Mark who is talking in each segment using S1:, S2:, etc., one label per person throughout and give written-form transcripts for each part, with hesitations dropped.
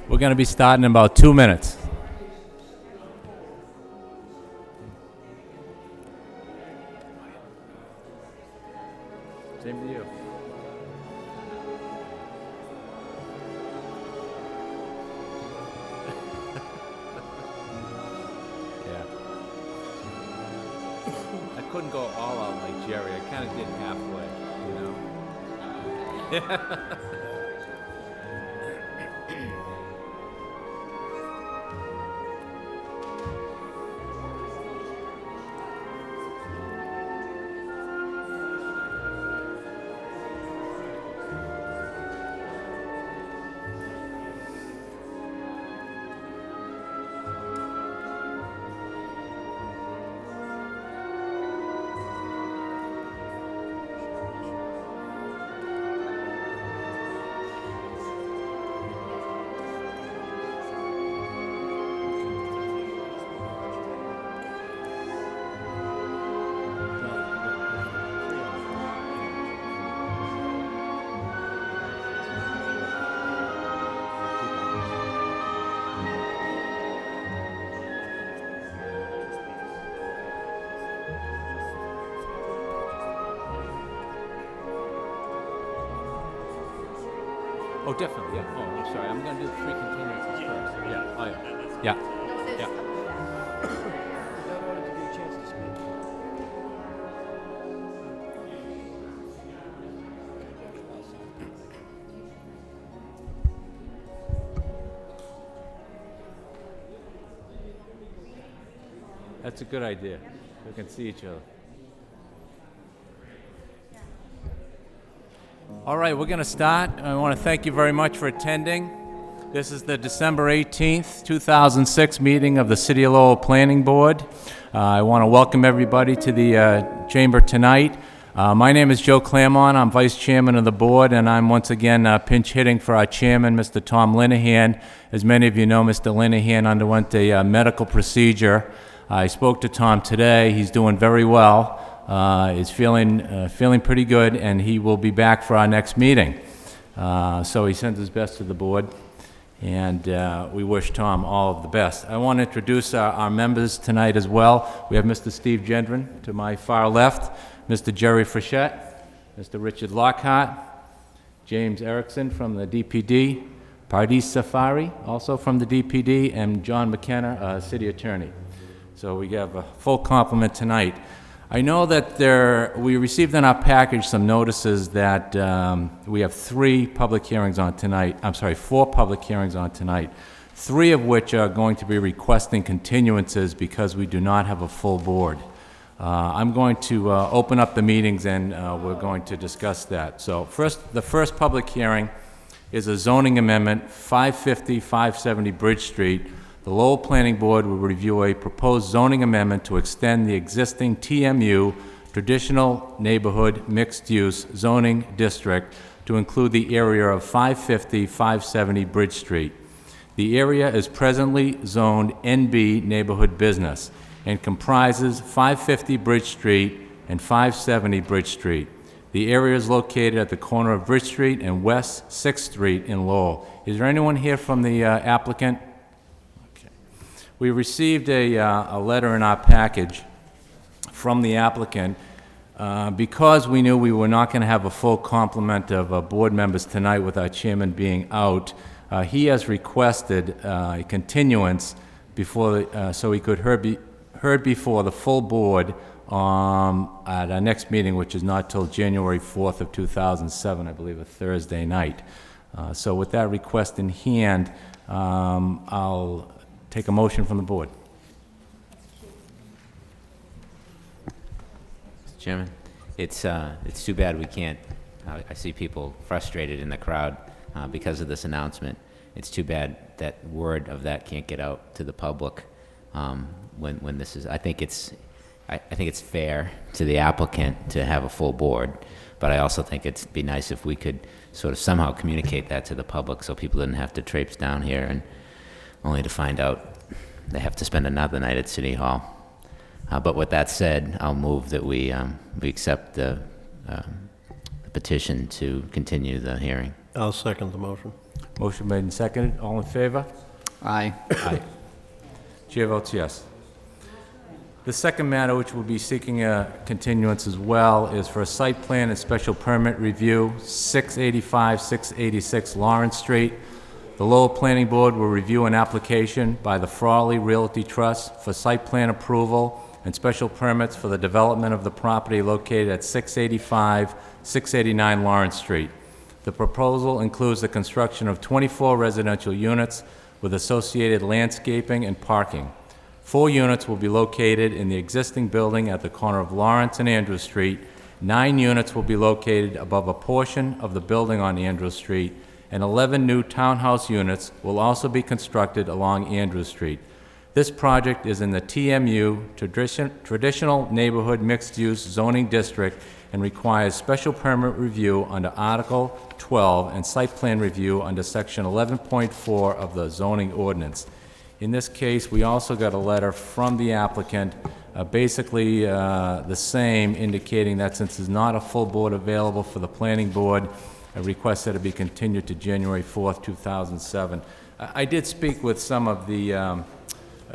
S1: We're going to be starting in about 2 minutes. Same to you. Yeah. I couldn't go all out like Jerry. I kind of did halfway, you know? Oh, definitely, yeah. Oh, I'm sorry. I'm going to do the 3 continuances first. Yeah, oh, yeah. Yeah, yeah.
S2: That ought to give you a chance to speak.
S1: That's a good idea. We can see each other. All right, we're going to start. I want to thank you very much for attending. This is the December 18th, 2006 meeting of the City of Lowell Planning Board. I want to welcome everybody to the chamber tonight. My name is Joe Claremont. I'm Vice Chairman of the board, and I'm once again pinch hitting for our chairman, Mr. Tom Linehan. As many of you know, Mr. Linehan underwent a medical procedure. I spoke to Tom today. He's doing very well. Is feeling pretty good, and he will be back for our next meeting. So he sends his best to the board, and we wish Tom all of the best. I want to introduce our members tonight as well. We have Mr. Steve Gendron to my far left, Mr. Jerry Frechette, Mr. Richard Lockhart, James Erickson from the DPD, Pardis Safari, also from the DPD, and John McKenna, City Attorney. So we have a full complement tonight. I know that we received in our package some notices that we have 4 public hearings on tonight, 3 of which are going to be requesting continuances because we do not have a full board. I'm going to open up the meetings and we're going to discuss that. So the first public hearing is a zoning amendment, 550, 570 Bridge Street. The Lowell Planning Board will review a proposed zoning amendment to extend the existing TMU, Traditional Neighborhood Mixed-Use Zoning District, to include the area of 550, 570 Bridge Street. The area is presently zoned NB Neighborhood Business and comprises 550 Bridge Street and 570 Bridge Street. The area is located at the corner of Bridge Street and West 6th Street in Lowell. Is there anyone here from the applicant? We received a letter in our package from the applicant. Because we knew we were not going to have a full complement of board members tonight with our chairman being out, he has requested a continuance before, so he could heard before the full board at our next meeting, which is not till January 4th of 2007, I believe, a Thursday night. So with that request in hand, I'll take a motion from the board.
S3: Mr. Chairman, it's too bad we can't. I see people frustrated in the crowd because of this announcement. It's too bad that word of that can't get out to the public when this is. I think it's fair to the applicant to have a full board, but I also think it'd be nice if we could sort of somehow communicate that to the public so people didn't have to traipse down here and only to find out they have to spend another night at City Hall. But with that said, I'll move that we accept the petition to continue the hearing.
S2: I'll second the motion.
S1: Motion made and seconded. All in favor?
S4: Aye.
S1: Aye. Chair votes yes. The second matter, which we'll be seeking a continuance as well, is for a site plan and special permit review, 685, 686 Lawrence Street. The Lowell Planning Board will review an application by the Frawley Realty Trust for site plan approval and special permits for the development of the property located at 685, 689 Lawrence Street. The proposal includes the construction of 24 residential units with associated landscaping and parking. 4 units will be located in the existing building at the corner of Lawrence and Andrew Street. 9 units will be located above a portion of the building on Andrew Street, and 11 new townhouse units will also be constructed along Andrew Street. This project is in the TMU, Traditional Neighborhood Mixed-Use Zoning District, and requires special permit review under Article 12 and site plan review under Section 11.4 of the zoning ordinance. In this case, we also got a letter from the applicant, basically the same, indicating that since there's not a full board available for the planning board, a request that it be continued to January 4th, 2007. I did speak with some of the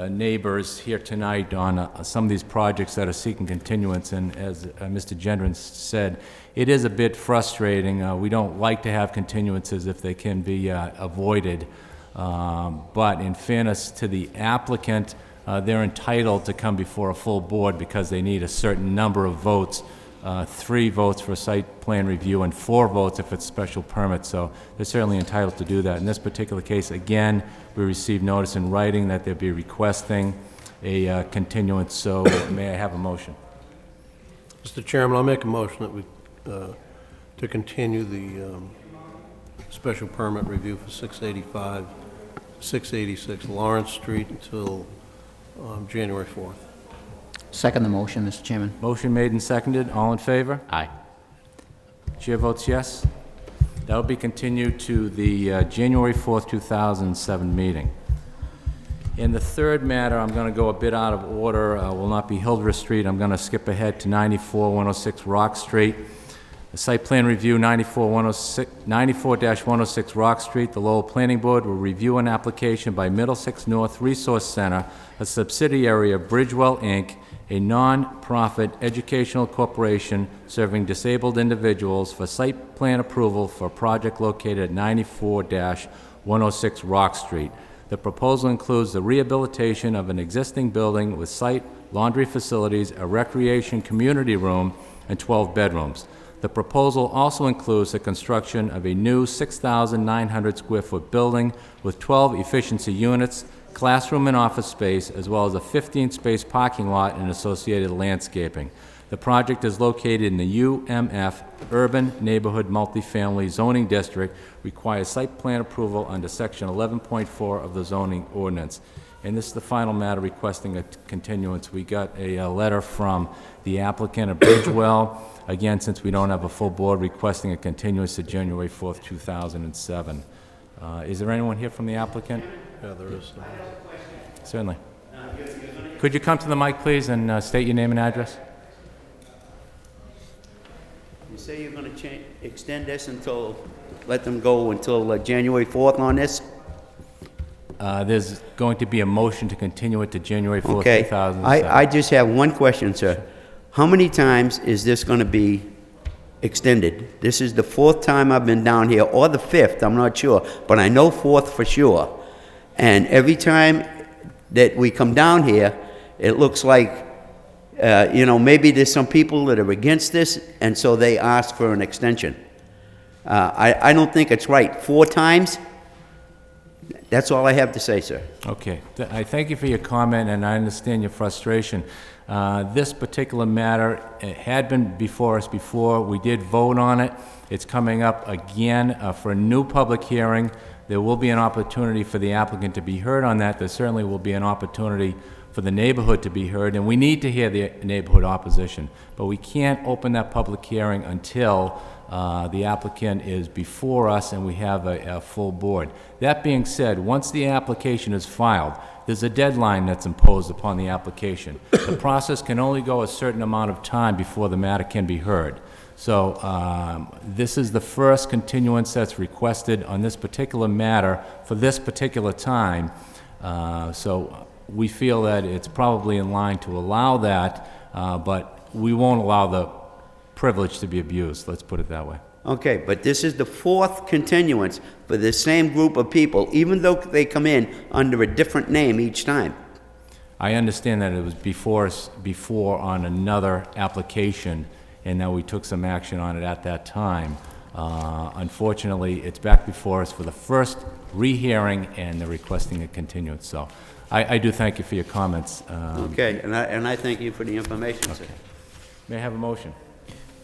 S1: neighbors here tonight on some of these projects that are seeking continuance, and as Mr. Gendron said, it is a bit frustrating. We don't like to have continuances if they can be avoided, but in fairness to the applicant, they're entitled to come before a full board because they need a certain number of votes, 3 votes for site plan review and 4 votes if it's special permit, so they're certainly entitled to do that. In this particular case, again, we received notice in writing that they'll be requesting a continuance, so may I have a motion?
S2: Mr. Chairman, I'll make a motion that we, to continue the special permit review for 685, 686 Lawrence Street until January 4th.
S4: Second the motion, Mr. Chairman.
S1: Motion made and seconded. All in favor?
S3: Aye.
S1: Chair votes yes. That will be continued to the January 4th, 2007 meeting. In the third matter, I'm going to go a bit out of order. Will not be Hildreth Street. I'm going to skip ahead to 94-106 Rock Street. The site plan review 94-106 Rock Street. The Lowell Planning Board will review an application by Middlesex North Resource Center, a subsidiary of Bridgewell, Inc., a non-profit educational corporation serving disabled individuals, for site plan approval for a project located at 94-106 Rock Street. The proposal includes the rehabilitation of an existing building with site, laundry facilities, a recreation community room, and 12 bedrooms. The proposal also includes the construction of a new 6,900 square foot building with 12 efficiency units, classroom and office space, as well as a 15-space parking lot and associated landscaping. The project is located in the UMF Urban Neighborhood Multifamily Zoning District, requires site plan approval under Section 11.4 of the zoning ordinance. And this is the final matter requesting a continuance. We got a letter from the applicant of Bridgewell, again, since we don't have a full board, requesting a continuance to January 4th, 2007. Is there anyone here from the applicant?
S2: Yeah, there is.
S1: Certainly. Could you come to the mic, please, and state your name and address?
S5: You say you're going to extend this until, let them go until January 4th on this?
S1: There's going to be a motion to continue it to January 4th,
S5: Okay.
S1: 2007.
S5: I just have one question, sir. How many times is this going to be extended? This is the 4th time I've been down here, or the 5th, I'm not sure, but I know 4th for sure. And every time that we come down here, it looks like, you know, maybe there's some people that are against this, and so they ask for an extension. I don't think it's right. 4 times? That's all I have to say, sir.
S1: Okay. I thank you for your comment, and I understand your frustration. This particular matter had been before us before. We did vote on it. It's coming up again for a new public hearing. There will be an opportunity for the applicant to be heard on that. There certainly will be an opportunity for the neighborhood to be heard, and we need to hear the neighborhood opposition. But we can't open that public hearing until the applicant is before us and we have a full board. That being said, once the application is filed, there's a deadline that's imposed upon the application. The process can only go a certain amount of time before the matter can be heard. So this is the first continuance that's requested on this particular matter for this particular time. So we feel that it's probably in line to allow that, but we won't allow the privilege to be abused, let's put it that way.
S5: Okay, but this is the fourth continuance for the same group of people, even though they come in under a different name each time.
S1: I understand that it was before on another application, and that we took some action on it at that time. Unfortunately, it's back before us for the first rehearing, and they're requesting a continuance. So I do thank you for your comments.
S5: Okay, and I thank you for the information, sir.
S1: May I have a motion?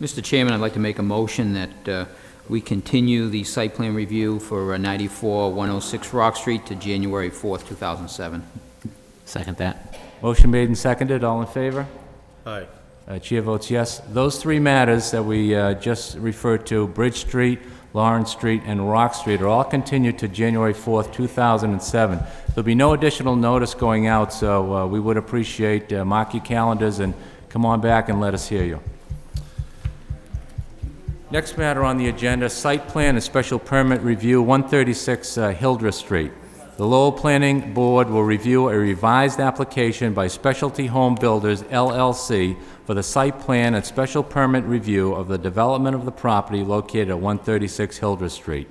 S4: Mr. Chairman, I'd like to make a motion that we continue the site plan review for 94-106 Rock Street to January 4th, 2007.
S3: Second that.
S1: Motion made and seconded. All in favor?
S2: Aye.
S1: Chair votes yes. Those three matters that we just referred to, Bridge Street, Lawrence Street, and Rock Street, are all continued to January 4th, 2007. There'll be no additional notice going out, so we would appreciate, mark your calendars and come on back and let us hear you. Next matter on the agenda, site plan and special permit review, 136 Hildreth Street. The Lowell Planning Board will review a revised application by Specialty Home Builders, LLC, for the site plan and special permit review of the development of the property located at 136 Hildreth Street.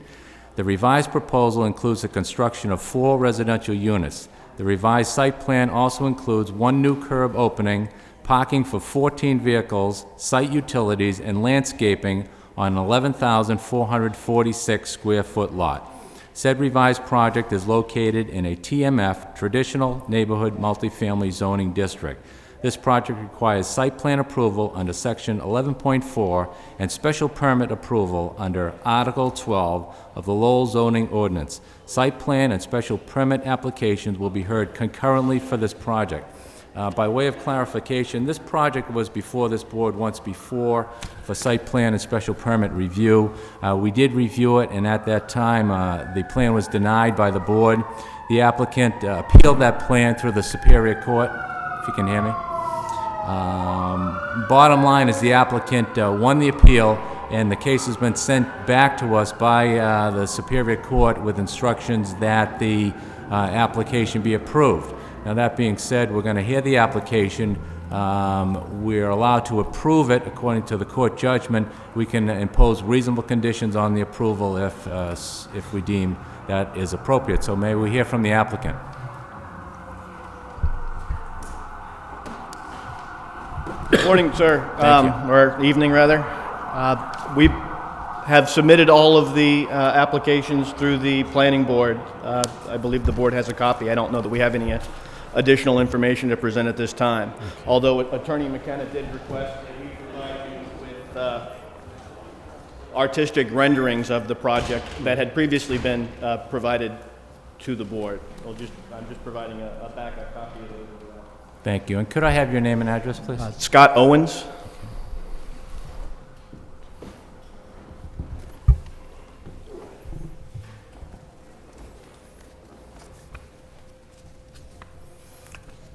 S1: The revised proposal includes the construction of 4 residential units. The revised site plan also includes 1 new curb opening, parking for 14 vehicles, site utilities, and landscaping on an 11,446 square foot lot. Said revised project is located in a TMF, Traditional Neighborhood Multifamily Zoning District. This project requires site plan approval under Section 11.4 and special permit approval under Article 12 of the Lowell zoning ordinance. Site plan and special permit applications will be heard concurrently for this project. By way of clarification, this project was before this board once before for site plan and special permit review. We did review it, and at that time, the plan was denied by the board. The applicant appealed that plan through the Superior Court, if you can hear me. Bottom line is the applicant won the appeal, and the case has been sent back to us by the Superior Court with instructions that the application be approved. Now, that being said, we're going to hear the application. We're allowed to approve it according to the court judgment. We can impose reasonable conditions on the approval if we deem that is appropriate. So may we hear from the applicant?
S6: Good morning, sir.
S1: Thank you.
S6: Or evening, rather. We have submitted all of the applications through the planning board. I believe the board has a copy. I don't know that we have any additional information to present at this time. Although Attorney McKenna did request that we provide you with artistic renderings of the project that had previously been provided to the board. I'm just providing a backup copy of those.
S1: Thank you. And could I have your name and address, please?
S6: Scott Owens.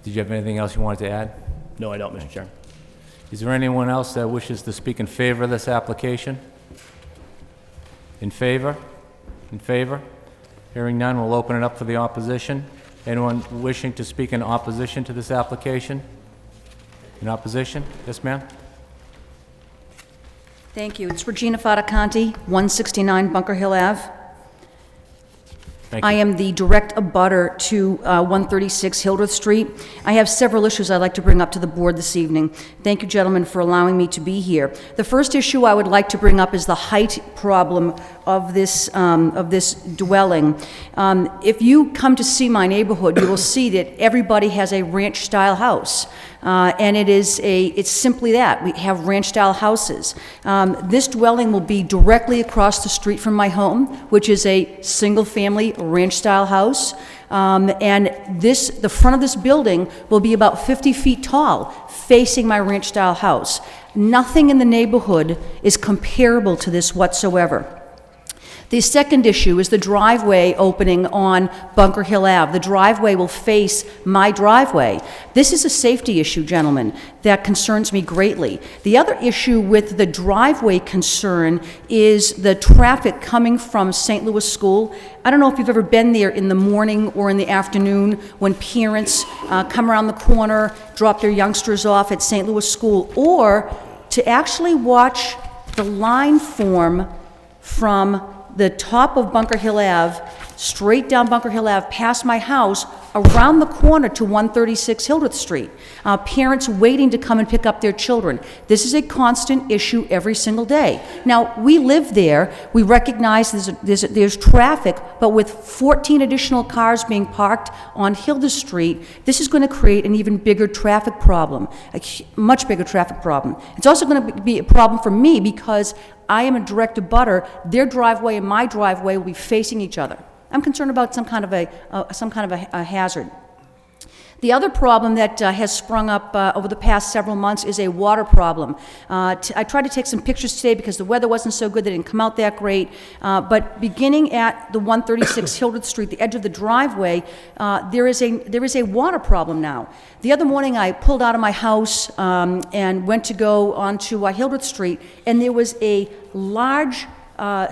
S1: Did you have anything else you wanted to add?
S6: No, I don't, Mr. Chairman.
S1: Is there anyone else that wishes to speak in favor of this application? In favor? In favor? Hearing none, we'll open it up for the opposition. Anyone wishing to speak in opposition to this application? In opposition? Yes, ma'am?
S7: Thank you. It's Regina Fatacanti, 169 Bunker Hill Ave.
S1: Thank
S7: I
S1: you.
S7: am the direct abutter to 136 Hildreth Street. I have several issues I'd like to bring up to the board this evening. Thank you, gentlemen, for allowing me to be here. The first issue I would like to bring up is the height problem of this dwelling. If you come to see my neighborhood, you will see that everybody has a ranch-style house. And it's simply that. We have ranch-style houses. This dwelling will be directly across the street from my home, which is a single-family ranch-style house. And the front of this building will be about 50 feet tall, facing my ranch-style house. Nothing in the neighborhood is comparable to this whatsoever. The second issue is the driveway opening on Bunker Hill Ave. The driveway will face my driveway. This is a safety issue, gentlemen, that concerns me greatly. The other issue with the driveway concern is the traffic coming from St. Louis School. I don't know if you've ever been there in the morning or in the afternoon when parents come around the corner, drop their youngsters off at St. Louis School, or to actually watch the line form from the top of Bunker Hill Ave, straight down Bunker Hill Ave, past my house, around the corner to 136 Hildreth Street. Parents waiting to come and pick up their children. This is a constant issue every single day. Now, we live there. We recognize there's traffic, but with 14 additional cars being parked on Hildreth Street, this is going to create an even bigger traffic problem, much bigger traffic problem. It's also going to be a problem for me because I am a direct abutter. Their driveway and my driveway will be facing each other. I'm concerned about some kind of a hazard. The other problem that has sprung up over the past several months is a water problem. I tried to take some pictures today because the weather wasn't so good, they didn't come out that great. But beginning at the 136 Hildreth Street, the edge of the driveway, there is a water problem now. The other morning I pulled out of my house and went to go onto Hildreth Street, and there was a large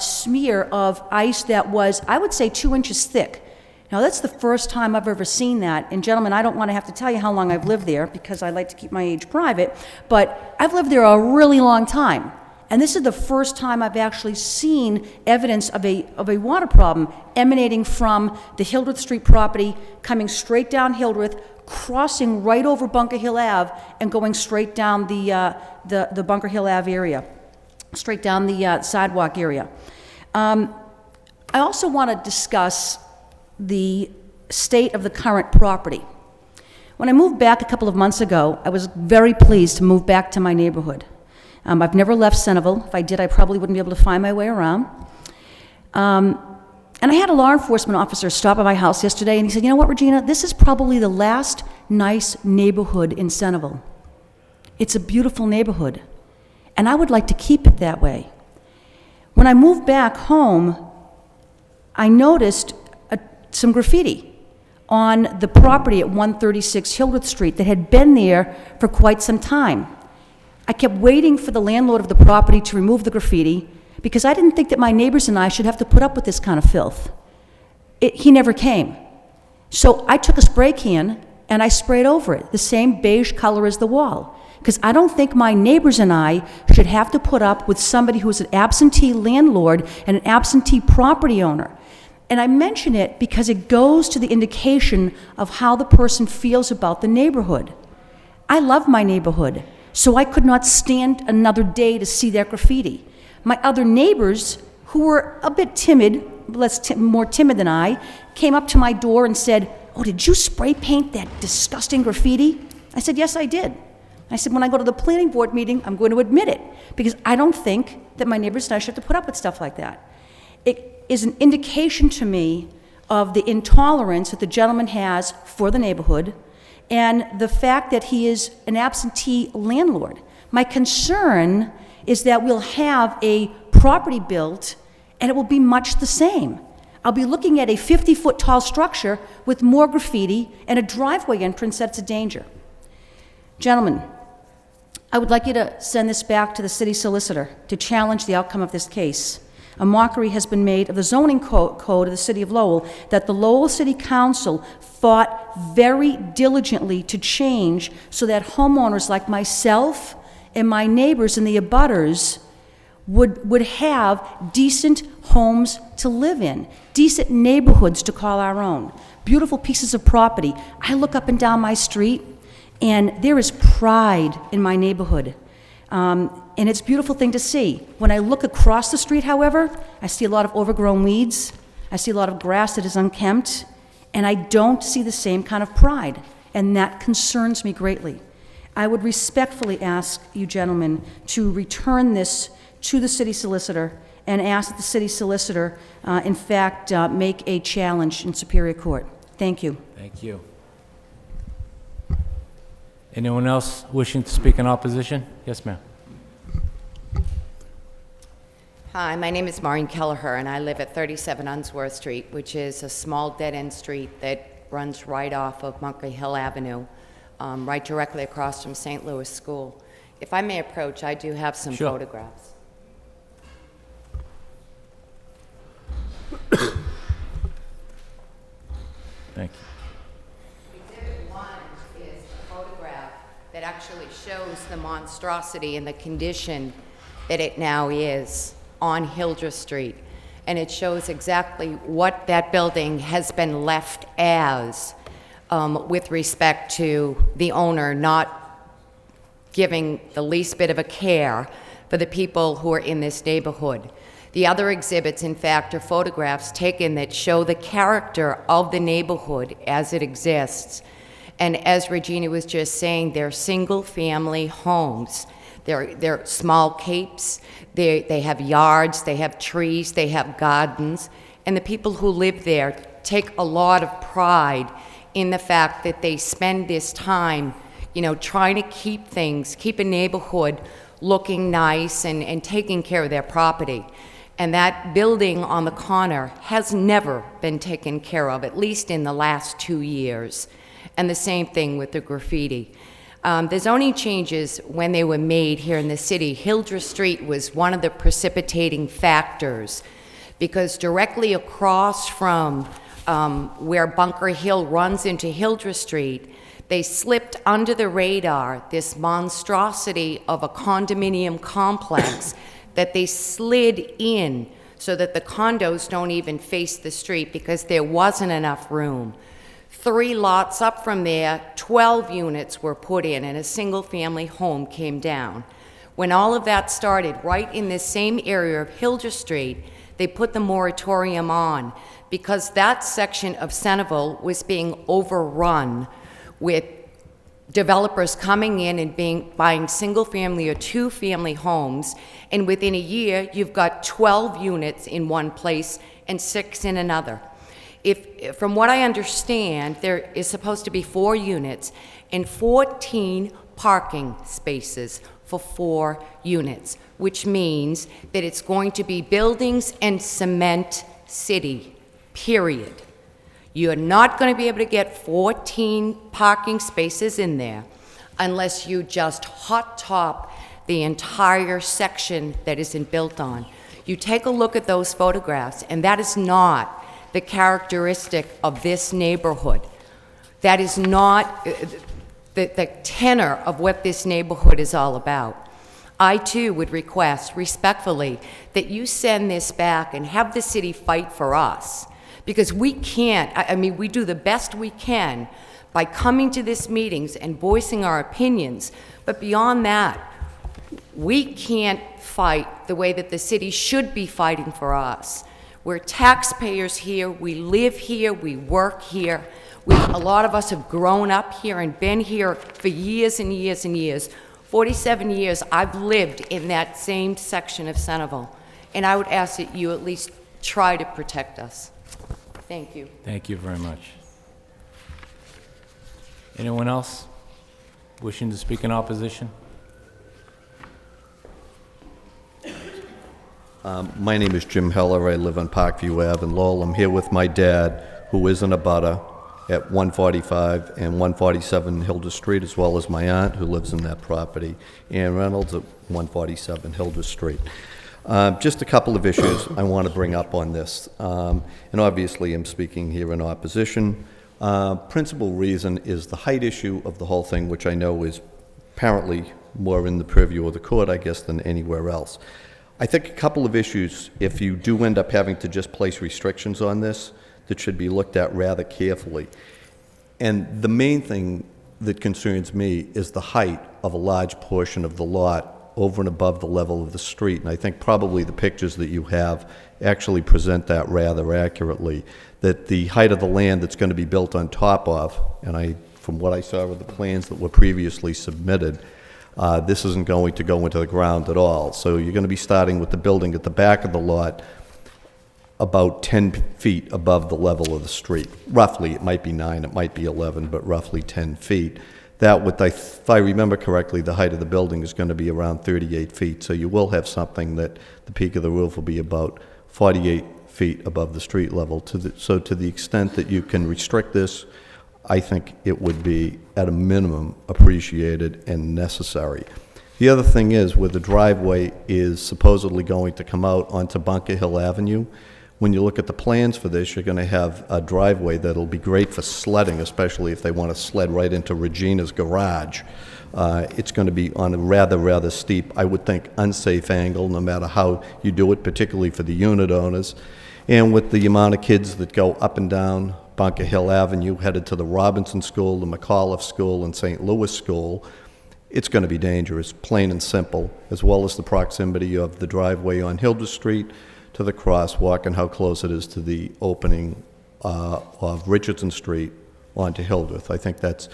S7: smear of ice that was, I would say, 2 inches thick. Now, that's the first time I've ever seen that. And gentlemen, I don't want to have to tell you how long I've lived there because I like to keep my age private, but I've lived there a really long time. And this is the first time I've actually seen evidence of a water problem emanating from the Hildreth Street property, coming straight down Hildreth, crossing right over Bunker Hill Ave, and going straight down the Bunker Hill Ave area, straight down the sidewalk area. I also want to discuss the state of the current property. When I moved back a couple of months ago, I was very pleased to move back to my neighborhood. I've never left Centerville. If I did, I probably wouldn't be able to find my way around. And I had a law enforcement officer stop at my house yesterday, and he said, "You know what, Regina, this is probably the last nice neighborhood in Centerville. It's a beautiful neighborhood, and I would like to keep it that way." When I moved back home, I noticed some graffiti on the property at 136 Hildreth Street that had been there for quite some time. I kept waiting for the landlord of the property to remove the graffiti because I didn't think that my neighbors and I should have to put up with this kind of filth. He never came. So I took a spray can and I sprayed over it, the same beige color as the wall, because I don't think my neighbors and I should have to put up with somebody who is an absentee landlord and an absentee property owner. And I mention it because it goes to the indication of how the person feels about the neighborhood. I love my neighborhood, so I could not stand another day to see that graffiti. My other neighbors, who were a bit timid, more timid than I, came up to my door and said, "Oh, did you spray paint that disgusting graffiti?" I said, "Yes, I did." I said, "When I go to the planning board meeting, I'm going to admit it, because I don't think that my neighbors and I should have to put up with stuff like that." It is an indication to me of the intolerance that the gentleman has for the neighborhood and the fact that he is an absentee landlord. My concern is that we'll have a property built and it will be much the same. I'll be looking at a 50-foot tall structure with more graffiti and a driveway entrance that's a danger. Gentlemen, I would like you to send this back to the city solicitor to challenge the outcome of this case. A mockery has been made of the zoning code of the city of Lowell that the Lowell City Council fought very diligently to change so that homeowners like myself and my neighbors and the abutters would have decent homes to live in, decent neighborhoods to call our own, beautiful pieces of property. I look up and down my street, and there is pride in my neighborhood. And it's a beautiful thing to see. When I look across the street, however, I see a lot of overgrown weeds, I see a lot of grass that is unkempt, and I don't see the same kind of pride, and that concerns me greatly. I would respectfully ask you gentlemen to return this to the city solicitor and ask that the city solicitor, in fact, make a challenge in Superior Court. Thank you.
S1: Thank you. Anyone else wishing to speak in opposition? Yes, ma'am.
S8: Hi, my name is Maureen Kelleher, and I live at 37 Unsworth Street, which is a small dead-end street that runs right off of Bunker Hill Avenue, right directly across from St. Louis School. If I may approach, I do have some
S1: Sure.
S8: photographs.
S1: Thank you.
S8: Exhibit 1 is a photograph that actually shows the monstrosity and the condition that it now is on Hildreth Street. And it shows exactly what that building has been left as with respect to the owner not giving the least bit of a care for the people who are in this neighborhood. The other exhibits, in fact, are photographs taken that show the character of the neighborhood as it exists. And as Regina was just saying, they're single-family homes. They're small capes, they have yards, they have trees, they have gardens, and the people who live there take a lot of pride in the fact that they spend this time, you know, trying to keep a neighborhood looking nice and taking care of their property. And that building on the corner has never been taken care of, at least in the last 2 years. And the same thing with the graffiti. The zoning changes, when they were made here in the city, Hildreth Street was one of the precipitating factors, because directly across from where Bunker Hill runs into Hildreth Street, they slipped under the radar this monstrosity of a condominium complex that they slid in so that the condos don't even face the street because there wasn't enough room. 3 lots up from there, 12 units were put in, and a single-family home came down. When all of that started, right in this same area of Hildreth Street, they put the moratorium on because that section of Centerville was being overrun with developers coming in and buying single-family or two-family homes, and within a year, you've got 12 units in one place and 6 in another. From what I understand, there is supposed to be 4 units and 14 parking spaces for 4 units, which means that it's going to be buildings and cement city, period. You're not going to be able to get 14 parking spaces in there unless you just hot top the entire section that isn't built on. You take a look at those photographs, and that is not the characteristic of this neighborhood. That is not the tenor of what this neighborhood is all about. I, too, would request respectfully that you send this back and have the city fight for us, because we can't, I mean, we do the best we can by coming to these meetings and voicing our opinions, but beyond that, we can't fight the way that the city should be fighting for us. We're taxpayers here, we live here, we work here. A lot of us have grown up here and been here for years and years and years. 47 years I've lived in that same section of Centerville, and I would ask that you at least try to protect us. Thank you.
S1: Thank you very much. Anyone else wishing to speak in opposition?
S9: My name is Jim Heller. I live on Parkview Ave in Lowell. I'm here with my dad, who is in a butter at 145 and 147 Hildreth Street, as well as my aunt, who lives in that property, Ann Reynolds at 147 Hildreth Street. Just a couple of issues I want to bring up on this. And obviously, I'm speaking here in opposition. Principal reason is the height issue of the whole thing, which I know is apparently more in the purview of the court, I guess, than anywhere else. I think a couple of issues, if you do end up having to just place restrictions on this, that should be looked at rather carefully. And the main thing that concerns me is the height of a large portion of the lot over and above the level of the street. And I think probably the pictures that you have actually present that rather accurately, that the height of the land that's going to be built on top of, and from what I saw of the plans that were previously submitted, this isn't going to go into the ground at all. So you're going to be starting with the building at the back of the lot about 10 feet above the level of the street. Roughly, it might be 9, it might be 11, but roughly 10 feet. That, if I remember correctly, the height of the building is going to be around 38 feet, so you will have something that the peak of the roof will be about 48 feet above the street level. So to the extent that you can restrict this, I think it would be, at a minimum, appreciated and necessary. The other thing is, where the driveway is supposedly going to come out onto Bunker Hill Avenue, when you look at the plans for this, you're going to have a driveway that'll be great for sledding, especially if they want to sled right into Regina's garage. It's going to be on a rather steep, I would think, unsafe angle, no matter how you do it, particularly for the unit owners. And with the amount of kids that go up and down Bunker Hill Avenue, headed to the Robinson School, the McAuliffe School, and St. Louis School, it's going to be dangerous, plain and simple, as well as the proximity of the driveway on Hildreth Street to the crosswalk and how close it is to the opening of Richardson Street onto Hildreth. I think that's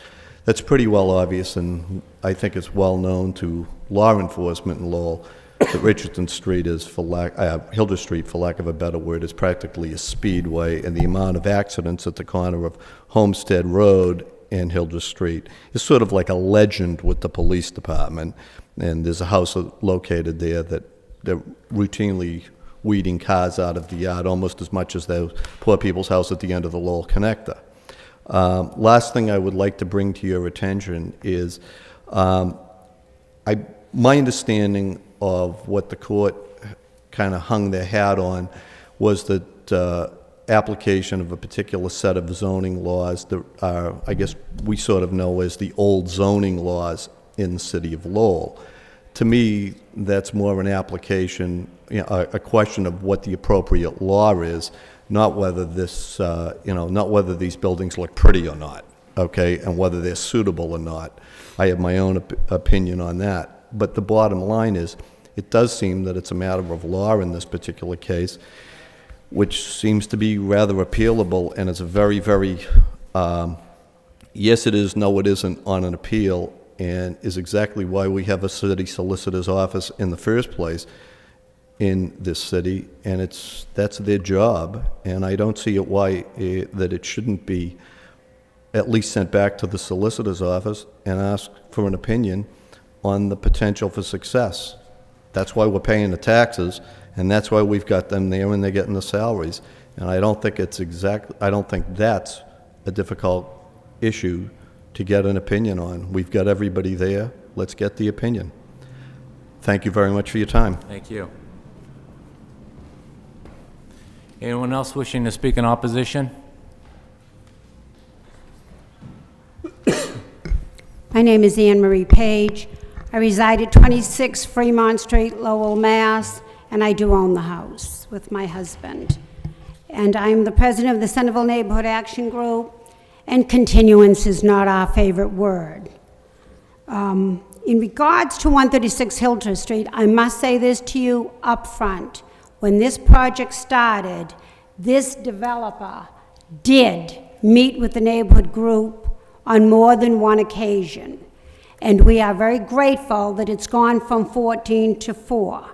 S9: pretty well obvious, and I think it's well known to law enforcement in Lowell that Richardson Street is, Hildreth Street, for lack of a better word, is practically a speedway, and the amount of accidents at the corner of Homestead Road and Hildreth Street is sort of like a legend with the police department. And there's a house located there that they're routinely weeding cars out of the yard almost as much as those poor people's house at the end of the Lowell Connector. Last thing I would like to bring to your attention is my understanding of what the court kind of hung their hat on was that application of a particular set of zoning laws that are, I guess we sort of know as the old zoning laws in the city of Lowell. To me, that's more of an application, a question of what the appropriate law is, not whether this, not whether these buildings look pretty or not, okay, and whether they're suitable or not. I have my own opinion on that. But the bottom line is, it does seem that it's a matter of law in this particular case, which seems to be rather appealable, and it's a very, very, yes it is, no it isn't on an appeal, and is exactly why we have a city solicitor's office in the first place in this city, and that's their job, and I don't see why that it shouldn't be at least sent back to the solicitor's office and ask for an opinion on the potential for success. That's why we're paying the taxes, and that's why we've got them there and they're getting the salaries. And I don't think I don't think that's a difficult issue to get an opinion on. We've got everybody there. Let's get the opinion. Thank you very much for your time.
S1: Thank you. Anyone else wishing to speak in opposition?
S10: My name is Anne Marie Page. I reside at 26 Fremont Street, Lowell, Mass., and I do own the house with my husband. And I'm the president of the Centerville Neighborhood Action Group, and continuance is not our favorite word. In regards to 136 Hildreth Street, I must say this to you up front. When this project started, this developer did meet with the neighborhood group on more than one occasion. And we are very grateful that it's gone from 14 to 4.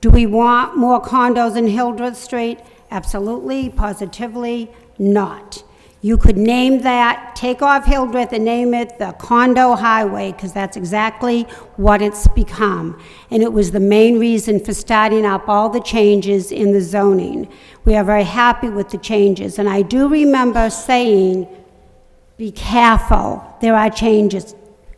S10: Do we want more condos in Hildreth Street? Absolutely, positively not. You could name that, take off Hildreth and name it the condo highway, because that's exactly what it's become. And it was the main reason for starting up all the changes in the zoning. We are very happy with the changes. And I do remember saying, be careful, there are changes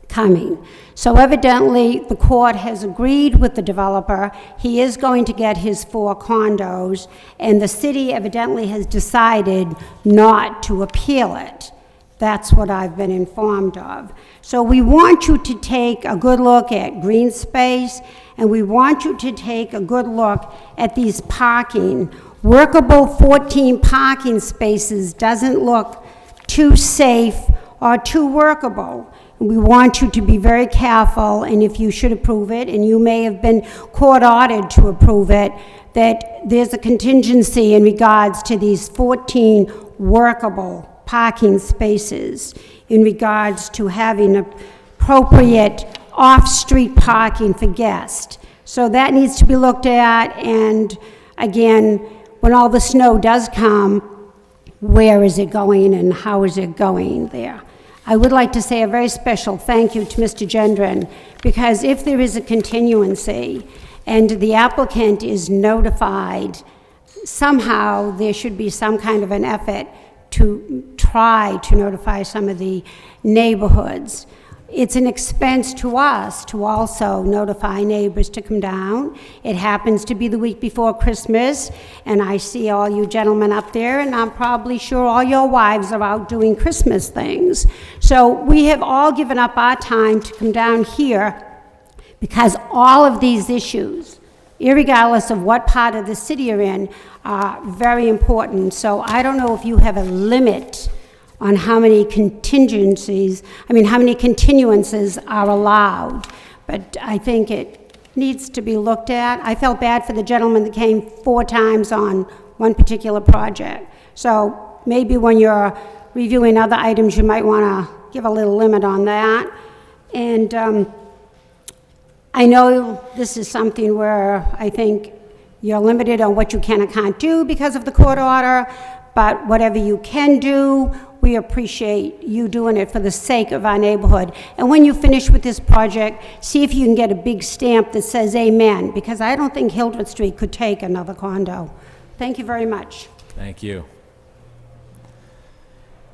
S10: coming. So evidently, the court has agreed with the developer. He is going to get his 4 condos, and the city evidently has decided not to appeal it. That's what I've been informed of. So we want you to take a good look at green space, and we want you to take a good look at these parking. Workable 14 parking spaces doesn't look too safe or too workable. We want you to be very careful, and if you should approve it, and you may have been court-ordered to approve it, that there's a contingency in regards to these 14 workable parking spaces in regards to having appropriate off-street parking for guests. So that needs to be looked at, and again, when all the snow does come, where is it going and how is it going there? I would like to say a very special thank you to Mr. Gendron, because if there is a continuancy and the applicant is notified, somehow there should be some kind of an effort to try to notify some of the neighborhoods. It's an expense to us to also notify neighbors to come down. It happens to be the week before Christmas, and I see all you gentlemen up there, and I'm probably sure all your wives are out doing Christmas things. So we have all given up our time to come down here because all of these issues, irregardless of what part of the city you're in, are very important. So I don't know if you have a limit on how many contingencies, how many continuances are allowed, but I think it needs to be looked at. I felt bad for the gentleman that came 4 times on one particular project. So maybe when you're reviewing other items, you might want to give a little limit on that. And I know this is something where I think you're limited on what you can and can't do because of the court order, but whatever you can do, we appreciate you doing it for the sake of our neighborhood. And when you finish with this project, see if you can get a big stamp that says amen, because I don't think Hildreth Street could take another condo. Thank you very much.
S1: Thank you.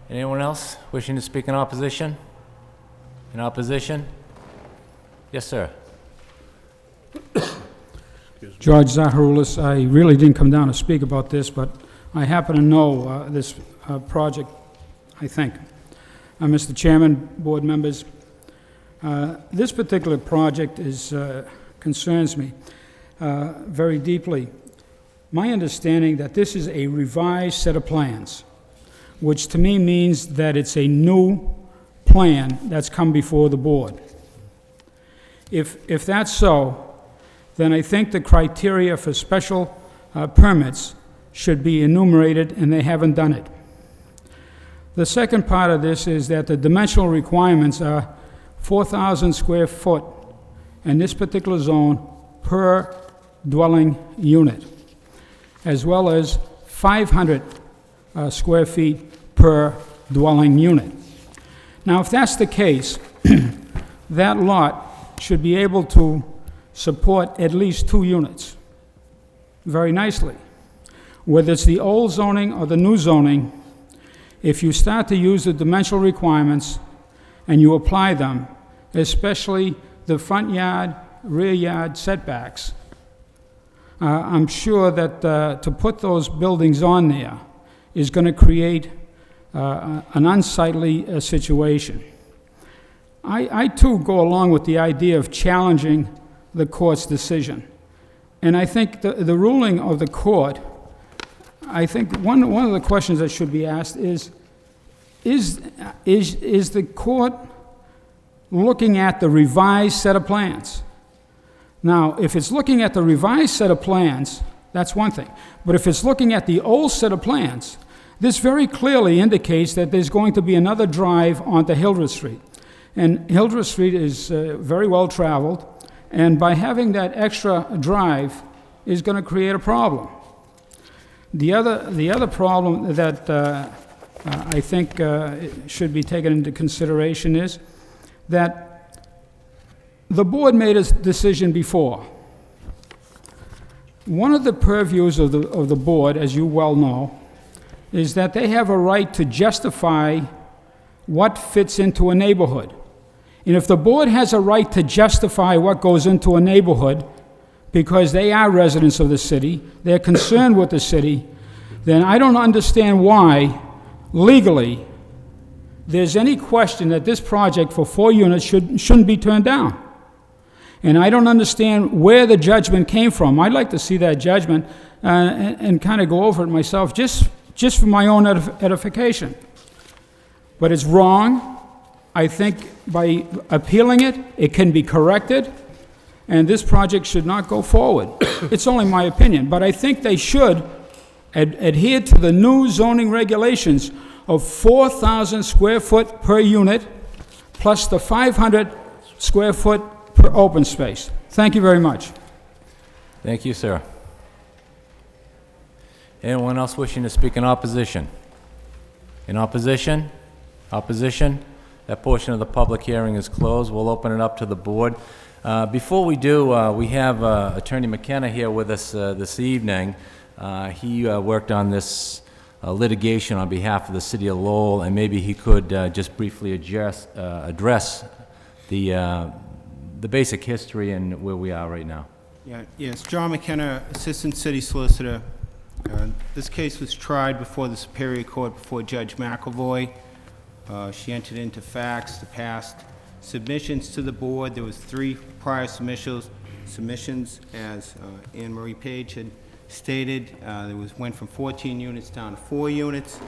S1: Anyone else wishing to speak in opposition? In opposition? Yes, sir.
S11: George Zaharoulis. I really didn't come down to speak about this, but I happen to know this project, I think. Mr. Chairman, board members, this particular project concerns me very deeply. My understanding that this is a revised set of plans, which to me means that it's a new plan that's come before the board. If that's so, then I think the criteria for special permits should be enumerated, and they haven't done it. The second part of this is that the dimensional requirements are 4,000 square foot in this particular zone per dwelling unit, as well as 500 square feet per dwelling unit. Now, if that's the case, that lot should be able to support at least 2 units very nicely. Whether it's the old zoning or the new zoning, if you start to use the dimensional requirements and you apply them, especially the front yard, rear yard setbacks, I'm sure that to put those buildings on there is going to create an unsightly situation. I too go along with the idea of challenging the court's decision. And I think the ruling of the court, I think one of the questions that should be asked is the court looking at the revised set of plans? Now, if it's looking at the revised set of plans, that's one thing. But if it's looking at the old set of plans, this very clearly indicates that there's going to be another drive onto Hildreth Street. And Hildreth Street is very well traveled, and by having that extra drive is going to create a problem. The other problem that I think should be taken into consideration is that the board made a decision before. One of the purviews of the board, as you well know, is that they have a right to justify what fits into a neighborhood. And if the board has a right to justify what goes into a neighborhood because they are residents of the city, they're concerned with the city, then I don't understand why, legally, there's any question that this project for 4 units shouldn't be turned down. And I don't understand where the judgment came from. I'd like to see that judgment and kind of go over it myself, just for my own edification. But it's wrong. I think by appealing it, it can be corrected, and this project should not go forward. It's only my opinion, but I think they should adhere to the new zoning regulations of 4,000 square foot per unit, plus the 500 square foot per open space. Thank you very much.
S1: Thank you, sir. Anyone else wishing to speak in opposition? In opposition? Opposition? That portion of the public hearing is closed. We'll open it up to the board. Before we do, we have Attorney McKenna here with us this evening. He worked on this litigation on behalf of the city of Lowell, and maybe he could just briefly address the basic history and where we are right now.
S12: Yes, John McKenna, Assistant City Solicitor. This case was tried before the Superior Court before Judge McEvoy. She entered into facts, the past submissions to the board. There was 3 prior submissions, as Anne Marie Page had stated. Went from 14 units down to 4 units.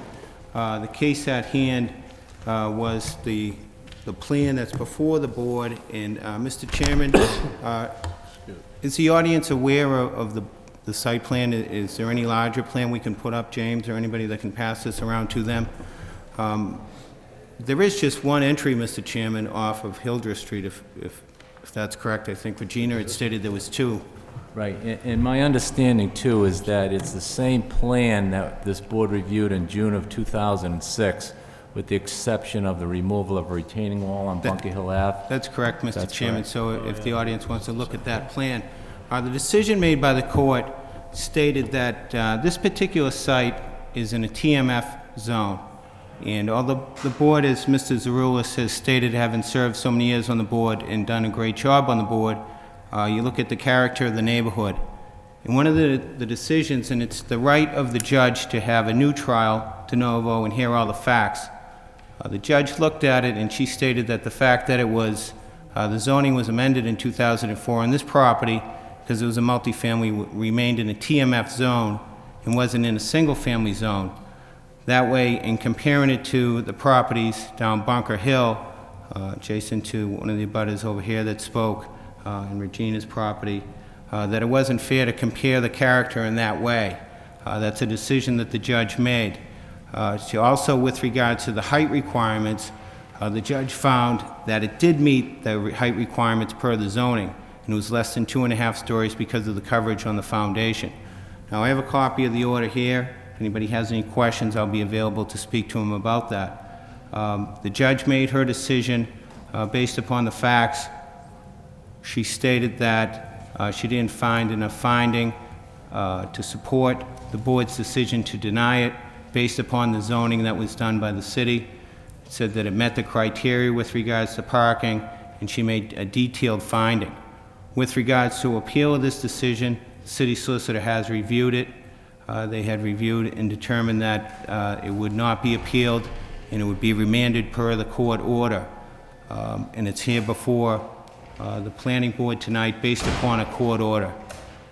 S12: The case at hand was the plan that's before the board. And Mr. Chairman, is the audience aware of the site plan? Is there any larger plan we can put up, James, or anybody that can pass this around to them? There is just one entry, Mr. Chairman, off of Hildreth Street, if that's correct. I think Regina had stated there was 2.
S1: Right, and my understanding too is that it's the same plan that this board reviewed in June of 2006, with the exception of the removal of a retaining wall on Bunker Hill Ave.
S12: That's correct, Mr. Chairman.
S1: Correct.
S12: So if the audience wants to look at that plan, the decision made by the court stated that this particular site is in a TMF zone. And although the board, as Mr. Zaroulis has stated, having served so many years on the board and done a great job on the board, you look at the character of the neighborhood. And one of the decisions, and it's the right of the judge to have a new trial de novo and hear all the facts. The judge looked at it and she stated that the fact that it was, the zoning was amended in 2004 on this property because it was a multifamily, remained in a TMF zone and wasn't in a single family zone. That way, in comparing it to the properties down Bunker Hill, adjacent to one of the abutters over here that spoke, in Regina's property, that it wasn't fair to compare the character in that way. That's a decision that the judge made. She also, with regard to the height requirements, the judge found that it did meet the height requirements per the zoning, and it was less than 2.5 stories because of the coverage on the foundation. Now, I have a copy of the order here. If anybody has any questions, I'll be available to speak to them about that. The judge made her decision based upon the facts. She stated that she didn't find enough finding to support the board's decision to deny it based upon the zoning that was done by the city. It said that it met the criteria with regards to parking, and she made a detailed finding. With regards to appeal of this decision, the city solicitor has reviewed it. They had reviewed and determined that it would not be appealed and it would be remanded per the court order. And it's here before the planning board tonight based upon a court order.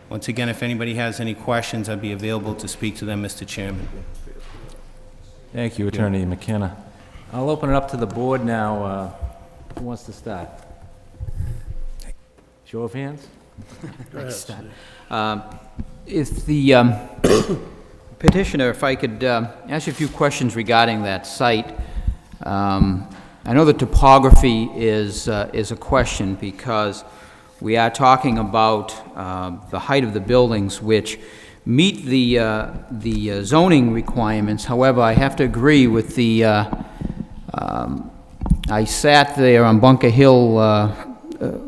S12: Once again, if anybody has any questions, I'd be available to speak to them, Mr. Chairman.
S1: Thank you, Attorney McKenna. I'll open it up to the board now. Who wants to start? Show of hands?
S4: If the petitioner, if I could ask you a few questions regarding that site. I know the topography is a question because we are talking about the height of the buildings, which meet the zoning requirements. However, I have to agree with the. I sat there on Bunker Hill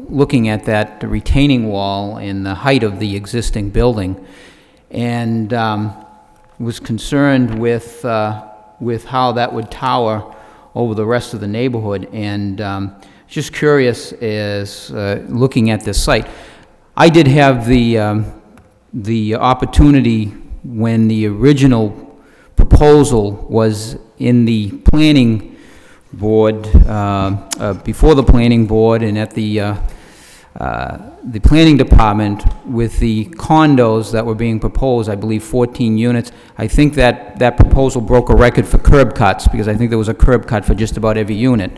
S4: looking at that retaining wall and the height of the existing building, and was concerned with how that would tower over the rest of the neighborhood, and just curious as looking at this site. I did have the opportunity when the original proposal was in the planning board, before the planning board and at the planning department with the condos that were being proposed, I believe 14 units. I think that proposal broke a record for curb cuts because I think there was a curb cut for just about every unit.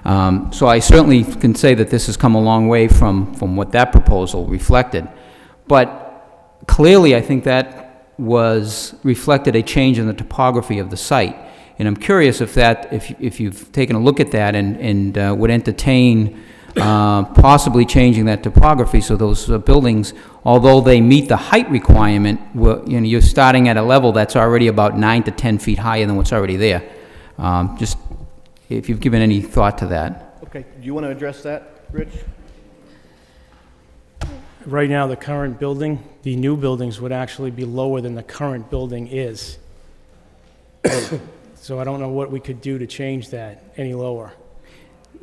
S4: So I certainly can say that this has come a long way from what that proposal reflected. But clearly I think that reflected a change in the topography of the site. And I'm curious if you've taken a look at that and would entertain possibly changing that topography so those buildings, although they meet the height requirement, you're starting at a level that's already about 9 to 10 feet higher than what's already there. Just if you've given any thought to that.
S6: Okay, do you want to address that, Rich?
S13: Right now, the current building, the new buildings would actually be lower than the current building is. So I don't know what we could do to change that any lower.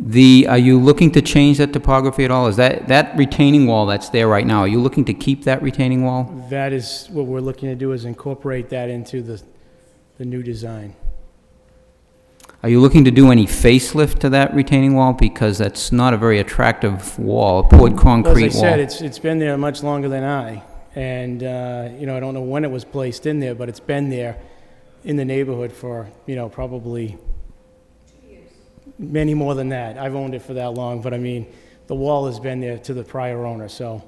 S4: Are you looking to change that topography at all? Is that retaining wall that's there right now, are you looking to keep that retaining wall?
S13: That is what we're looking to do, is incorporate that into the new design.
S4: Are you looking to do any facelift to that retaining wall? Because that's not a very attractive wall, a poured concrete
S13: Well, as I
S4: wall.
S13: said, it's been there much longer than I. And, you know, I don't know when it was placed in there, but it's been there in the neighborhood for, you know, probably many more than that. I've owned it for that long, but I mean, the wall has been there to the prior owner, so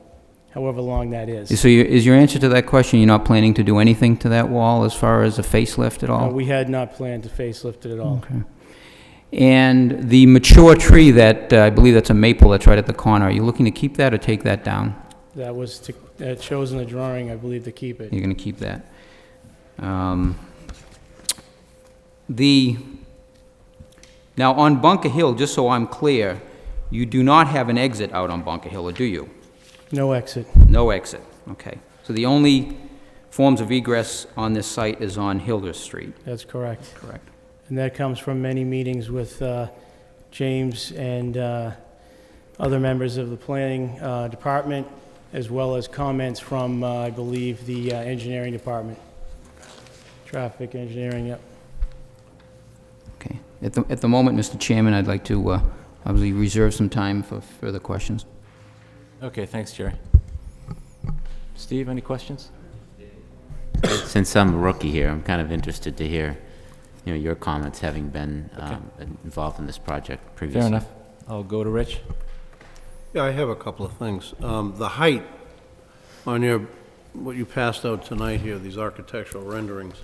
S13: however long that is.
S4: So is your answer to that question, you're not planning to do anything to that wall as far as a facelift at all?
S13: We had not planned to facelift it at all.
S4: Okay. And the mature tree that, I believe that's a maple that's right at the corner, are you looking to keep that or take that down?
S13: That shows in the drawing, I believe, to keep it.
S4: You're going to keep that. Now, on Bunker Hill, just so I'm clear, you do not have an exit out on Bunker Hill, or do you?
S13: No exit.
S4: No exit, okay. So the only forms of egress on this site is on Hildreth Street?
S13: That's correct.
S4: Correct.
S13: And that comes from many meetings with James and other members of the planning department, as well as comments from, I believe, the engineering department. Traffic engineering, yep.
S4: Okay. At the moment, Mr. Chairman, I'd like to obviously reserve some time for further questions.
S1: Okay, thanks, Jerry. Steve, any questions?
S3: Since I'm a rookie here, I'm kind of interested to hear, you know, your comments, having been involved in this project previously.
S1: Fair enough. I'll go to Rich.
S2: Yeah, I have a couple of things. The height on what you passed out tonight here, these architectural renderings,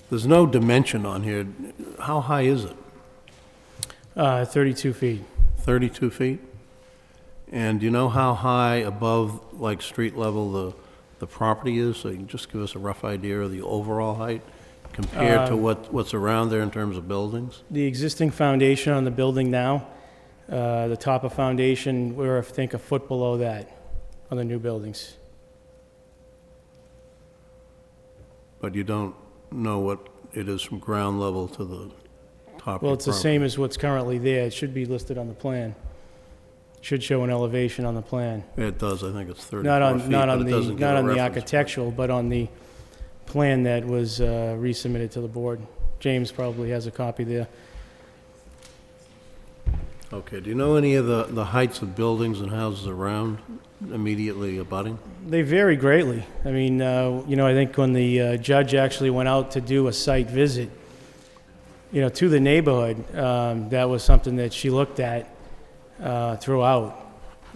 S2: there's no dimension on here. How high is it?
S13: 32 feet.
S2: 32 feet? And do you know how high above, like, street level the property is? So you can just give us a rough idea of the overall height compared to what's around there in terms of buildings?
S13: The existing foundation on the building now, the top of foundation, we're, I think, a foot below that on the new buildings.
S2: But you don't know what it is from ground level to the top of
S13: Well,
S2: your
S13: it's the
S2: property?
S13: same as what's currently there. It should be listed on the plan. Should show an elevation on the plan.
S2: It does, I think it's 34
S13: Not
S2: feet, but it doesn't give a
S13: on the
S2: reference point.
S13: architectural, but on the plan that was resubmitted to the board. James probably has a copy there.
S2: Okay, do you know any of the heights of buildings and houses around immediately abutting?
S13: They vary greatly. I mean, you know, I think when the judge actually went out to do a site visit, you know, to the neighborhood, that was something that she looked at throughout.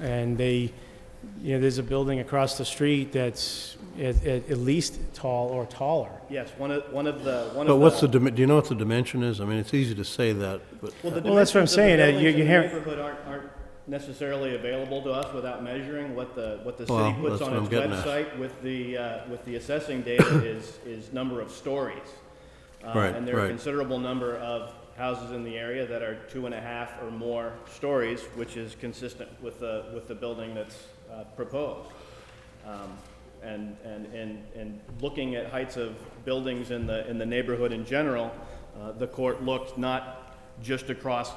S13: And you know, there's a building across the street that's at least tall or taller.
S6: Yes, one of the.
S2: But what's do you know what the dimension is? I mean, it's easy to say that, but...
S6: Well,
S13: Well, that's what I'm saying.
S6: The
S13: You
S6: buildings in the
S13: hear-
S6: neighborhood aren't necessarily available to us without measuring. What the city
S2: Well,
S6: puts
S2: that's
S6: on
S2: what
S6: its
S2: I'm getting at.
S6: website with the assessing data is number of stories.
S2: Right,
S6: And there are a
S2: right.
S6: considerable number of houses in the area that are 2.5 or more stories, which is consistent with the building that's proposed. And looking at heights of buildings in the neighborhood in general, the court looked not just across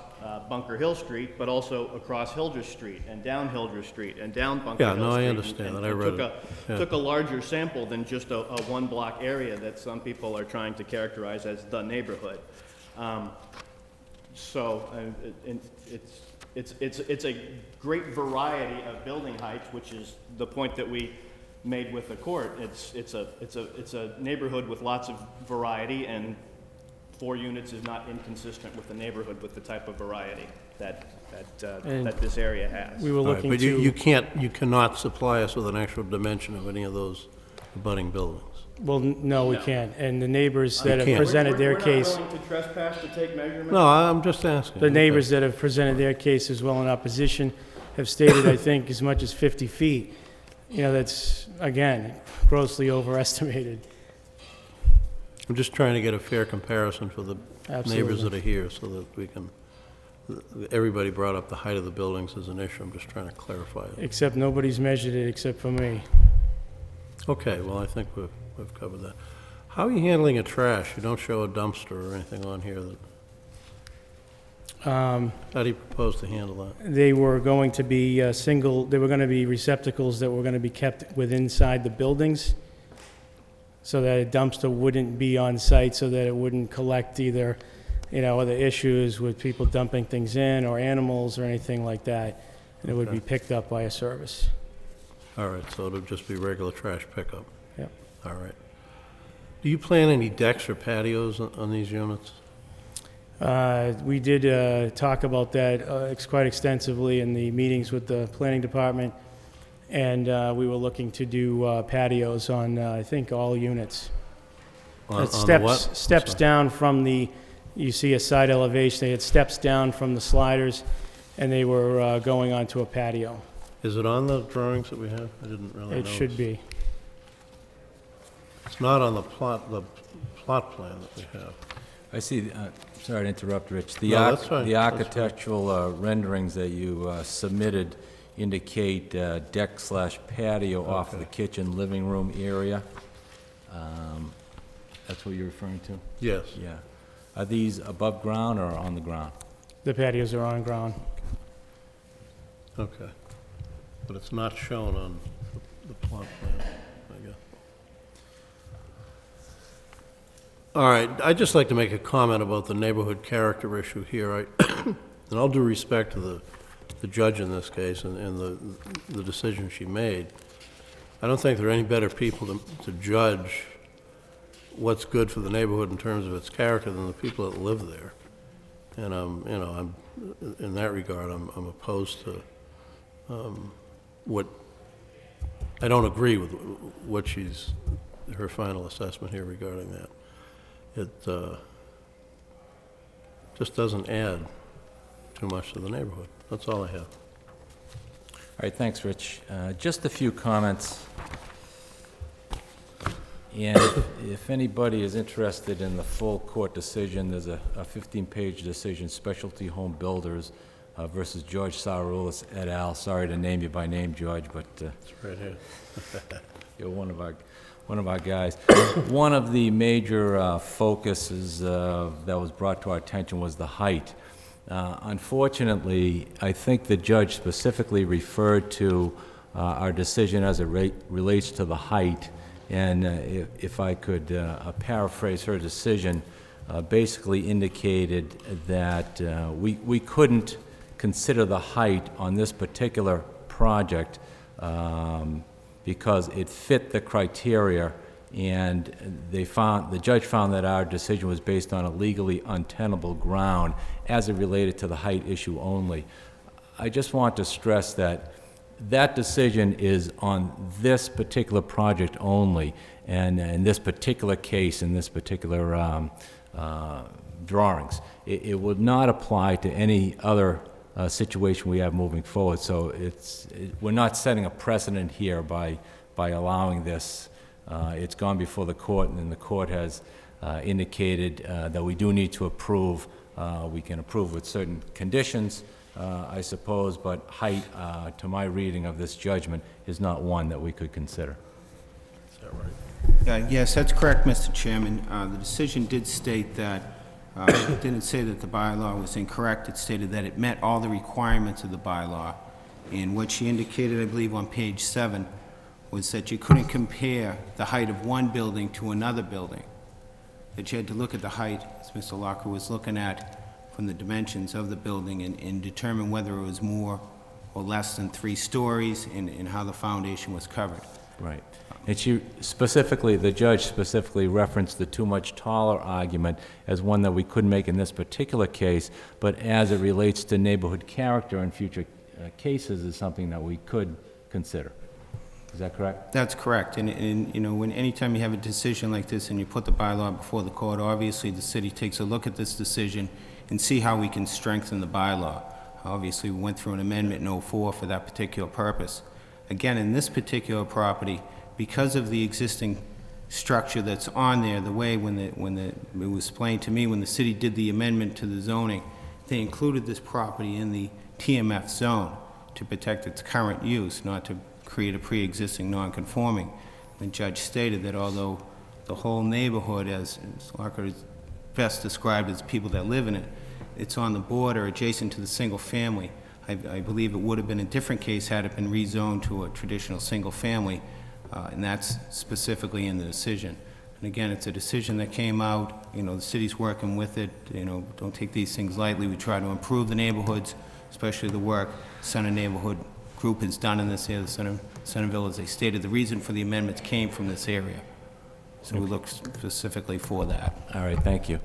S6: Bunker Hill Street, but also across Hildreth Street and down Hildreth Street and down Bunker Hill
S2: Yeah,
S6: Street.
S2: no, I understand that. I read it. Yeah.
S6: Took a larger sample than just a one-block area that some people are trying to characterize as the neighborhood. It's a great variety of building heights, which is the point that we made with the court. It's a neighborhood with lots of variety, and 4 units is not inconsistent with the neighborhood with the type of variety that this area has.
S13: We were
S2: All right,
S13: looking
S2: but
S13: to...
S2: you cannot supply us with an actual dimension of any of those abutting buildings?
S13: Well, no, we can't. And the neighbors that have
S2: can't.
S13: presented their case,
S6: We're not willing to trespass to take measurements.
S2: No, I'm just asking.
S13: the neighbors that have presented their case as well in opposition have stated, I think, as much as 50 feet. You know, that's, again, grossly overestimated.
S2: I'm just trying to get a fair comparison for the neighbors
S13: Absolutely.
S2: that are here so that we can, everybody brought up the height of the buildings as an issue. I'm just trying to clarify it.
S13: Except nobody's measured it except for me.
S2: Okay, well, I think we've covered that. How are you handling your trash? You don't show a dumpster or anything on here that, how do you propose to handle that?
S13: They were going to be they were going to be receptacles that were going to be kept within inside the buildings so that a dumpster wouldn't be on site, so that it wouldn't collect either, other issues with people dumping things in or animals or anything like that. And it would be picked up by a service.
S2: All right, so it'll just be regular trash pickup?
S13: Yep.
S2: All right. Do you plan any decks or patios on these units?
S13: We did talk about that quite extensively in the meetings with the planning department, and we were looking to do patios on, I think, all units.
S2: On
S13: Steps,
S2: the what?
S13: steps
S2: Sorry.
S13: down from you see a side elevation, they had steps down from the sliders, and they were going onto a patio.
S2: Is it on the drawings that we have? I didn't really
S13: It
S2: notice.
S13: should be.
S2: It's not on the plot plan that we have.
S1: I see, sorry to interrupt, Rich. The
S2: No, that's fine.
S1: the
S2: That's fine.
S1: architectural renderings that you submitted indicate deck/patio off of the kitchen living room area. That's what you're referring to?
S2: Yes.
S1: Yeah. Are these above ground or on the ground?
S13: The patios are on ground.
S2: Okay. But it's not shown on the plot plan, I guess. All right, I'd just like to make a comment about the neighborhood character issue here. And all due respect to the judge in this case and the decision she made, I don't think there are any better people to judge what's good for the neighborhood in terms of its character than the people that live there. And I'm in that regard, I'm opposed to what, I don't agree with what her final assessment here regarding that. It just doesn't add too much to the neighborhood. That's all I have.
S1: All right, thanks, Rich. Just a few comments. And if anybody is interested in the full court decision, there's a 15-page decision, Specialty Home Builders versus George Saroulis et al. Sorry to name you by name, George, but
S2: It's right here.
S1: you're one of our guys. One of the major focuses that was brought to our attention was the height. Unfortunately, I think the judge specifically referred to our decision as it relates to the height. And if I could paraphrase her decision, basically indicated that we couldn't consider the height on this particular project because it fit the criteria, and the judge found that our decision was based on a legally untenable ground as it related to the height issue only. I just want to stress that that decision is on this particular project only, and in this particular case, in this particular drawings. It would not apply to any other situation we have moving forward. So we're not setting a precedent here by allowing this. It's gone before the court, and the court has indicated that we do need to approve. We can approve with certain conditions, I suppose, but height, to my reading of this judgment, is not one that we could consider.
S2: Is that right?
S12: Yes, that's correct, Mr. Chairman. The decision did state that, it didn't say that the bylaw was incorrect. It stated that it met all the requirements of the bylaw. And what she indicated, I believe, on page 7, was that you couldn't compare the height of one building to another building. That you had to look at the height, as Mr. Locker was looking at, from the dimensions of the building and determine whether it was more or less than 3 stories and how the foundation was covered.
S1: Right. And the judge specifically referenced the too much taller argument as one that we couldn't make in this particular case, but as it relates to neighborhood character in future cases is something that we could consider. Is that correct?
S12: That's correct. And anytime you have a decision like this and you put the bylaw before the court, obviously the city takes a look at this decision and see how we can strengthen the bylaw. Obviously, we went through an amendment in '04 for that particular purpose. Again, in this particular property, because of the existing structure that's on there, the way it was explained to me, when the city did the amendment to the zoning, they included this property in the TMF zone to protect its current use, not to create a pre-existing non-conforming. The judge stated that although the whole neighborhood, as Lockhart is best described as people that live in it, it's on the border adjacent to the single family. I believe it would have been a different case had it been rezoned to a traditional single family, and that's specifically in the decision. And again, it's a decision that came out, the city's working with it, don't take these things lightly. We try to improve the neighborhoods, especially the work Center Neighborhood Group has done in this area, Centerville, as they stated, the reason for the amendments came from this area. So we look specifically for that.
S1: All right, thank you.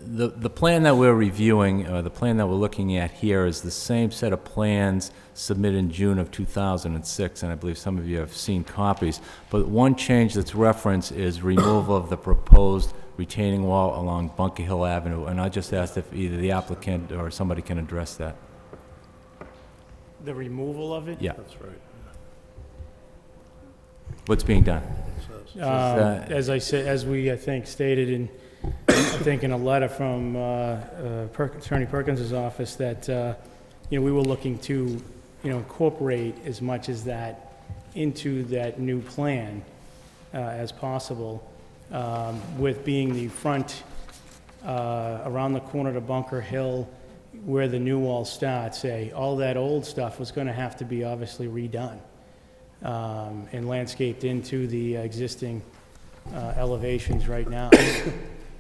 S1: The plan that we're reviewing, or the plan that we're looking at here, is the same set of plans submitted in June of 2006, and I believe some of you have seen copies. But one change that's referenced is removal of the proposed retaining wall along Bunker Hill Avenue, and I just asked if either the applicant or somebody can address that.
S13: The removal of it?
S1: Yeah.
S2: That's right.
S1: What's being done?
S13: As I said, I think, stated in, in a letter from Attorney Perkins' office, that, we were looking to, incorporate as much as that into that new plan as possible, with being the front, around the corner to Bunker Hill, where the new wall starts, all that old stuff was going to have to be obviously redone and landscaped into the existing elevations right now.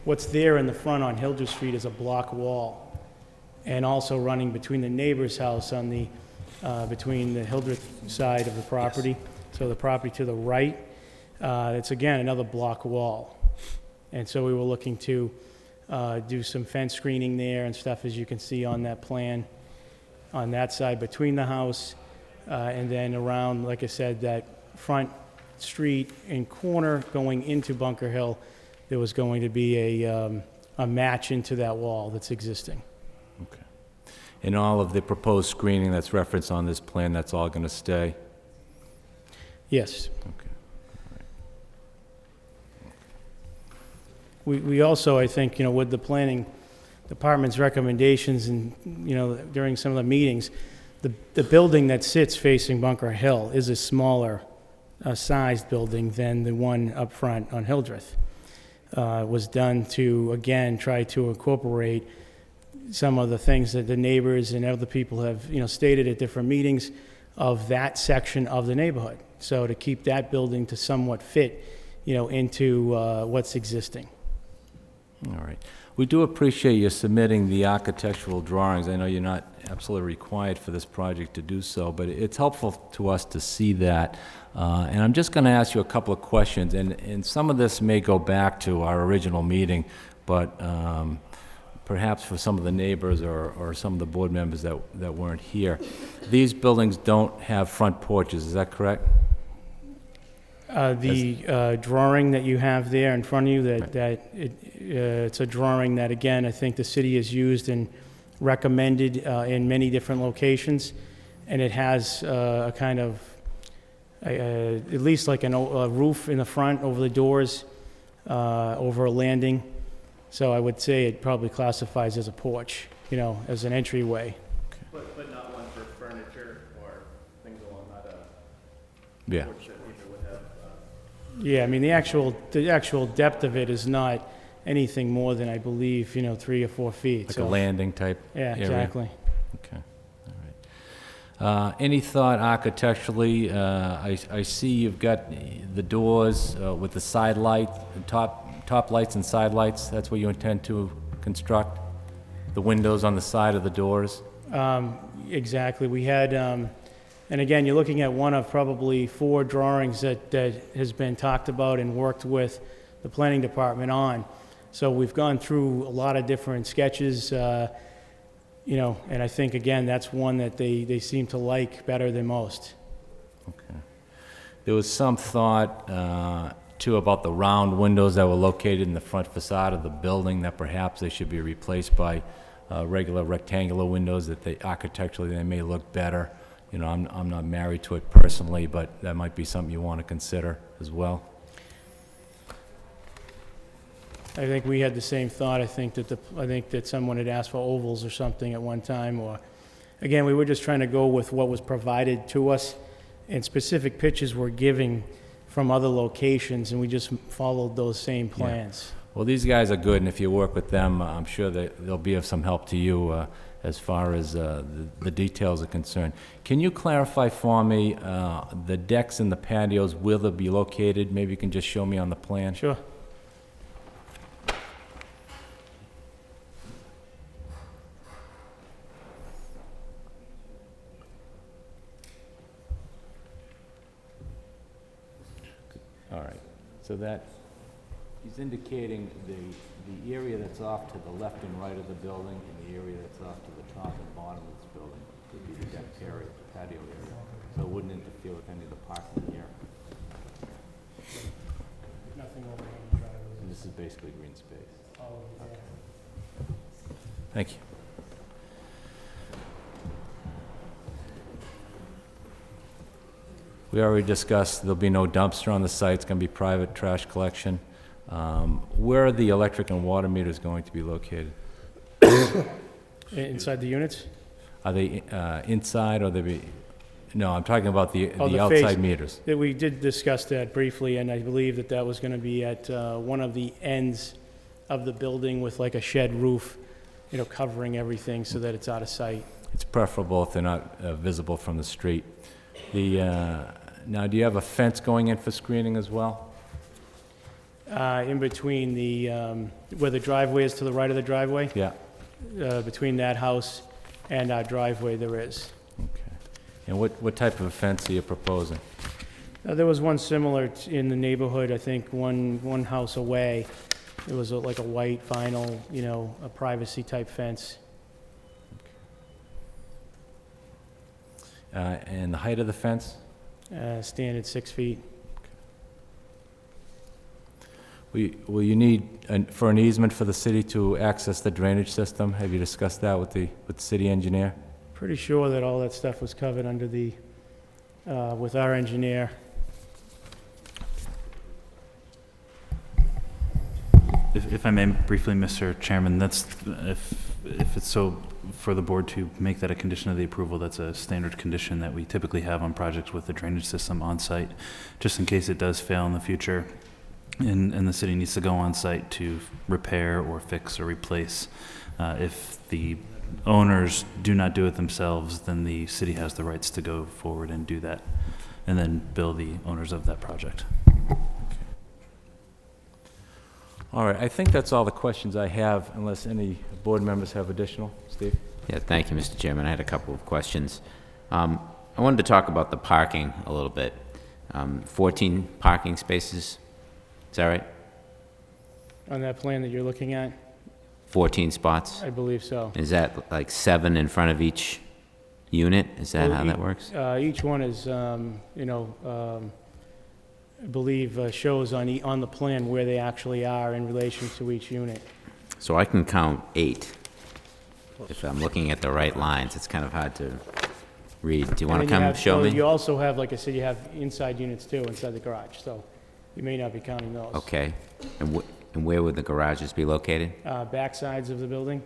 S13: What's there in the front on Hildreth Street is a block wall, and also running between the neighbor's house on the, between the Hildreth side of the property, so the property to the right, it's again another block wall. And so we were looking to do some fence screening there and stuff, as you can see on that plan, on that side between the house, and then around, like I said, that front street and corner going into Bunker Hill, there was going to be a match into that wall that's existing.
S1: Okay. And all of the proposed screening that's referenced on this plan, that's all going to stay?
S13: Yes.
S1: Okay.
S13: We also, I think, with the planning department's recommendations and, during some of the meetings, the building that sits facing Bunker Hill is a smaller sized building than the one up front on Hildreth. Was done to, again, try to incorporate some of the things that the neighbors and other people have, stated at different meetings of that section of the neighborhood. So to keep that building to somewhat fit, into what's existing.
S1: All right. We do appreciate you submitting the architectural drawings. I know you're not absolutely required for this project to do so, but it's helpful to us to see that. And I'm just going to ask you a couple of questions, and some of this may go back to our original meeting, but perhaps for some of the neighbors or some of the board members that weren't here. These buildings don't have front porches, is that correct?
S13: The drawing that you have there in front of you, it's a drawing that, again, I think the city has used and recommended in many different locations, and it has a kind of, at least like a roof in the front over the doors, over a landing. So I would say it probably classifies as a porch, as an entryway.
S6: But not one for furniture or things along that
S1: Yeah.
S6: porch that people would have.
S13: Yeah, I mean, the actual depth of it is not anything more than, I believe, 3 or 4 feet.
S1: Like a landing type
S13: Yeah,
S1: area?
S13: exactly.
S1: Okay, all right. Any thought architecturally? I see you've got the doors with the side light, the top lights and side lights. That's what you intend to construct? The windows on the side of the doors?
S13: Exactly. We had, and again, you're looking at one of probably 4 drawings that has been talked about and worked with the planning department on. So we've gone through a lot of different sketches, and I think, again, that's one that they seem to like better than most.
S1: Okay. There was some thought, too, about the round windows that were located in the front facade of the building, that perhaps they should be replaced by regular rectangular windows, that architecturally they may look better. I'm not married to it personally, but that might be something you want to consider as well.
S13: I think we had the same thought. I think that someone had asked for ovals or something at one time, or, again, we were just trying to go with what was provided to us, and specific pictures were giving from other locations, and we just followed those same plans.
S1: Well, these guys are good, and if you work with them, I'm sure that they'll be of some help to you as far as the details are concerned. Can you clarify for me the decks and the patios, where they'll be located? Maybe you can just show me on the plan.
S13: Sure.
S1: All right, so that, he's indicating the area that's off to the left and right of the building, and the area that's off to the top and bottom of this building would be the deck area, the patio area. So it wouldn't interfere with any of the parking here.
S13: Nothing over on the driveway.
S1: And this is basically green space.
S13: All over there.
S1: Thank you. We already discussed there'll be no dumpster on the site. It's going to be private trash collection. Where are the electric and water meters going to be located?
S13: Inside the units?
S1: Are they inside, or they be? No, I'm talking about the
S13: The
S1: outside
S13: face-
S1: meters.
S13: We did discuss that briefly, and I believe that was going to be at one of the ends of the building with like a shed roof, covering everything so that it's out of sight.
S1: It's preferable if they're not visible from the street. Now, do you have a fence going in for screening as well?
S13: In between where the driveway is to the right of the driveway,
S1: Yeah.
S13: between that house and our driveway, there is.
S1: Okay. And what type of a fence are you proposing?
S13: There was one similar in the neighborhood, I think, one house away. It was like a white vinyl, a privacy-type fence.
S1: And the height of the fence?
S13: Standard 6 feet.
S1: Will you need, for an easement for the city to access the drainage system? Have you discussed that with the city engineer?
S13: Pretty sure that all that stuff was covered under with our engineer.
S14: If I may briefly, Mr. Chairman, that's, if it's so for the board to make that a condition of the approval, that's a standard condition that we typically have on projects with the drainage system on site, just in case it does fail in the future and the city needs to go on site to repair or fix or replace. If the owners do not do it themselves, then the city has the rights to go forward and do that, and then bill the owners of that project.
S1: All right, I think that's all the questions I have, unless any board members have additional. Steve?
S3: Yeah, thank you, Mr. Chairman. I had a couple of questions. I wanted to talk about the parking a little bit. 14 parking spaces, is that right?
S13: On that plan that you're looking at,
S3: 14 spots?
S13: I believe so.
S3: Is that like 7 in front of each unit? Is that how that works?
S13: Each one is, I believe, shows on the plan where they actually are in relation to each unit.
S3: So I can count 8. If I'm looking at the right lines, it's kind of hard to read. Do you want to come show me?
S13: You also have, like I said, you have inside units too, inside the garage, so you may not be counting those.
S3: Okay. And where would the garages be located?
S13: Back sides of the building,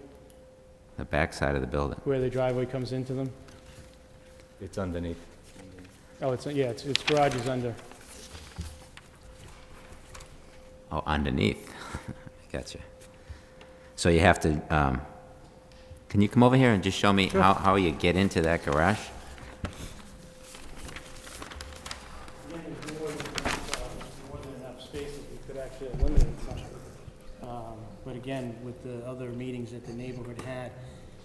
S3: The back side of the building.
S13: where the driveway comes into them.
S1: It's underneath.
S13: Oh, it's garage is under.
S3: Oh, underneath. Gotcha. So you have to, can you come over here and just show me how you get into that garage?
S13: Again, there's more than enough space that we could actually eliminate something. But again, with the other meetings that the neighborhood had,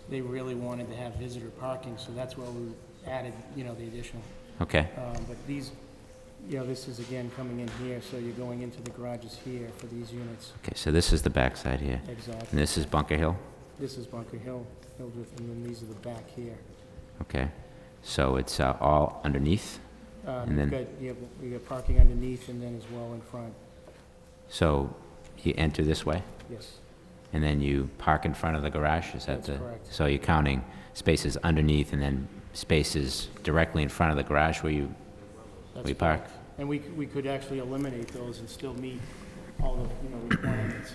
S13: they really wanted to have visitor parking, so that's where we added, the additional.
S3: Okay.
S13: But these, this is again coming in here, so you're going into the garages here for these units.
S3: Okay, so this is the back side here.
S13: Exactly.
S3: And this is Bunker Hill?
S13: This is Bunker Hill, Hildreth, and then these are the back here.
S3: Okay. So it's all underneath? And then,
S13: We got parking underneath and then as well in front,
S3: so you enter this way?
S13: yes.
S3: And then you park in front of the garage? Is that
S13: That's correct.
S3: So you're counting spaces underneath and then spaces directly in front of the garage where you
S13: That's
S3: park?
S13: correct. And we could actually eliminate those and still meet all the, requirements.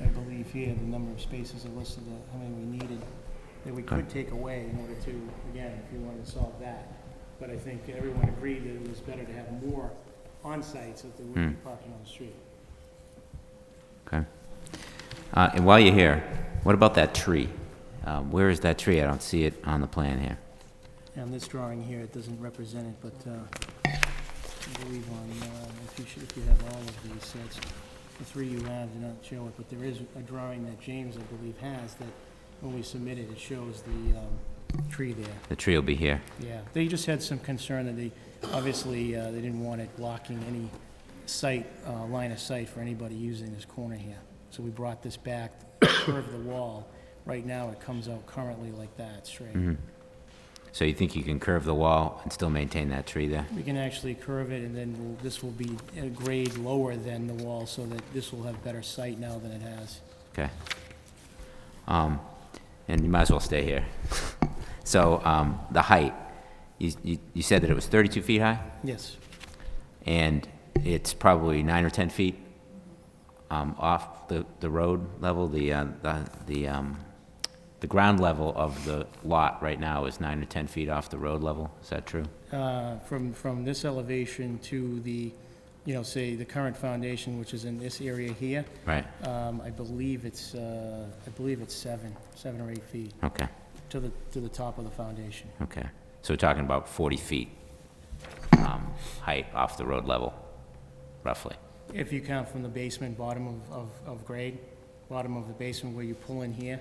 S13: I believe here, the number of spaces are listed, how many we needed, that we could take away in order to, again, if we wanted to solve that. But I think everyone agreed that it was better to have more on-sites that there would be parking on the street.
S3: Okay. And while you're here, what about that tree? Where is that tree? I don't see it on the plan here.
S13: On this drawing here, it doesn't represent it, but I believe on, if you have all of these sets, the three you have do not show it, but there is a drawing that James, I believe, has that when we submit it, it shows the tree there.
S3: The tree will be here.
S13: Yeah, they just had some concern that they, obviously, they didn't want it blocking any sight, line of sight for anybody using this corner here. So we brought this back, curved the wall. Right now, it comes out currently like that, straight.
S3: Mm-hmm. So you think you can curve the wall and still maintain that tree there?
S13: We can actually curve it, and then this will be a grade lower than the wall, so that this will have better sight now than it has.
S3: Okay. And you might as well stay here. So the height, you said that it was 32 feet high?
S13: Yes.
S3: And it's probably 9 or 10 feet off the road level, the ground level of the lot right now is 9 or 10 feet off the road level. Is that true?
S13: From this elevation to the, say the current foundation, which is in this area here.
S3: Right.
S13: I believe it's 7 or 8 feet.
S3: Okay.
S13: To the top of the foundation.
S3: Okay. So we're talking about 40 feet height off the road level, roughly.
S13: If you count from the basement, bottom of grade, bottom of the basement where you pull in here.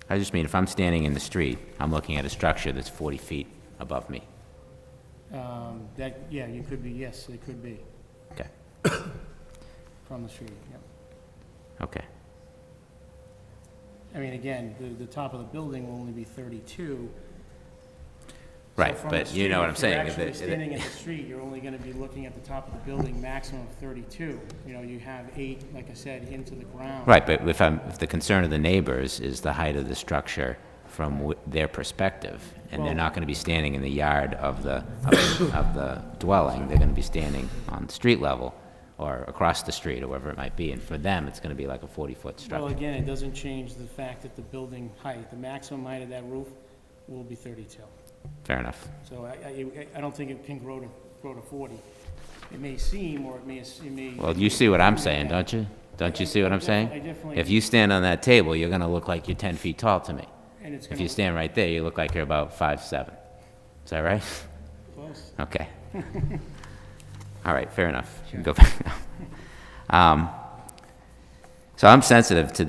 S3: I just mean if I'm standing in the street, I'm looking at a structure that's 40 feet above me.
S13: Yeah, you could be, yes, it could be.
S3: Okay.
S13: From the street, yep.
S3: Okay.
S13: I mean, again, the top of the building will only be 32.
S3: Right,
S13: So
S3: but you know what I'm saying.
S13: If you're actually standing in the street, you're only going to be looking at the top of the building, maximum of 32. You have 8, like I said, into the ground.
S3: Right, but if the concern of the neighbors is the height of the structure from their perspective, and they're not going to be standing in the yard of the dwelling, they're going to be standing on the street level or across the street or wherever it might be, and for them, it's going to be like a 40-foot structure.
S13: Well, again, it doesn't change the fact that the building height, the maximum height of that roof will be 32.
S3: Fair enough.
S13: So I don't think it can grow to 40. It may seem, or it may.
S3: Well, you see what I'm saying, don't you? Don't you see what I'm saying?
S13: I definitely.
S3: If you stand on that table, you're going to look like you're 10 feet tall to me.
S13: And it's
S3: If you stand right there, you look like you're about 5'7". Is that right?
S13: Close.
S3: Okay. All right, fair enough. You can go back now. So I'm sensitive to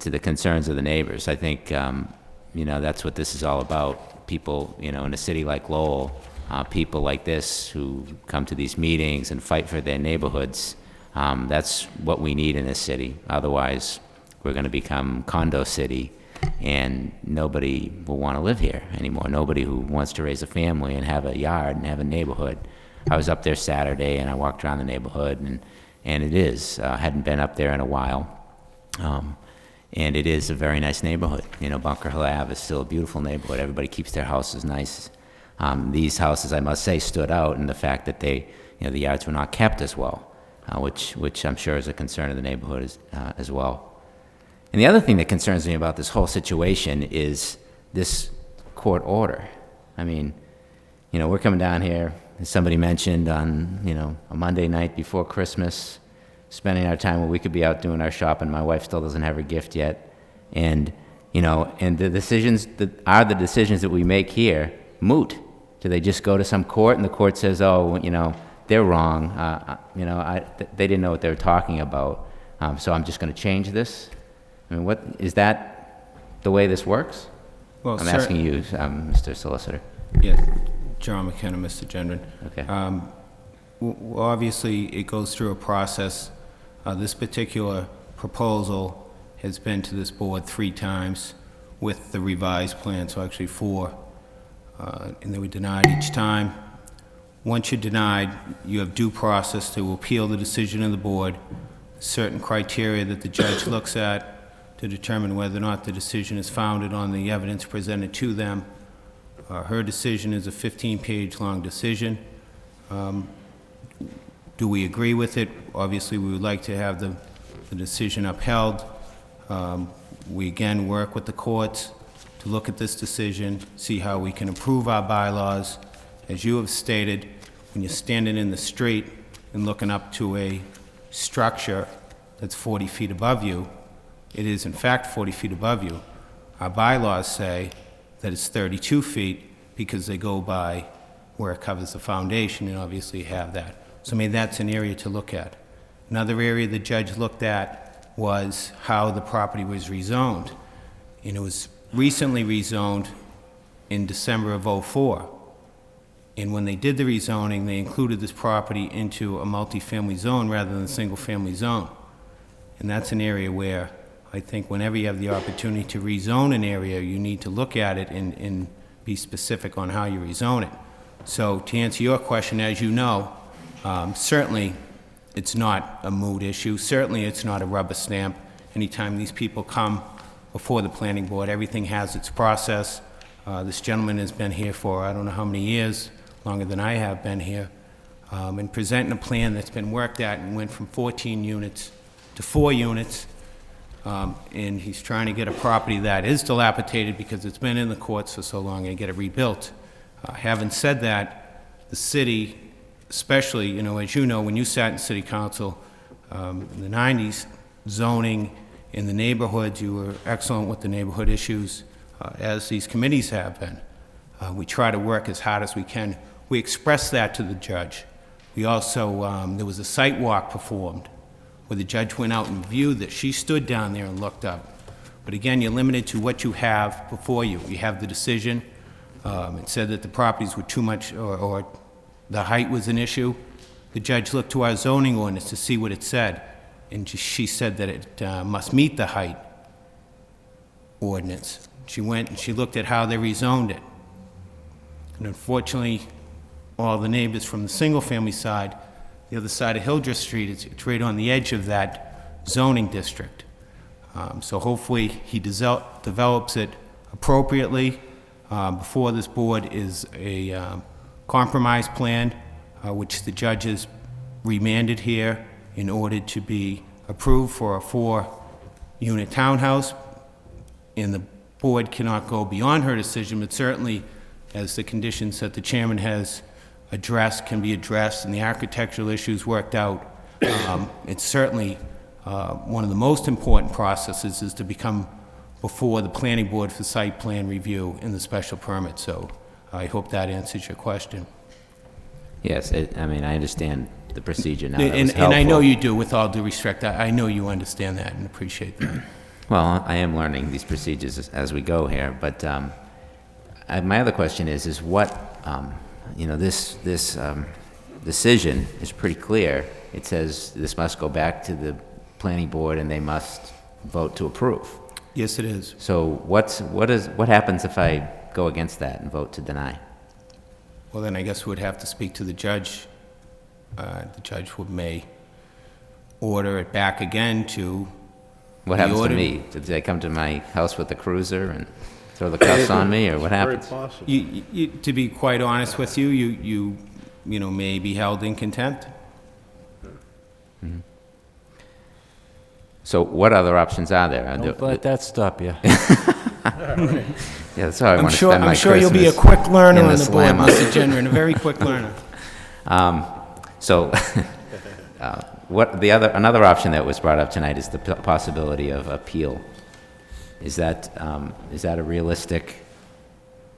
S3: the concerns of the neighbors. I think, that's what this is all about. People, in a city like Lowell, people like this who come to these meetings and fight for their neighborhoods, that's what we need in this city. Otherwise, we're going to become condo city, and nobody will want to live here anymore. Nobody who wants to raise a family and have a yard and have a neighborhood. I was up there Saturday, and I walked around the neighborhood, and it is. Hadn't been up there in a while. And it is a very nice neighborhood. Bunker Hill Ave is still a beautiful neighborhood. Everybody keeps their houses nice. These houses, I must say, stood out in the fact that the yards were not kept as well, which I'm sure is a concern of the neighborhood as well. And the other thing that concerns me about this whole situation is this court order. I mean, we're coming down here, as somebody mentioned, on, a Monday night before Christmas, spending our time when we could be out doing our shopping. My wife still doesn't have her gift yet. And, and the decisions the decisions that we make here moot. Do they just go to some court and the court says, oh, they're wrong. They didn't know what they were talking about. So I'm just going to change this. I mean, is that the way this works?
S12: Well,
S3: I'm asking you, Mr. Solicitor.
S12: Yes, John McKenna, Mr. Gendron.
S3: Okay.
S12: Well, obviously, it goes through a process. This particular proposal has been to this board 3 times with the revised plan, so actually 4, and they were denied each time. Once you're denied, you have due process to appeal the decision of the board, certain criteria that the judge looks at to determine whether or not the decision is founded on the evidence presented to them. Her decision is a 15-page long decision. Do we agree with it? Obviously, we would like to have the decision upheld. We again work with the courts to look at this decision, see how we can improve our bylaws. As you have stated, when you're standing in the street and looking up to a structure that's 40 feet above you, it is in fact 40 feet above you. Our bylaws say that it's 32 feet because they go by where it covers the foundation, and obviously you have that. So maybe that's an area to look at. Another area the judge looked at was how the property was rezoned. And it was recently rezoned in December of '04. And when they did the rezoning, they included this property into a multifamily zone rather than a single-family zone. And that's an area where I think whenever you have the opportunity to rezone an area, you need to look at it and be specific on how you rezone it. So to answer your question, as you know, certainly it's not a moot issue. Certainly it's not a rubber stamp. Anytime these people come before the planning board, everything has its process. This gentleman has been here for I don't know how many years, longer than I have been here, and presenting a plan that's been worked at and went from 14 units to 4 units. And he's trying to get a property that is dilapidated because it's been in the courts for so long and get it rebuilt. Having said that, the city, especially, you know, as you know, when you sat in city council in the 90s, zoning in the neighborhoods, you were excellent with the neighborhood issues, as these committees have been. We try to work as hard as we can. We expressed that to the judge. We also, there was a site walk performed where the judge went out and viewed that. She stood down there and looked up. But again, you're limited to what you have before you. You have the decision. It said that the properties were too much, or the height was an issue. The judge looked to our zoning ordinance to see what it said, and she said that it must meet the height ordinance. She went and she looked at how they rezoned it. And unfortunately, all the neighbors from the single-family side, the other side of Hildreth Street, it's right on the edge of that zoning district. So hopefully he develops it appropriately. Before this board is a compromise plan, which the judges remanded here in order to be approved for a 4-unit townhouse. And the board cannot go beyond her decision, but certainly as the conditions that the chairman has addressed can be addressed and the architectural issues worked out, it's certainly one of the most important processes is to become before the planning board for site plan review and the special permit. So I hope that answers your question.
S3: Yes, I mean, I understand the procedure now.
S12: And I know you do, with all due respect. I know you understand that and appreciate that.
S3: Well, I am learning these procedures as we go here, but my other question is what, you know, this decision is pretty clear. It says this must go back to the planning board and they must vote to approve.
S12: Yes, it is.
S3: So what happens if I go against that and vote to deny?
S12: Well, then I guess we would have to speak to the judge. The judge may order it back again to...
S3: What happens to me? Did they come to my house with the cruiser and throw the cuffs on me, or what happens?
S2: Very possible.
S12: To be quite honest with you, you know, may be held in contempt.
S3: Mm-hmm. So what other options are there?
S1: Don't let that stop you.
S3: Yeah, that's how I want to spend my
S12: I'm sure you'll be a
S3: Christmas
S12: quick learner
S3: in
S12: on
S3: this
S12: the board,
S3: llama.
S12: Mr. Jenner, and a very quick learner.
S3: So, another option that was brought up tonight is the possibility of appeal. Is that a realistic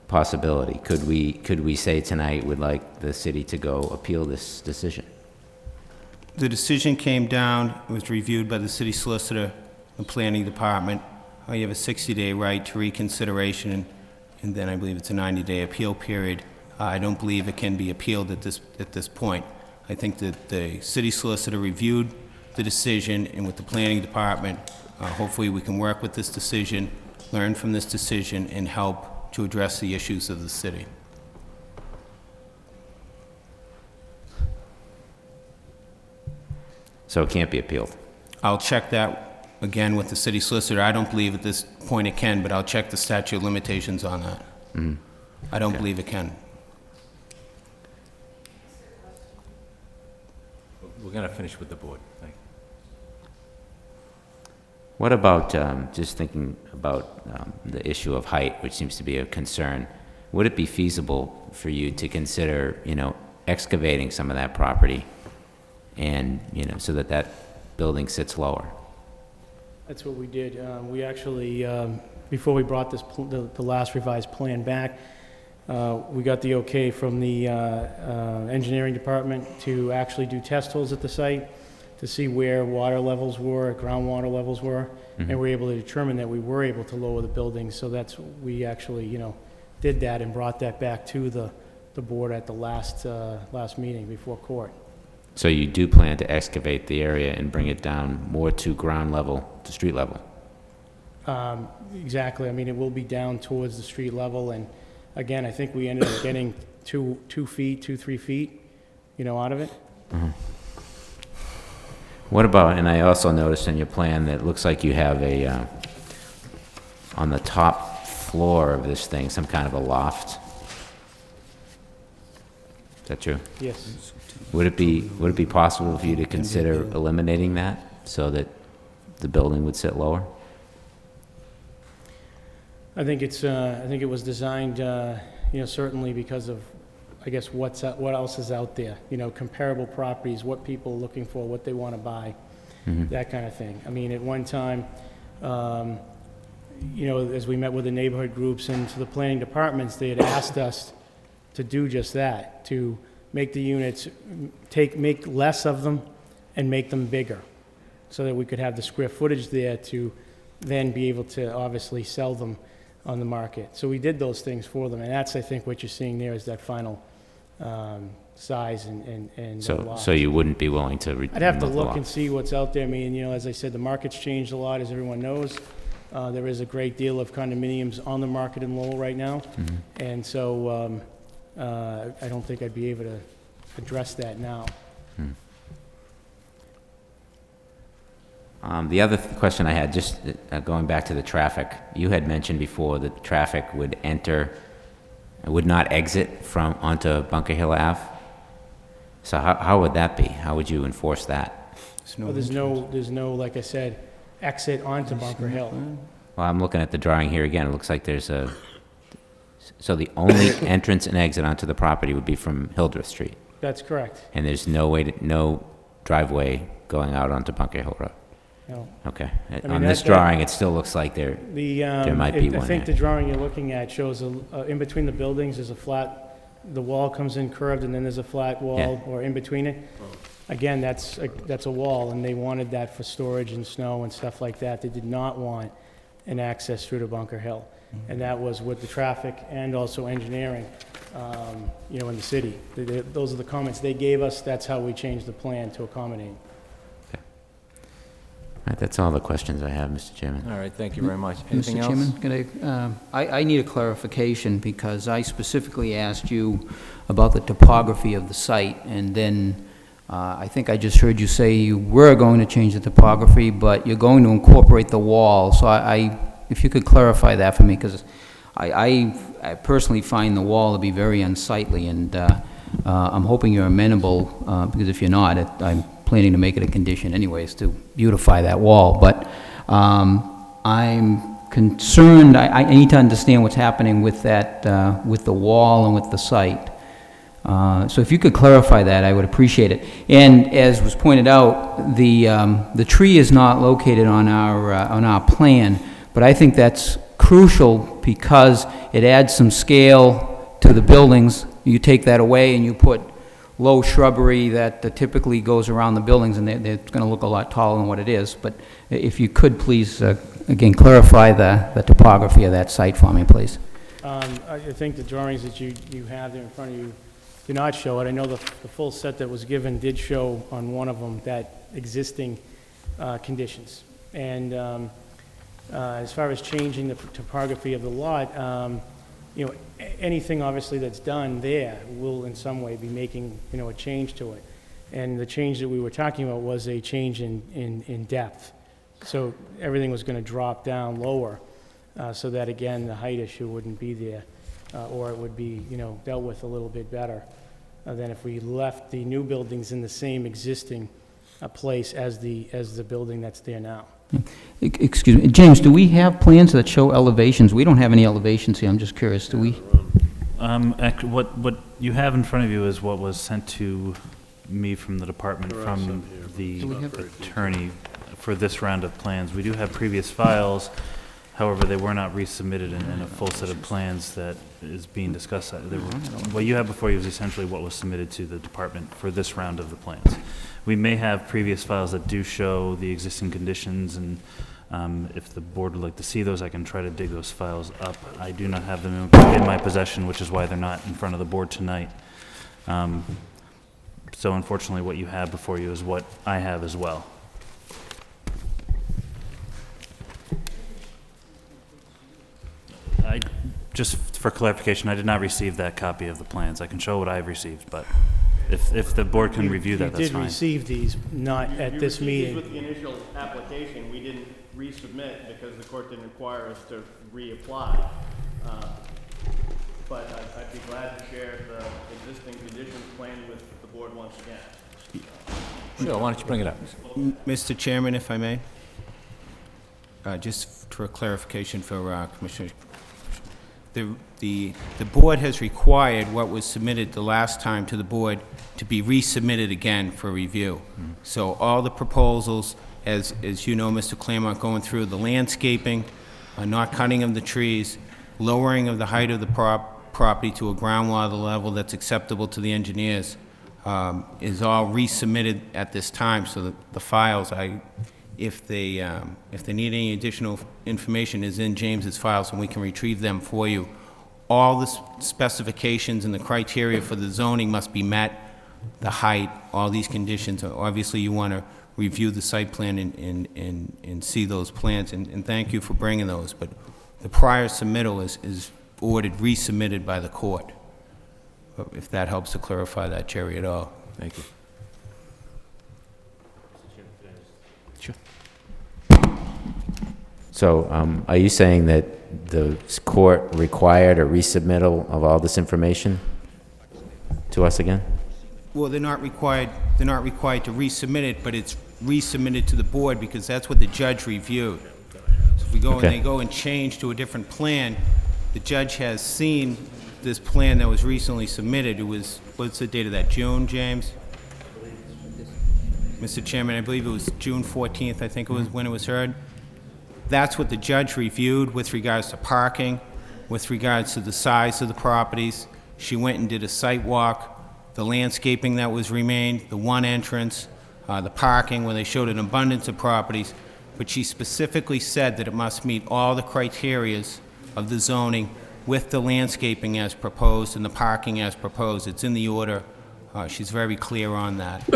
S3: possibility? Could we say tonight we'd like the city to go appeal this decision?
S12: The decision came down, it was reviewed by the city solicitor, the planning department. You have a 60-day right to reconsideration, and then I believe it's a 90-day appeal period. I don't believe it can be appealed at this point. I think that the city solicitor reviewed the decision, and with the planning department, hopefully we can work with this decision, learn from this decision, and help to address the issues of the city.
S3: So it can't be appealed?
S12: I'll check that again with the city solicitor. I don't believe at this point it can, but I'll check the statute of limitations on that.
S3: Mm-hmm.
S12: I don't believe it can.
S1: we're going to finish with the board. Thank you.
S3: What about, just thinking about the issue of height, which seems to be a concern, would it be feasible for you to consider, excavating some of that property and, so that that building sits lower?
S13: That's what we did. We actually, before we brought this, the last revised plan back, we got the okay from the engineering department to actually do test holes at the site to see where water levels were, groundwater levels were, and we were able to determine that we were able to lower the building. So that's, we actually, did that and brought that back to the board at the last meeting before court.
S3: So you do plan to excavate the area and bring it down more to ground level, to street level?
S13: Exactly. I mean, it will be down towards the street level, and again, I think we ended up getting 3 feet, out of it.
S3: What about, and I also noticed in your plan that it looks like you have a, on the top floor of this thing, some kind of a loft. Is that true?
S13: Yes.
S3: Would it be possible for you to consider eliminating that so that the building would sit lower?
S13: I think it's, I think it was designed, certainly because of, I guess, what else is out there, comparable properties, what people are looking for, what they want to buy, that kind of thing. I mean, at one time, as we met with the neighborhood groups and to the planning departments, they had asked us to do just that, to make the units, make less of them and make them bigger, so that we could have the square footage there to then be able to obviously sell them on the market. So we did those things for them, and that's, I think, what you're seeing there is that final size and lot.
S3: So you wouldn't be willing to remove the lot?
S13: I'd have to look and see what's out there. I mean, as I said, the market's changed a lot, as everyone knows. There is a great deal of condominiums on the market in Lowell right now, and so I don't think I'd be able to address that now.
S3: The other question I had, just going back to the traffic, you had mentioned before that traffic would not exit from onto Bunker Hill Ave. So how would that be? How would you enforce that?
S13: Well, there's no, like I said, exit onto Bunker Hill.
S3: Well, I'm looking at the drawing here again. It looks like there's so the only entrance and exit onto the property would be from Hildreth Street.
S13: That's correct.
S3: And there's no driveway going out onto Bunker Hill Road.
S13: No.
S3: Okay.
S13: mean,
S3: On this drawing, it still looks like there might be one
S13: I think
S3: there.
S13: the drawing you're looking at shows in between the buildings is a flat, the wall comes in curved and then there's a flat wall or in between it. Again, that's a wall, and they wanted that for storage and snow and stuff like that. They did not want an access through to Bunker Hill. And that was with the traffic and also engineering, in the city. Those are the comments they gave us. That's how we changed the plan to accommodate.
S3: All right, that's all the questions I have, Mr. Chairman.
S1: All right, thank you very much. Anything else?
S4: Mr. Chairman, I need a clarification because I specifically asked you about the topography of the site, and then I think I just heard you say you were going to change the topography, but you're going to incorporate the wall. So if you could clarify that for me, because I personally find the wall to be very unsightly, and I'm hoping you're amenable, because if you're not, I'm planning to make it a condition anyways to beautify that wall. But I'm concerned, I need to understand what's happening with that, with the wall and with the site. So if you could clarify that, I would appreciate it. And as was pointed out, the tree is not located on our plan, but I think that's crucial because it adds some scale to the buildings. You take that away and you put low shrubbery that typically goes around the buildings, and they're going to look a lot taller than what it is. But if you could please, again, clarify the topography of that site for me, please.
S13: I think the drawings that you have there in front of you do not show it. I know the full set that was given did show on one of them that existing conditions. And as far as changing the topography of the lot, anything obviously that's done there will in some way be making, a change to it. And the change that we were talking about was a change in depth. So everything was going to drop down lower so that, again, the height issue wouldn't be there, or it would be, dealt with a little bit better than if we left the new buildings in the same existing place as the building that's there now.
S4: Excuse me, James, do we have plans that show elevations? We don't have any elevations here, I'm just curious, do we?
S14: What you have in front of you is what was sent to me from the department from the attorney for this round of plans. We do have previous files, however, they were not resubmitted in a full set of plans that is being discussed. What you have before you is essentially what was submitted to the department for this round of the plans. We may have previous files that do show the existing conditions, and if the board would like to see those, I can try to dig those files up. I do not have them in my possession, which is why they're not in front of the board tonight. So unfortunately, what you have before you is what I have as well. Just for clarification, I did not receive that copy of the plans. I can show what I've received, but if the board can review that, that's fine.
S13: We did receive these, not at this meeting.
S6: With the initial application, we didn't resubmit because the court didn't require us to reapply. But I'd be glad to share the existing conditions plan with the board once again.
S1: Sure, why don't you bring it up?
S12: Mr. Chairman, if I may, just for clarification for Commissioner, the board has required what was submitted the last time to the board to be resubmitted again for review. So all the proposals, as you know, Mr. Claremont, going through the landscaping, not cutting of the trees, lowering of the height of the property to a groundwater level that's acceptable to the engineers, is all resubmitted at this time. So that the files, if they need any additional information, is in James's files, and we can retrieve them for you. All the specifications and the criteria for the zoning must be met, the height, all these conditions. Obviously, you want to review the site plan and see those plans, and thank you for bringing those. But the prior submittal is ordered resubmitted by the court, if that helps to clarify that, Jerry, at all.
S1: Thank you. Sure.
S3: So are you saying that the court required a resubmittal of all this information to us again?
S12: Well, they're not required to resubmit it, but it's resubmitted to the board because that's what the judge reviewed. So if we go and they go and change to a different plan, the judge has seen this plan that was recently submitted. It was, what's the date of that, June, James? Mr. Chairman, I believe it was June 14th, I think it was when it was heard. That's what the judge reviewed with regards to parking, with regards to the size of the properties. She went and did a site walk, the landscaping that was remained, the one entrance, the parking, where they showed an abundance of properties. But she specifically said that it must meet all the criterias of the zoning with the landscaping as proposed and the parking as proposed. It's in the order. She's very clear on that.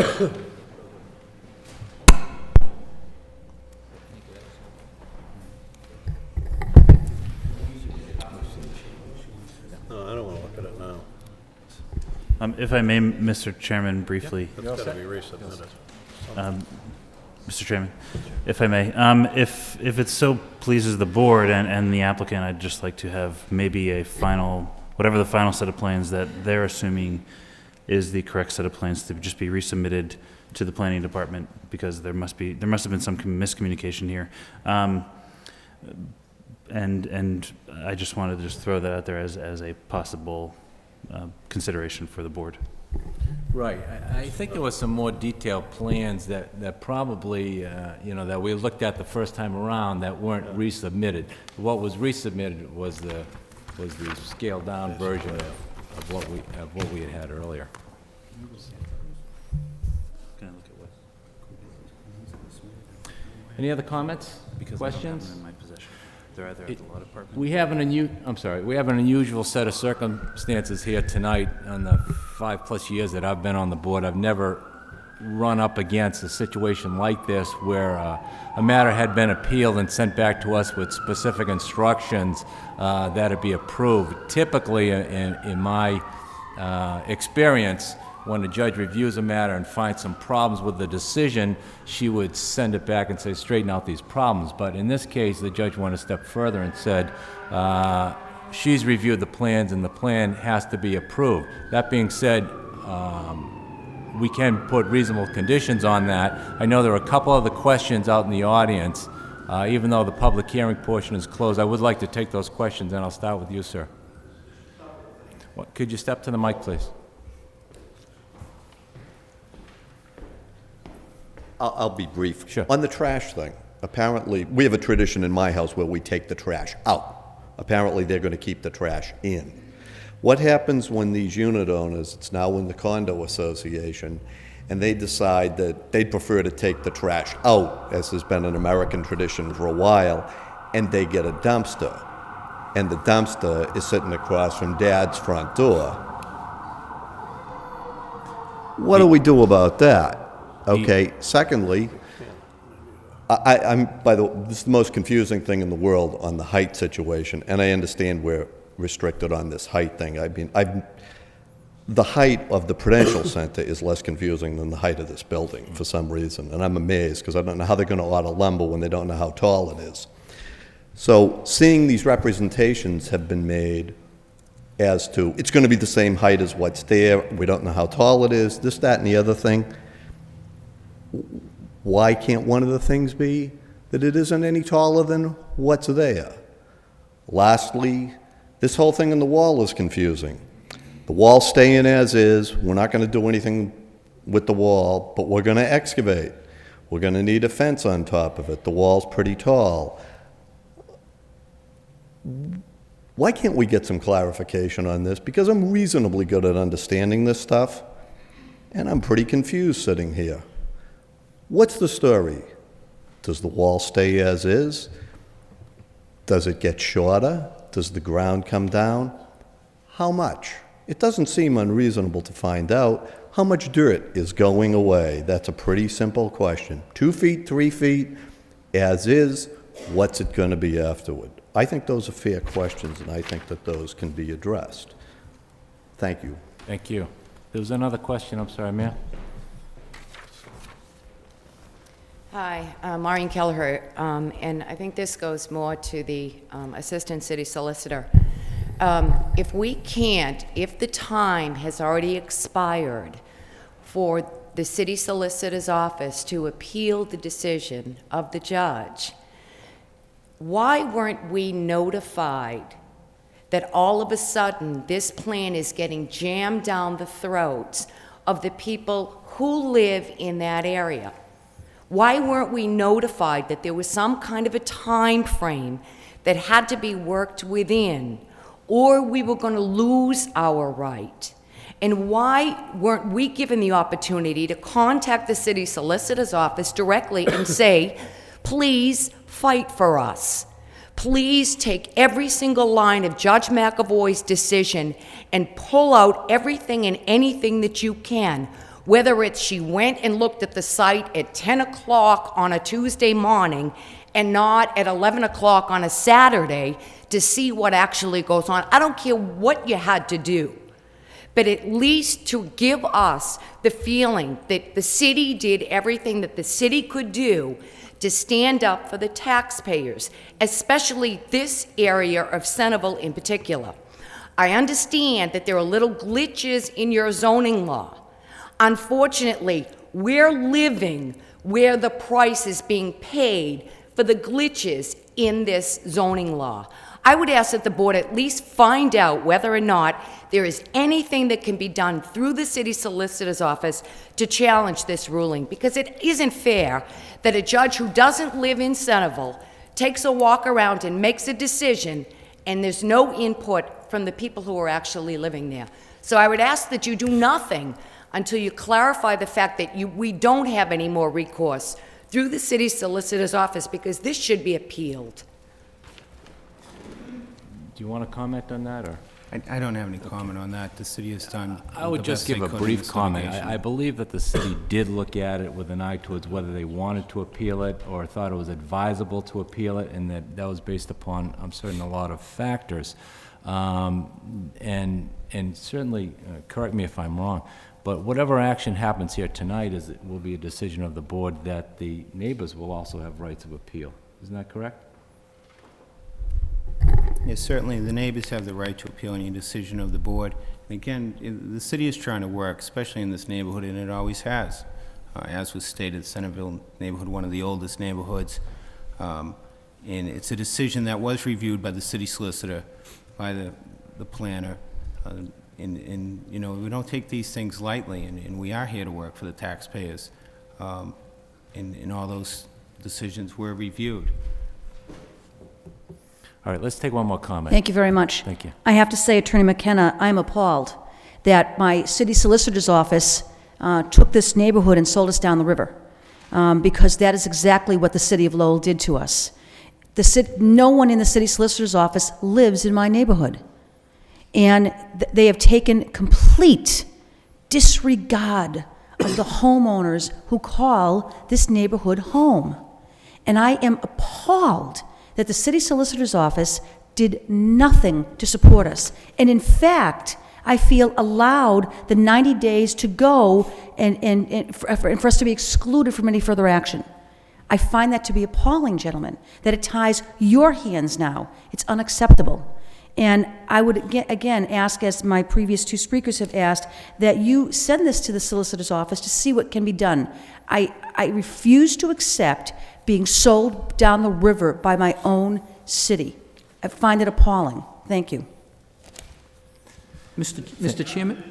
S2: No, I don't want to look at it now.
S14: If I may, Mr. Chairman, briefly.
S2: It's got to be resubmitted.
S14: Mr. Chairman, if I may, if it so pleases the board and the applicant, I'd just like to have maybe a final, whatever the final set of plans that they're assuming is the correct set of plans to just be resubmitted to the planning department, because there must have been some miscommunication here. And I just wanted to just throw that out there as a possible consideration for the board.
S1: Right. I think there was some more detailed plans that probably, that we looked at the first time around that weren't resubmitted. What was resubmitted was the scaled down version of what we had earlier.
S14: Can I look at what?
S1: Any other comments, questions?
S14: I don't have them in my possession. They're either at the law department.
S1: We have an unusual set of circumstances here tonight. In the 5+ years that I've been on the board, I've never run up against a situation like this where a matter had been appealed and sent back to us with specific instructions that it be approved. Typically, in my experience, when a judge reviews a matter and finds some problems with the decision, she would send it back and say, straighten out these problems. But in this case, the judge went a step further and said, she's reviewed the plans and the plan has to be approved. That being said, we can put reasonable conditions on that. I know there are a couple other questions out in the audience. Even though the public hearing portion is closed, I would like to take those questions, and I'll start with you, sir. Could you step to the mic, please?
S9: I'll be brief.
S1: Sure.
S9: On the trash thing, apparently, we have a tradition in my house where we take the trash out. Apparently, they're going to keep the trash in. What happens when these unit owners, it's now in the condo association, and they decide that they'd prefer to take the trash out, as has been an American tradition for a while, and they get a dumpster, and the dumpster is sitting across from Dad's front door? What do we do about that? Okay, secondly, this is the most confusing thing in the world on the height situation, and I understand we're restricted on this height thing. The height of the Prudential Center is less confusing than the height of this building for some reason, and I'm amazed because I don't know how they're going to order lumber when they don't know how tall it is. So seeing these representations have been made as to it's going to be the same height as what's there, we don't know how tall it is, this, that, and the other thing, why can't one of the things be that it isn't any taller than what's there? Lastly, this whole thing on the wall is confusing. The wall's staying as is. We're not going to do anything with the wall, but we're going to excavate. We're going to need a fence on top of it. The wall's pretty tall. Why can't we get some clarification on this? Because I'm reasonably good at understanding this stuff, and I'm pretty confused sitting here. What's the story? Does the wall stay as is? Does it get shorter? Does the ground come down? How much? It doesn't seem unreasonable to find out how much dirt is going away. That's a pretty simple question. 2 feet, 3 feet, as is, what's it going to be afterward? I think those are fair questions, and I think that those can be addressed. Thank you.
S1: Thank you. There was another question, I'm sorry, ma'am.
S8: Hi, Maureen Kelleher, and I think this goes more to the Assistant City Solicitor. If the time has already expired for the City Solicitor's Office to appeal the decision of the judge, why weren't we notified that all of a sudden this plan is getting jammed down the throats of the people who live in that area? Why weren't we notified that there was some kind of a time frame that had to be worked within, or we were going to lose our right? And why weren't we given the opportunity to contact the City Solicitor's Office directly and say, please fight for us. Please take every single line of Judge McAvoy's decision and pull out everything and anything that you can. Whether it's she went and looked at the site at 10 o'clock on a Tuesday morning and not at 11 o'clock on a Saturday to see what actually goes on. I don't care what you had to do, but at least to give us the feeling that the city did everything that the city could do to stand up for the taxpayers, especially this area of Centerville in particular. I understand that there are little glitches in your zoning law. Unfortunately, we're living where the price is being paid for the glitches in this zoning law. I would ask that the board at least find out whether or not there is anything that can be done through the City Solicitor's Office to challenge this ruling, because it isn't fair that a judge who doesn't live in Centerville takes a walk around and makes a decision, and there's no input from the people who are actually living there. So I would ask that you do nothing until you clarify the fact that we don't have any more recourse through the City Solicitor's Office, because this should be appealed.
S1: Do you want to comment on that, or?
S12: I don't have any comment on that. The city has done
S1: I would
S12: the
S1: just
S12: best
S1: give
S12: they
S1: a
S12: could in
S1: brief
S12: this
S1: comment.
S12: litigation.
S1: I believe that the city did look at it with an eye towards whether they wanted to appeal it or thought it was advisable to appeal it, and that was based upon, I'm certain, a lot of factors. And certainly, correct me if I'm wrong, but whatever action happens here tonight will be a decision of the board that the neighbors will also have rights of appeal. Isn't that correct?
S12: Yes, certainly, the neighbors have the right to appeal any decision of the board. And again, the city is trying to work, especially in this neighborhood, and it always has. As was stated, Centerville neighborhood, one of the oldest neighborhoods. And it's a decision that was reviewed by the city solicitor, by the planner. And you know, we don't take these things lightly, and we are here to work for the taxpayers. And all those decisions were reviewed.
S1: All right, let's take one more comment.
S7: Thank you very much.
S1: Thank you.
S7: I have to say, Attorney McKenna, I'm appalled that my city solicitor's office took this neighborhood and sold us down the river, because that is exactly what the city of Lowell did to us. No one in the city solicitor's office lives in my neighborhood, and they have taken complete disregard of the homeowners who call this neighborhood home. And I am appalled that the city solicitor's office did nothing to support us. And in fact, I feel allowed the 90 days to go and for us to be excluded from any further action. I find that to be appalling, gentlemen, that it ties your hands now. It's unacceptable. And I would again ask, as my previous two speakers have asked, that you send this to the solicitor's office to see what can be done. I refuse to accept being sold down the river by my own city. I find it appalling. Thank you.
S4: Mr. Chairman?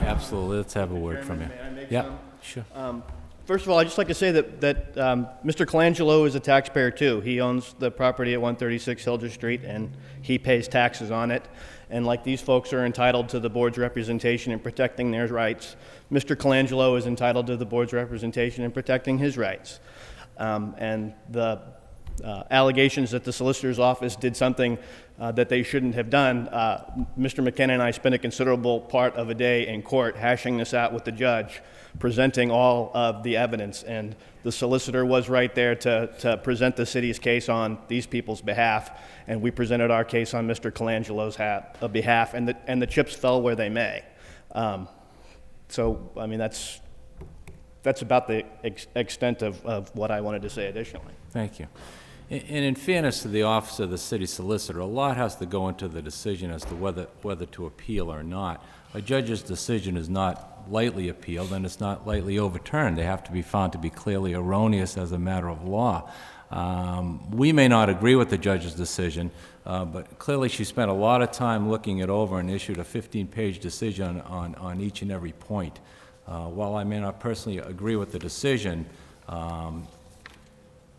S1: Absolutely, let's have a word from you.
S6: May I make
S1: Yeah,
S6: some?
S1: sure.
S6: First of all, I'd just like to say that Mr. Colangelo is a taxpayer too. He owns the property at 136 Hildreth Street, and he pays taxes on it. And like these folks are entitled to the board's representation in protecting their rights, Mr. Colangelo is entitled to the board's representation in protecting his rights. And the allegations that the solicitor's office did something that they shouldn't have done, Mr. McKenna and I spent a considerable part of a day in court hashing this out with the judge, presenting all of the evidence, and the solicitor was right there to present the city's case on these people's behalf, and we presented our case on Mr. Colangelo's behalf, and the chips fell where they may. So, I mean, that's about the extent of what I wanted to say additionally.
S1: Thank you. And in fairness to the office of the city solicitor, a lot has to go into the decision as to whether to appeal or not. A judge's decision is not lightly appealed, and it's not lightly overturned. They have to be found to be clearly erroneous as a matter of law. We may not agree with the judge's decision, but clearly she spent a lot of time looking it over and issued a 15-page decision on each and every point. While I may not personally agree with the decision,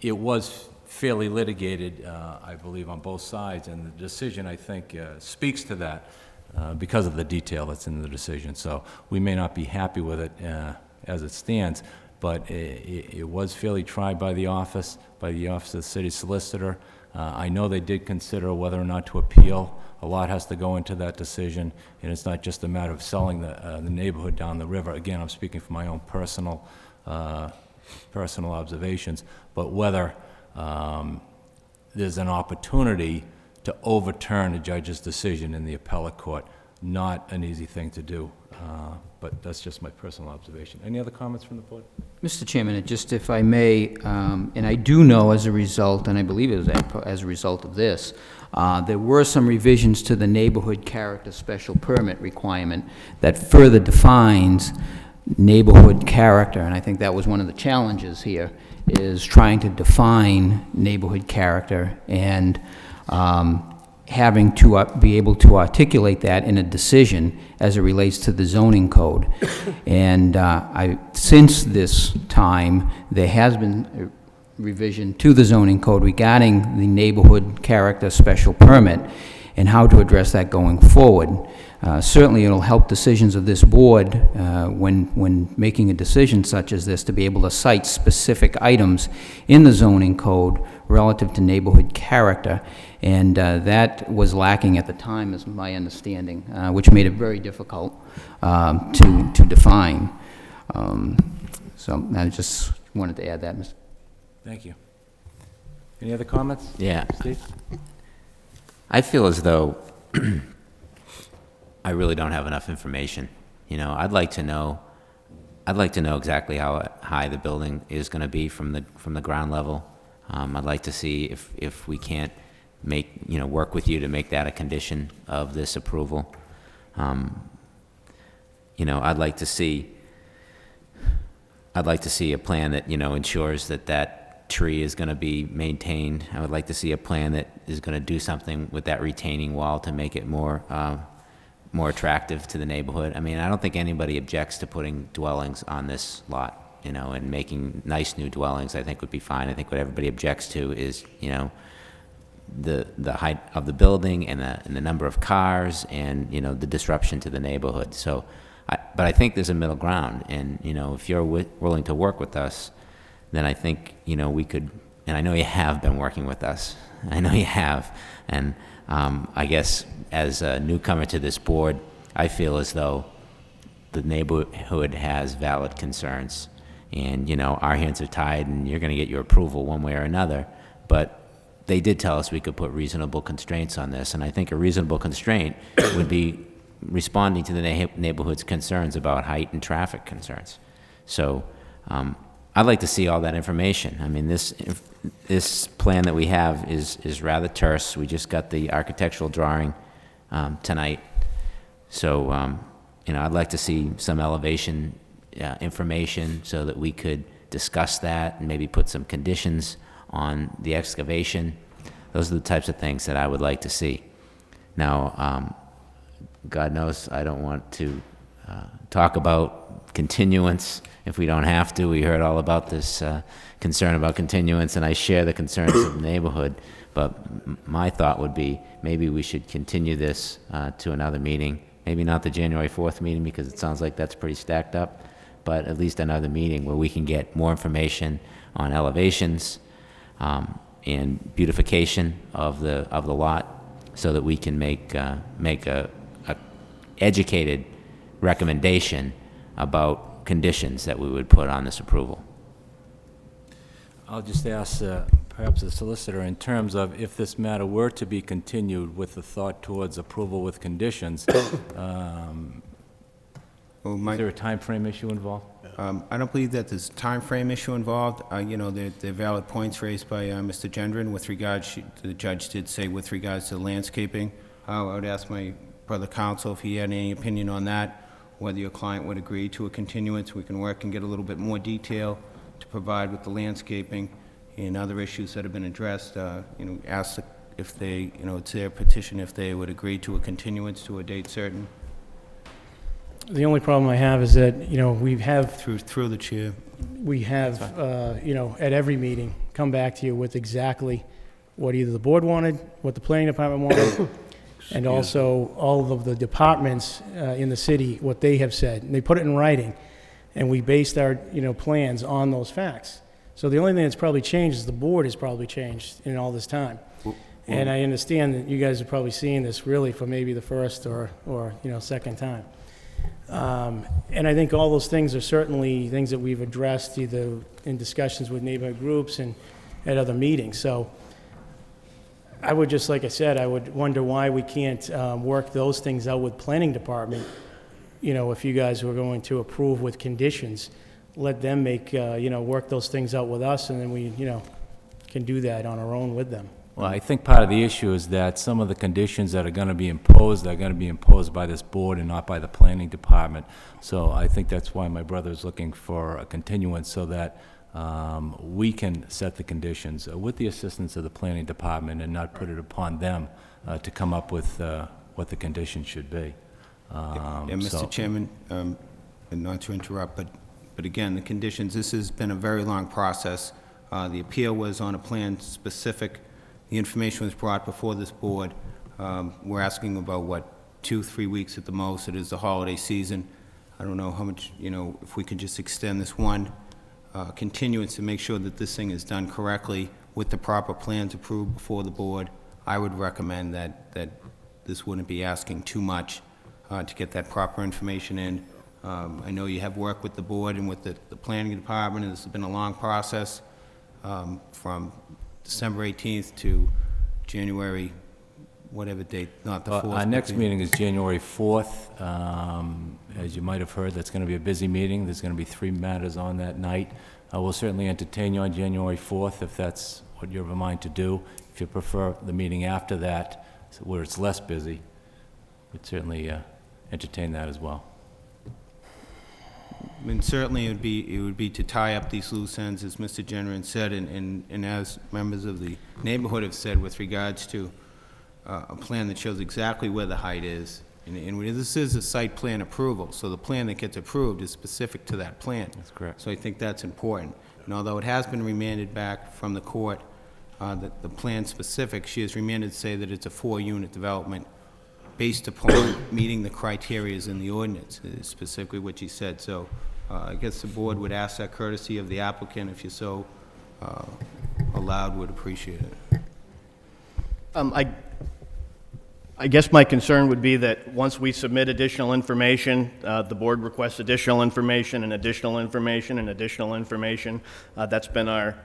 S1: it was fairly litigated, I believe, on both sides, and the decision, I think, speaks to that because of the detail that's in the decision. So we may not be happy with it as it stands, but it was fairly tried by the office of the city solicitor. I know they did consider whether or not to appeal. A lot has to go into that decision, and it's not just a matter of selling the neighborhood down the river. Again, I'm speaking from my own personal observations, but whether there's an opportunity to overturn a judge's decision in the appellate court. Not an easy thing to do, but that's just my personal observation. Any other comments from the board?
S4: Mr. Chairman, just if I may, and I do know as a result, and I believe it was as a result of this, there were some revisions to the neighborhood character special permit requirement that further defines neighborhood character, and I think that was one of the challenges here, is trying to define neighborhood character and having to be able to articulate that in a decision as it relates to the zoning code. And since this time, there has been a revision to the zoning code regarding the neighborhood character special permit and how to address that going forward. Certainly, it'll help decisions of this board when making a decision such as this to be able to cite specific items in the zoning code relative to neighborhood character, and that was lacking at the time, is my understanding, which made it very difficult to define. So I just wanted to add that, Mr.
S1: Thank you. Any other comments?
S3: Yeah.
S1: Steve?
S3: I feel as though I really don't have enough information. You know, I'd like to know exactly how high the building is going to be from the ground level. I'd like to see if we can't work with you to make that a condition of this approval. I'd like to see a plan that, ensures that that tree is going to be maintained. I would like to see a plan that is going to do something with that retaining wall to make it more attractive to the neighborhood. I mean, I don't think anybody objects to putting dwellings on this lot, and making nice new dwellings, I think would be fine. I think what everybody objects to is, the height of the building and the number of cars and, the disruption to the neighborhood. So, but I think there's a middle ground, and, if you're willing to work with us, then I think, we could, and I know you have been working with us. I know you have. And I guess as a newcomer to this board, I feel as though the neighborhood has valid concerns. And, our hands are tied, and you're going to get your approval one way or another. But they did tell us we could put reasonable constraints on this. And I think a reasonable constraint would be responding to the neighborhood's concerns about height and traffic concerns. So I'd like to see all that information. I mean, this plan that we have is rather terse. We just got the architectural drawing tonight. So, I'd like to see some elevation information so that we could discuss that and maybe put some conditions on the excavation. Those are the types of things that I would like to see. Now, God knows I don't want to talk about continuance if we don't have to. We heard all about this concern about continuance, and I share the concerns of the neighborhood. But my thought would be maybe we should continue this to another meeting. Maybe not the January 4th meeting, because it sounds like that's pretty stacked up, but at least another meeting where we can get more information on elevations and beautification of the lot, so that we can make a educated recommendation about conditions that we would put on this approval.
S1: I'll just ask perhaps the solicitor, in terms of if this matter were to be continued with the thought towards approval with conditions, is there a time frame issue involved?
S12: I don't believe that there's a time frame issue involved. There are valid points raised by Mr. Gendron with regards, the judge did say with regards to landscaping. I would ask my brother counsel if he had any opinion on that, whether your client would agree to a continuance. We can work and get a little bit more detail to provide with the landscaping and other issues that have been addressed. Ask if they, it's their petition, if they would agree to a continuance to a date certain.
S13: The only problem I have is that, we have,
S12: Through the chair.
S13: we have, at every meeting, come back to you with exactly what either the board wanted, what the planning department wanted, and also all of the departments in the city, what they have said. And they put it in writing, and we based our, plans on those facts. So the only thing that's probably changed is the board has probably changed in all this time. And I understand that you guys are probably seeing this really for maybe the first or second time. And I think all those things are certainly things that we've addressed either in discussions with neighborhood groups and at other meetings. So I would just, like I said, I would wonder why we can't work those things out with planning department. If you guys were going to approve with conditions, let them make, work those things out with us, and then we, can do that on our own with them.
S1: Well, I think part of the issue is that some of the conditions that are going to be imposed are going to be imposed by this board and not by the planning department. So I think that's why my brother is looking for a continuance, so that we can set the conditions with the assistance of the planning department and not put it upon them to come up with what the conditions should be.
S12: Mr. Chairman, and not to interrupt, but again, the conditions, this has been a very long process. The appeal was on a plan specific. The information was brought before this board. We're asking about, 2-3 weeks at the most. It is the holiday season. I don't know how much, if we could just extend this one continuance to make sure that this thing is done correctly with the proper plans approved before the board. I would recommend that this wouldn't be asking too much to get that proper information in. I know you have worked with the board and with the planning department, and this has been a long process from December 18th to January, whatever date, not the 4th.
S1: Our next meeting is January 4th. As you might have heard, that's going to be a busy meeting. There's going to be 3 matters on that night. We'll certainly entertain you on January 4th if that's what you're of a mind to do. If you prefer the meeting after that, so where it's less busy, we'd certainly entertain that as well.
S12: I mean, certainly it would be to tie up these loose ends, as Mr. Generin said, and as members of the neighborhood have said, with regards to a plan that shows exactly where the height is. And this is a site plan approval, so the plan that gets approved is specific to that plan.
S1: That's correct.
S12: So I think that's important. And although it has been remanded back from the court, the plan specific, she has remanded to say that it's a 4-unit development based upon meeting the criterias in the ordinance, is specifically what she said. So I guess the board would ask that courtesy of the applicant, if you're so allowed, would appreciate it.
S6: I guess my concern would be that once we submit additional information, the board requests additional information and additional information and additional information. That's been our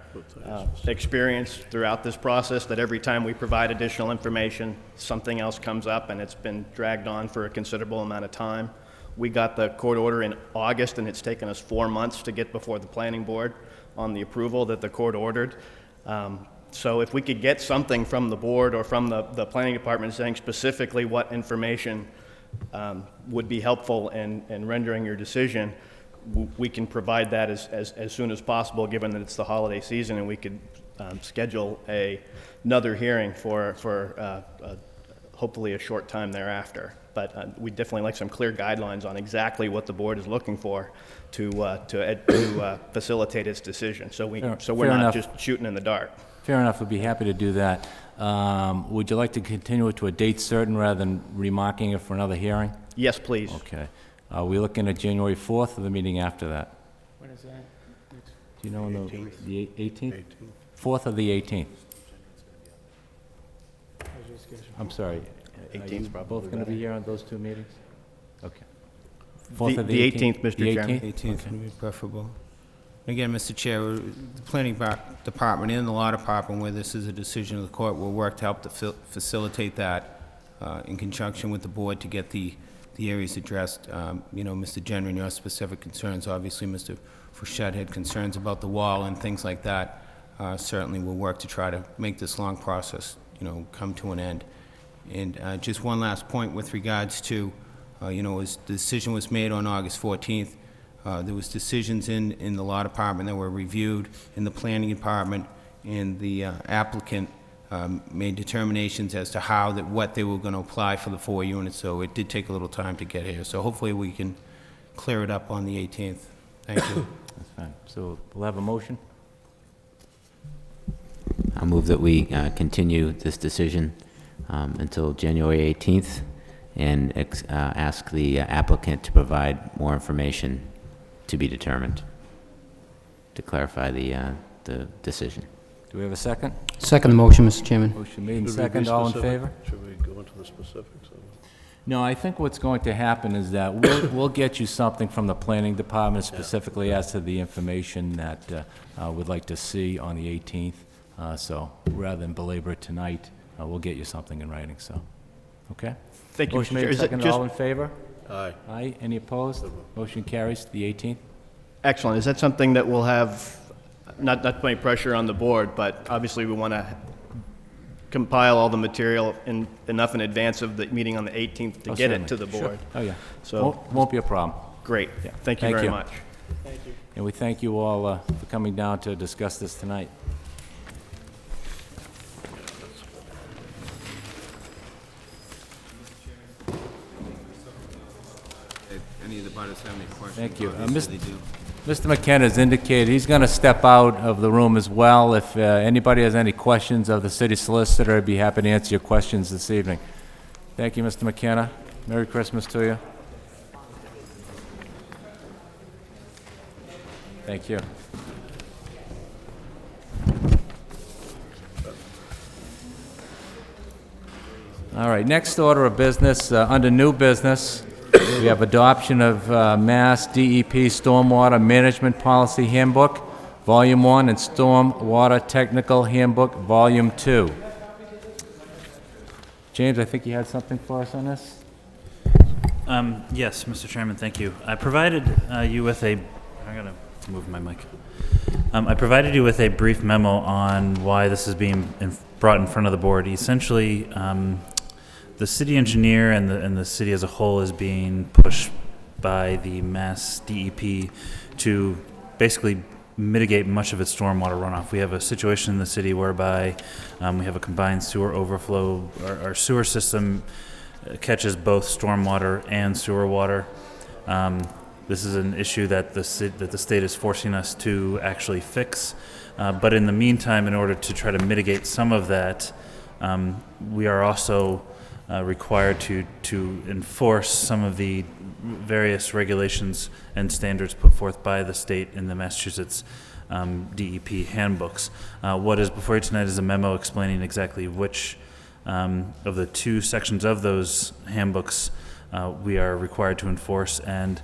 S6: experience throughout this process, that every time we provide additional information, something else comes up, and it's been dragged on for a considerable amount of time. We got the court order in August, and it's taken us 4 months to get before the planning board on the approval that the court ordered. So if we could get something from the board or from the planning department saying specifically what information would be helpful in rendering your decision, we can provide that as soon as possible, given that it's the holiday season, and we could schedule another hearing for hopefully a short time thereafter. But we'd definitely like some clear guidelines on exactly what the board is looking for to facilitate its decision, so we're not just shooting in the dark.
S1: Fair enough, we'd be happy to do that. Would you like to continue it to a date certain rather than remarking it for another hearing?
S6: Yes, please.
S1: Okay. Are we looking at January 4th or the meeting after that?
S13: When is that?
S1: Do you know the 18th? 4th or the 18th? I'm sorry.
S6: 18th 's probably
S1: both going to be here on those two meetings? Okay.
S6: The 18th, Mr. Chairman.
S12: 18th would be preferable. Again, Mr. Chair, the planning department and the law department, where this is a decision of the court, will work to help to facilitate that in conjunction with the board to get the areas addressed. You know, Mr. Generin, your specific concerns, obviously Mr. Frechette had concerns about the wall and things like that. Certainly we'll work to try to make this long process, you know, come to an end. And just one last point with regards to, you know, the decision was made on August 14th. There was decisions in the law department that were reviewed in the planning department, and the applicant made determinations as to what they were going to apply for the 4 units, so it did take a little time to get here. So hopefully we can clear it up on the 18th. Thank you.
S1: That's fine. So we'll have a motion?
S3: I'll move that we continue this decision until January 18th and ask the applicant to provide more information to be determined to clarify the decision.
S1: Do we have a second?
S4: Second the motion, Mr. Chairman.
S1: Motion made and second, all in favor?
S2: Should we go into the specifics of it?
S1: No, I think what's going to happen is that we'll get you something from the planning department specifically as to the information that we'd like to see on the 18th. So rather than belabor it tonight, we'll get you something in writing, so, okay?
S6: Thank you, Mr.
S1: Motion made
S6: Chair.
S1: and
S6: Is it
S1: second,
S6: just-
S1: all in favor?
S2: Aye.
S1: Aye, any opposed? Motion carries, the 18th?
S6: Excellent. Is that something that will have, not to put any pressure on the board, but obviously we want to compile all the material enough in advance of the meeting on the 18th to
S1: Oh,
S6: get
S1: certainly.
S6: it to the
S1: Sure.
S6: board.
S1: Oh, yeah.
S6: So,
S1: Won't be a problem.
S6: great.
S1: Yeah.
S6: Thank you
S1: Thank
S6: very
S1: you.
S6: much.
S1: And we thank you all for coming down to discuss this tonight.
S12: Any of the butters have any questions?
S1: Thank you.
S12: Obviously they do.
S1: Mr. McKenna has indicated he's going to step out of the room as well. If anybody has any questions of the city solicitor, I'd be happy to answer your questions this evening. Thank you, Mr. McKenna. Merry Christmas to you. Thank you. All right, next order of business, under new business, we have adoption of Mass DEP Stormwater Management Policy Handbook, Volume 1, and Stormwater Technical Handbook, Volume 2. James, I think you had something for us on this?
S14: Yes, Mr. Chairman, thank you. I provided you with I gotta move my mic. I provided you with a brief memo on why this is being brought in front of the board. Essentially, the city engineer and the city as a whole is being pushed by the Mass DEP to basically mitigate much of its stormwater runoff. We have a situation in the city whereby we have a combined sewer overflow. Our sewer system catches both stormwater and sewer water. This is an issue that the state is forcing us to actually fix. But in the meantime, in order to try to mitigate some of that, we are also required to enforce some of the various regulations and standards put forth by the state in the Massachusetts DEP handbooks. What is before you tonight is a memo explaining exactly which of the two sections of those handbooks we are required to enforce, and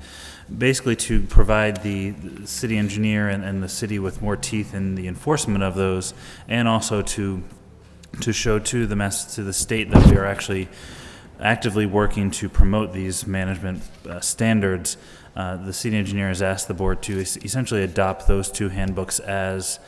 S14: basically to provide the city engineer and the city with more teeth in the enforcement of those, and also to show to the state that we are actually actively working to promote these management standards. The city engineer has asked the board to essentially adopt those two handbooks as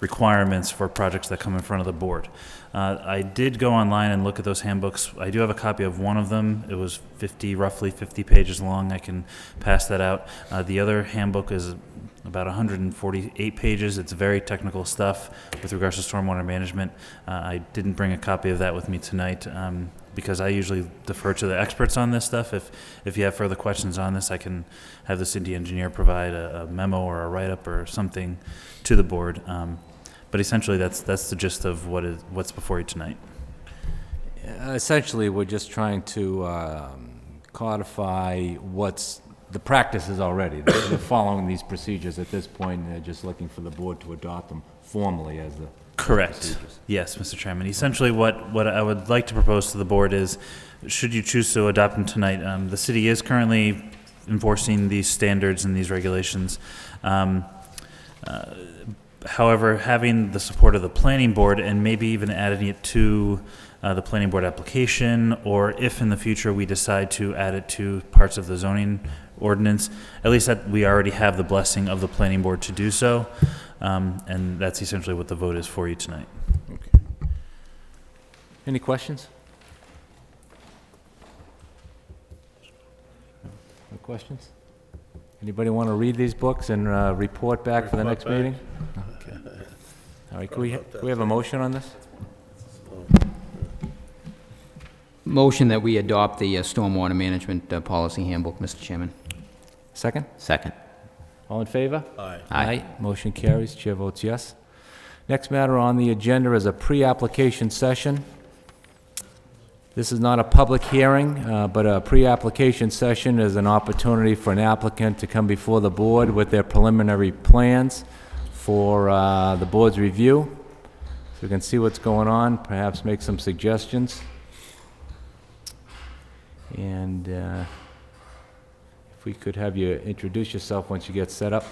S14: requirements for projects that come in front of the board. I did go online and look at those handbooks. I do have a copy of one of them. It was roughly 50 pages long. I can pass that out. The other handbook is about 148 pages. It's very technical stuff with regards to stormwater management. I didn't bring a copy of that with me tonight because I usually defer to the experts on this stuff. If you have further questions on this, I can have the city engineer provide a memo or a write-up or something to the board. But essentially, that's the gist of what's before you tonight.
S1: Essentially, we're just trying to codify what's the practices already. They're following these procedures at this point, and they're just looking for the board to adopt them formally as the
S14: Correct.
S1: procedures.
S14: Yes, Mr. Chairman. Essentially, what I would like to propose to the board is, should you choose to adopt them tonight, the city is currently enforcing these standards and these regulations. However, having the support of the planning board and maybe even adding it to the planning board application, or if in the future we decide to add it to parts of the zoning ordinance, at least that we already have the blessing of the planning board to do so. And that's essentially what the vote is for you tonight.
S1: Okay. Any questions? No questions? Anybody want to read these books and report back for the next meeting? Okay. All right, can we have a motion on this?
S4: Motion that we adopt the stormwater management policy handbook, Mr. Chairman.
S1: Second?
S3: Second.
S1: All in favor?
S2: Aye.
S3: Aye.
S1: Motion carries. Chair votes yes. Next matter on the agenda is a pre-application session. This is not a public hearing, but a pre-application session is an opportunity for an applicant to come before the board with their preliminary plans for the board's review. So we can see what's going on, perhaps make some suggestions. And if we could have you introduce yourself once you get set up.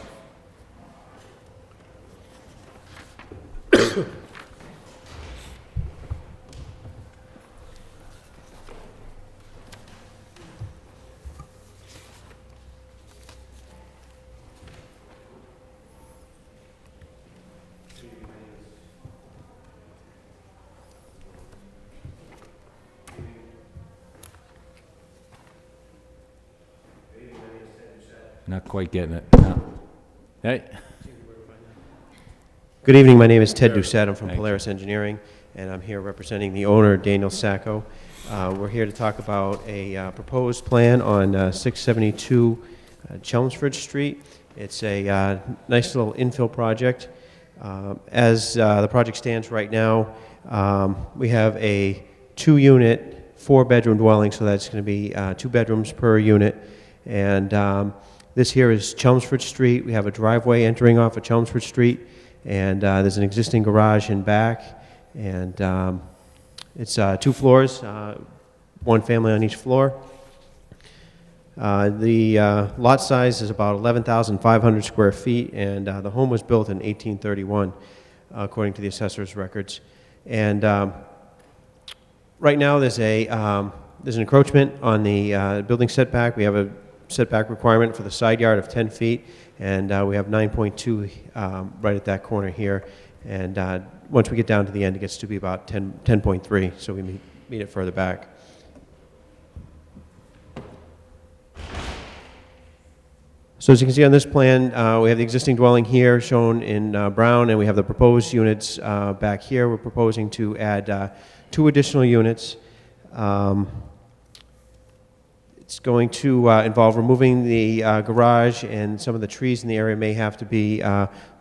S1: Not quite getting it. No. Hey.
S15: Good evening. My name is Ted Doucette. I'm from
S1: Thank you.
S15: Polaris Engineering, and I'm here representing the owner, Daniel Sacco. We're here to talk about a proposed plan on 672 Chelmsford Street. It's a nice little infill project. As the project stands right now, we have a 2-unit, 4-bedroom dwelling, so that's going to be 2 bedrooms per unit. And this here is Chelmsford Street. We have a driveway entering off of Chelmsford Street, and there's an existing garage in back. And it's 2 floors, 1 family on each floor. The lot size is about 11,500 square feet, and the home was built in 1831, according to the assessor's records. And right now there's an encroachment on the building setback. We have a setback requirement for the side yard of 10 feet, and we have 9.2 right at that corner here. And once we get down to the end, it gets to be about 10.3, so we meet it further back. So as you can see on this plan, we have the existing dwelling here shown in brown, and we have the proposed units back here. We're proposing to add 2 additional units. It's going to involve removing the garage, and some of the trees in the area may have to be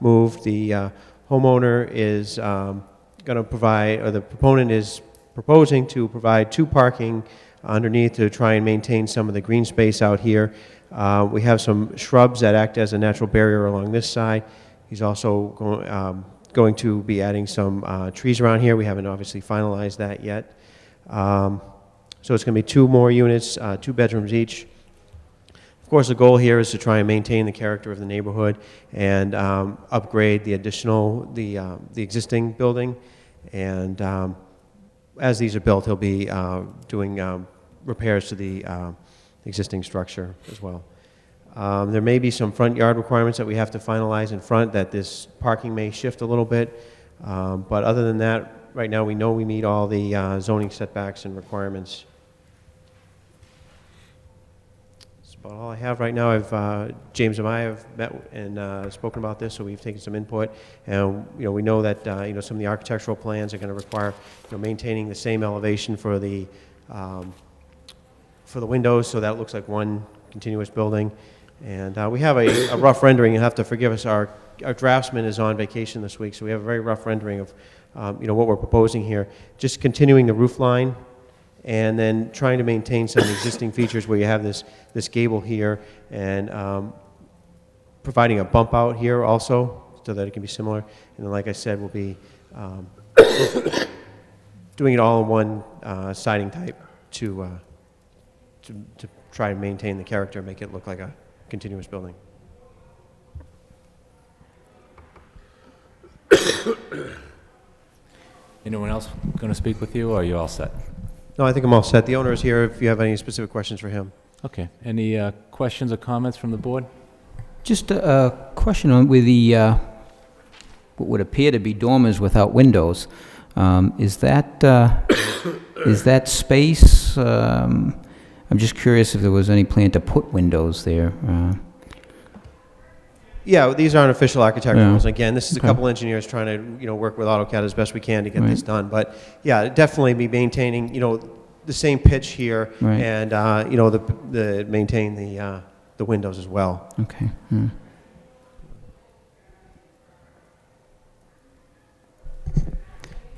S15: moved. The homeowner is going to provide, or the proponent is proposing to provide 2 parking underneath to try and maintain some of the green space out here. We have some shrubs that act as a natural barrier along this side. He's also going to be adding some trees around here. We haven't obviously finalized that yet. So it's going to be 2 more units, 2 bedrooms each. Of course, the goal here is to try and maintain the character of the neighborhood and upgrade the existing building. And as these are built, he'll be doing repairs to the existing structure as well. There may be some front yard requirements that we have to finalize in front, that this parking may shift a little bit. But other than that, right now we know we meet all the zoning setbacks and requirements. That's about all I have right now. James and I have met and spoken about this, so we've taken some input. And we know that some of the architectural plans are going to require maintaining the same elevation for the windows, so that looks like one continuous building. And we have a rough rendering. You'll have to forgive us. Our draftsman is on vacation this week, so we have a very rough rendering of what we're proposing here. Just continuing the roof line, and then trying to maintain some existing features where you have this gable here, and providing a bump out here also, so that it can be similar. And then, like I said, we'll be doing it all in one siding type to try and maintain the character, make it look like a continuous building.
S1: Anyone else going to speak with you, or are you all set?
S15: No, I think I'm all set. The owner is here if you have any specific questions for him.
S1: Okay. Any questions or comments from the board?
S4: Just a question on with the what would appear to be dormers without windows. Is that space? I'm just curious if there was any plan to put windows there.
S15: Yeah, these aren't official architecturals.
S4: Yeah.
S15: Again, this is a
S4: Okay.
S15: couple engineers trying to work with AutoCAD as best we can to get this done. But yeah, definitely be maintaining the same pitch here,
S4: Right.
S15: and maintain the windows as well.
S4: Okay. Hmm.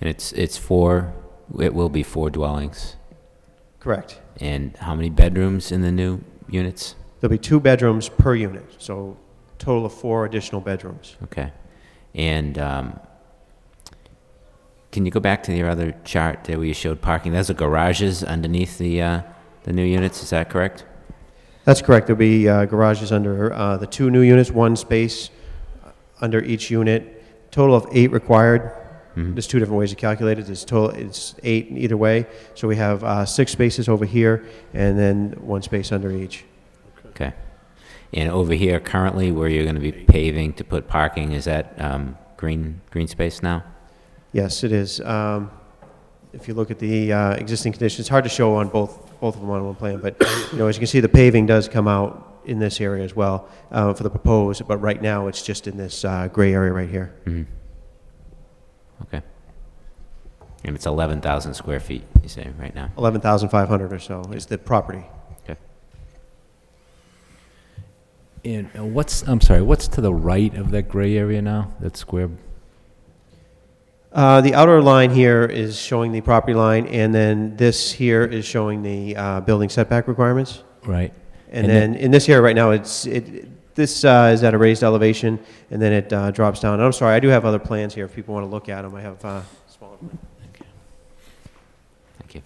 S3: And it will be 4 dwellings.
S15: Correct.
S3: And how many bedrooms in the new units?
S15: There'll be 2 bedrooms per unit, so total of 4 additional bedrooms.
S3: Okay. And can you go back to your other chart there where you showed parking? Those are garages underneath the new units, is that correct?
S15: That's correct. There'll be garages under the 2 new units, 1 space under each unit. Total of 8 required.
S3: Mm-hmm.
S15: There's 2 different ways to calculate it. It's 8 either way. So we have 6 spaces over here, and then 1 space under each.
S3: Okay. And over here currently where you're going to be paving to put parking, is that green space now?
S15: Yes, it is. If you look at the existing conditions, it's hard to show on both of them on one plan, but as you can see, the paving does come out in this area as well for the proposed, but right now it's just in this gray area right here.
S3: Mm-hmm. Okay. And it's 11,000 square feet, you say, right now?
S15: 11,500 or so is the property.
S3: Okay.
S1: And what's to the right of that gray area now, that square?
S15: The outer line here is showing the property line, and then this here is showing the building setback requirements.
S1: Right.
S15: And then in this area right now, this is at a raised elevation, and then it drops down. And I'm sorry, I do have other plans here if people want to look at them. I have smaller plans.
S3: Thank you.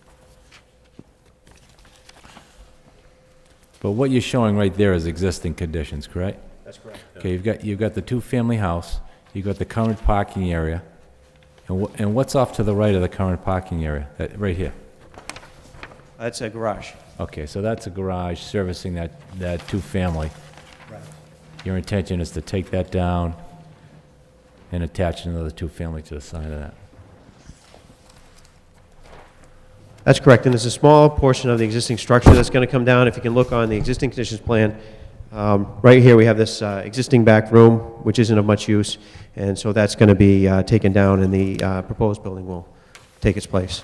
S1: But what you're showing right there is existing conditions, correct?
S15: That's correct.
S1: Okay, you've got the 2-family house, you've got the current parking area, and what's off to the right of the current parking area? Right here.
S15: That's a garage.
S1: Okay, so that's a garage servicing that two-family.
S15: Right.
S1: Your intention is to take that down and attach another two-family to the side of that?
S15: That's correct, and there's a small portion of the existing structure that's going to come down. If you can look on the existing conditions plan, right here we have this existing back room, which isn't of much use, and so that's going to be taken down, and the proposed building will take its place.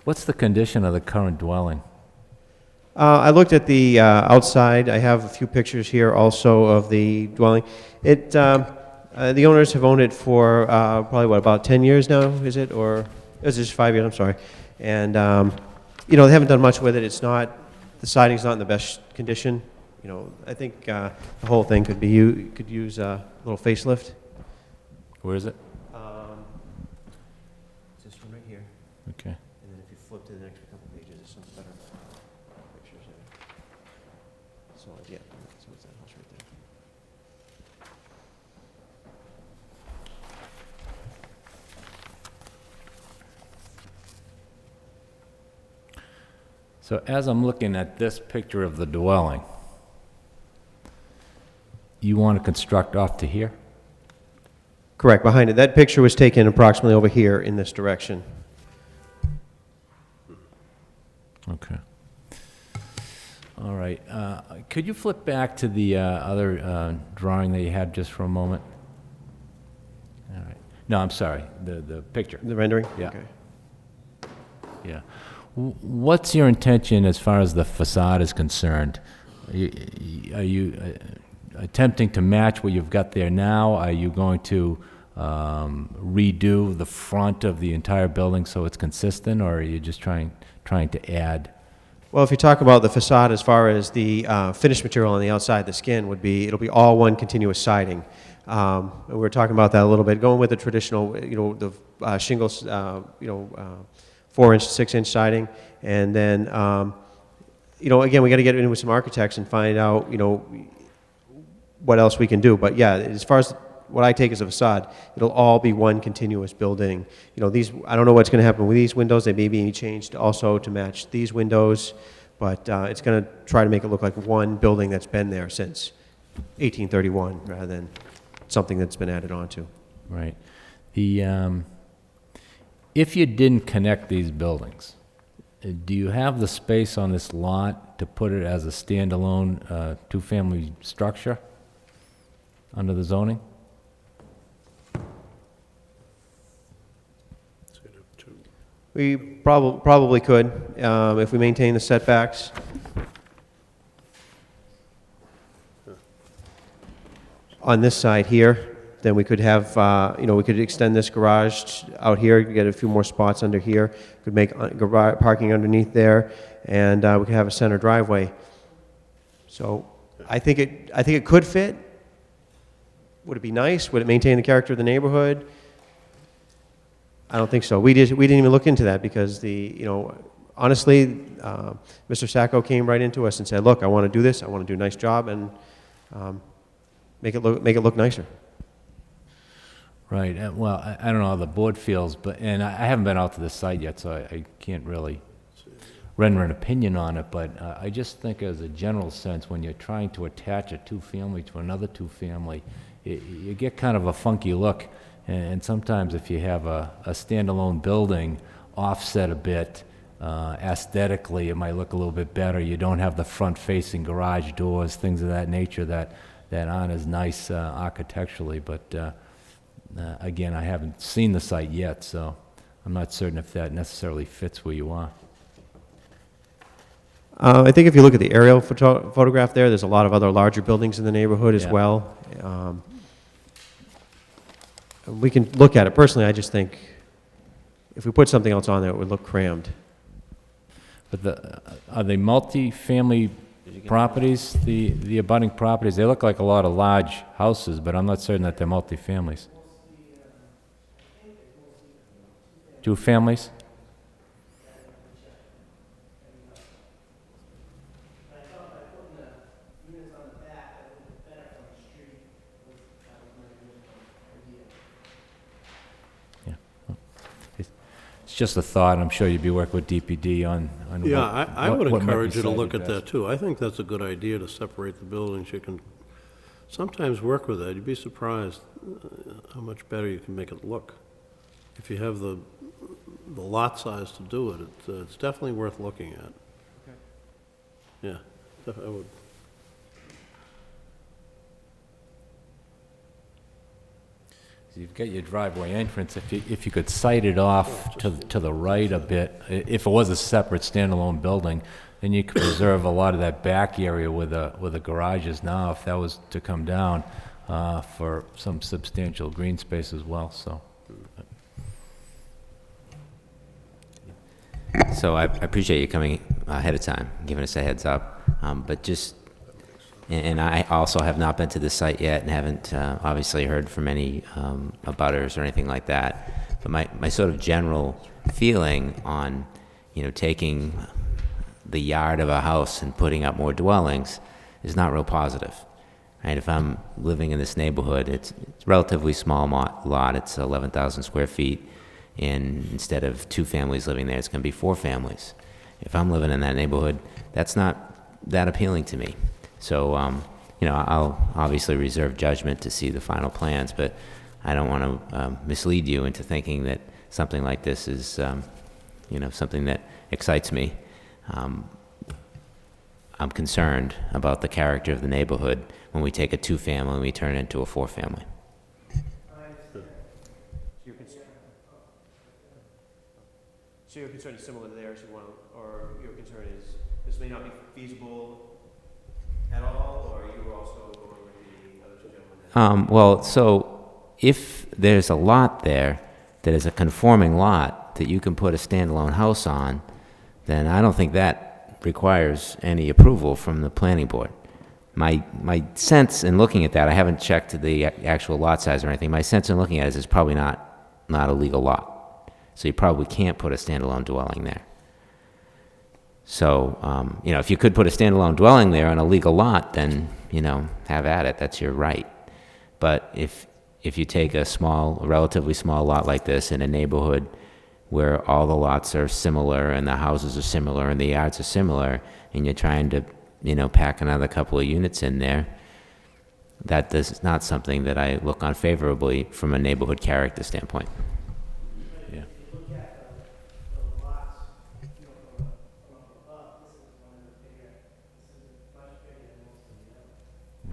S1: What's the condition of the current dwelling?
S15: I looked at the outside. I have a few pictures here also of the dwelling. The owners have owned it for probably, what, about 10 years now, is it? Or is it just 5 years? I'm sorry. And, they haven't done much with it. The siding's not in the best condition. I think the whole thing could use a little facelift.
S1: Where is it?
S15: It's this one right here.
S1: Okay.
S15: And then if you flip to the next couple pages, there's some better pictures there. So, yeah, so it's that house right there.
S1: So as I'm looking at this picture of the dwelling, you want to construct off to here?
S15: Correct, behind it. That picture was taken approximately over here in this direction.
S1: Okay. All right. Could you flip back to the other drawing that you had just for a moment? All right. No, I'm sorry. The picture.
S15: The rendering?
S1: Yeah.
S15: Okay.
S1: Yeah. What's your intention as far as the facade is concerned? Are you attempting to match what you've got there now? Are you going to redo the front of the entire building so it's consistent, or are you just trying to add?
S15: Well, if you talk about the facade as far as the finished material on the outside, the skin it'll be all one continuous siding. We were talking about that a little bit, going with the traditional, the shingles, 4-inch, 6-inch siding, and then, again, we got to get in with some architects and find out, what else we can do. But yeah, as far as what I take as a facade, it'll all be one continuous building. I don't know what's going to happen with these windows. They may be changed also to match these windows, but it's going to try to make it look like one building that's been there since 1831 rather than something that's been added onto.
S1: Right. If you didn't connect these buildings, do you have the space on this lot to put it as a standalone two-family structure under the zoning?
S15: We probably could, if we maintain the setbacks. On this side here, then we could have, we could extend this garage out here, get a few more spots under here, could make parking underneath there, and we could have a center driveway. So I think it could fit. Would it be nice? Would it maintain the character of the neighborhood? I don't think so. We didn't even look into that because honestly, Mr. Sacco came right into us and said, "Look, I want to do this. I want to do a nice job and make it look nicer."
S1: Right. Well, I don't know how the board feels, and I haven't been out to the site yet, so I can't really render an opinion on it. But I just think, as a general sense, when you're trying to attach a two-family to another two-family, you get kind of a funky look. And sometimes if you have a standalone building offset a bit, aesthetically, it might look a little bit better. You don't have the front-facing garage doors, things of that nature that aren't as nice architecturally. But again, I haven't seen the site yet, so I'm not certain if that necessarily fits where you are.
S15: I think if you look at the aerial photograph there's a lot of other larger buildings in the neighborhood as well. We can look at it. Personally, I just think if we put something else on there, it would look crammed.
S1: But are they multi-family properties, the abutting properties? They look like a lot of large houses, but I'm not certain that they're multi-families. Two families? it's just a thought. I'm sure you'd be working with DPD on
S2: Yeah, I would
S1: what might be
S2: encourage you to look
S1: cited
S2: at that,
S1: best.
S2: too. I think that's a good idea to separate the buildings. You can sometimes work with that. You'd be surprised how much better you can make it look. If you have the lot size to do it, it's definitely worth looking at. Yeah, I would.
S1: So you've got your driveway entrance. If you could site it off to the right a bit, if it was a separate standalone building, then you could preserve a lot of that back area where the garage is now, if that was to come down, for some substantial green space as well, so.
S3: So I appreciate you coming ahead of time, giving us a heads up. But just, and I also have not been to the site yet and haven't obviously heard from any abutters or anything like that. But my sort of general feeling on, taking the yard of a house and putting up more dwellings is not real positive. Right? If I'm living in this neighborhood, it's a relatively small lot. It's 11,000 square feet. And instead of 2 families living there, it's going to be 4 families. If I'm living in that neighborhood, that's not that appealing to me. So, I'll obviously reserve judgment to see the final plans, but I don't want to mislead you into thinking that something like this is, something that excites me. I'm concerned about the character of the neighborhood when we take a 2-family and we turn it into a 4-family.
S15: So your concern is similar to theirs, or your concern is this may not be feasible at all, or you were also going with the other 2 gentlemen?
S3: Well, so if there's a lot there that is a conforming lot that you can put a standalone house on, then I don't think that requires any approval from the planning board. My sense in looking at that, I haven't checked the actual lot size or anything, my sense in looking at it is it's probably not a legal lot. So you probably can't put a standalone dwelling there. So, if you could put a standalone dwelling there on a legal lot, then, have at it, that's your right. But if you take a relatively small lot like this in a neighborhood where all the lots are similar and the houses are similar and the yards are similar, and you're trying to, pack another couple of units in there, that is not something that I look on favorably from a neighborhood character standpoint.
S1: Yeah.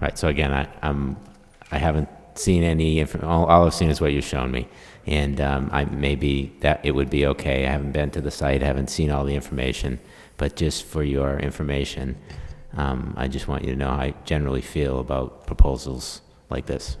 S3: Right, so again, I haven't seen any, all I've seen is what you've shown me. And maybe that it would be okay. I haven't been to the site, I haven't seen all the information. But just for your information, I just want you to know how I generally feel about proposals like this.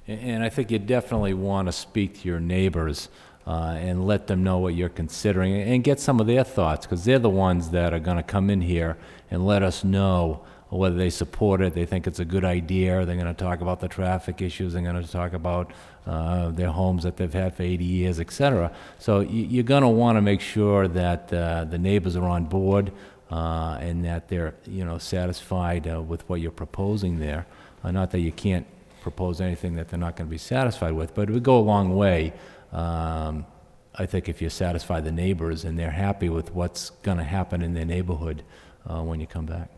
S1: And I think you definitely want to speak to your neighbors and let them know what you're considering and get some of their thoughts, because they're the ones that are going to come in here and let us know whether they support it, they think it's a good idea, they're going to talk about the traffic issues, they're going to talk about their homes that they've had for 80 years, etc. So you're going to want to make sure that the neighbors are on board and that they're satisfied with what you're proposing there. Not that you can't propose anything that they're not going to be satisfied with, but it would go a long way. I think if you satisfy the neighbors and they're happy with what's going to happen in their neighborhood when you come back.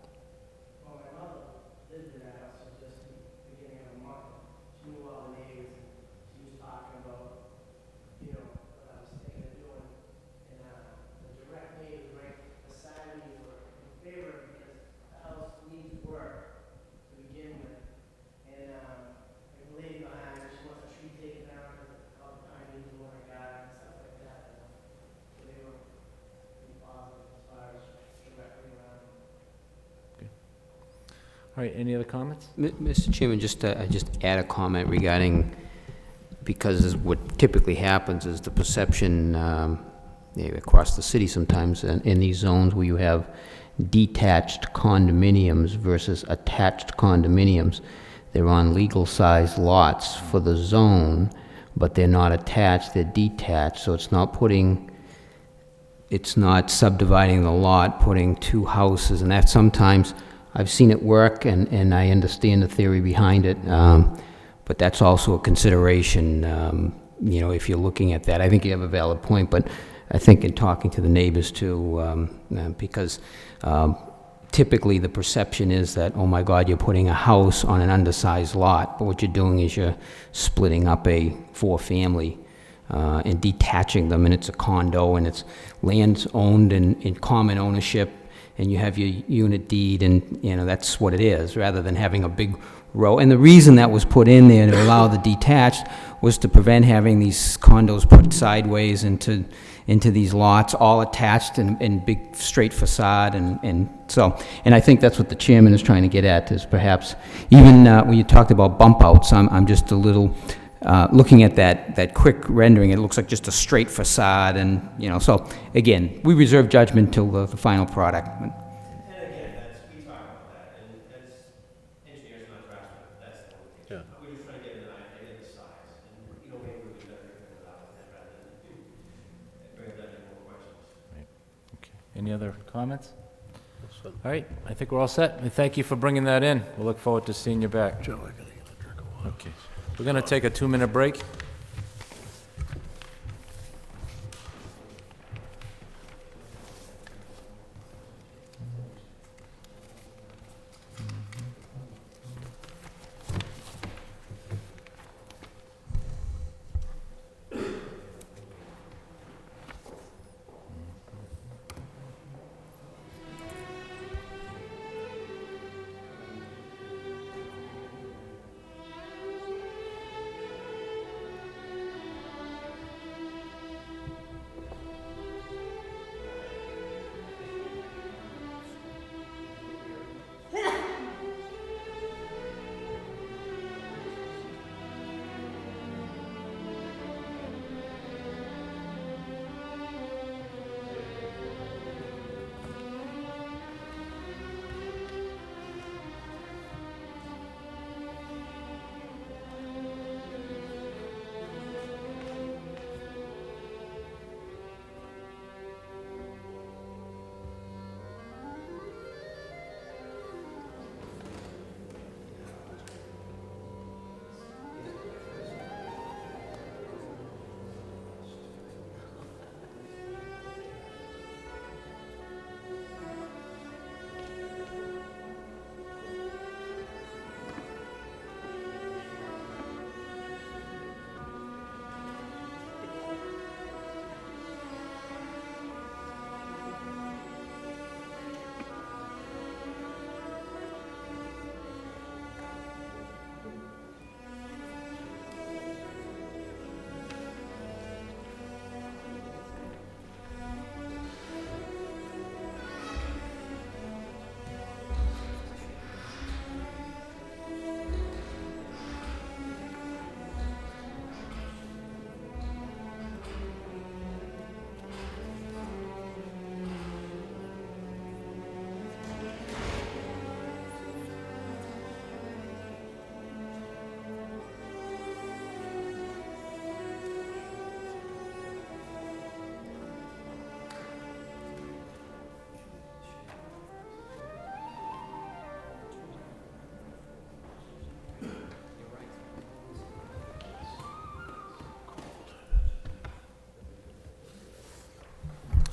S1: All right, any other comments?
S4: Mr. Chairman, just add a comment regarding, because what typically happens is the perception across the city sometimes in these zones where you have detached condominiums versus attached condominiums. They're on legal-sized lots for the zone, but they're not attached, they're detached, so it's not subdividing the lot, putting 2 houses, and that sometimes, I've seen it work, and I understand the theory behind it, but that's also a consideration you know, if you're looking at that. I think you have a valid point, but I think in talking to the neighbors too, because typically the perception is that, oh my God, you're putting a house on an undersized lot, but what you're doing is you're splitting up a four-family and detaching them, and it's a condo, and it's land's owned in common ownership, and you have your unit deed, and, you know, that's what it is, rather than having a big row. And the reason that was put in there to allow the detached was to prevent having these condos put sideways into these lots, all attached in big straight facade, and I think that's what the chairman is trying to get at, is perhaps, even when you talked about bump outs, I'm just a little, looking at that quick rendering, it looks like just a straight facade, and, you know, so, again, we reserve judgment till the final product.
S15: And again, we talk about that, and that's engineers not draftsmen, that's the whole thing.
S2: Yeah.
S15: We're just trying to get an idea of the size, and, you know, maybe we can better figure it out rather than bring up any more questions.
S1: Any other comments? All right, I think we're all set. And thank you for bringing that in. We'll look forward to seeing you back.
S2: Joe, I gotta get a drink of water.
S1: Okay. We're going to take a 2-minute break.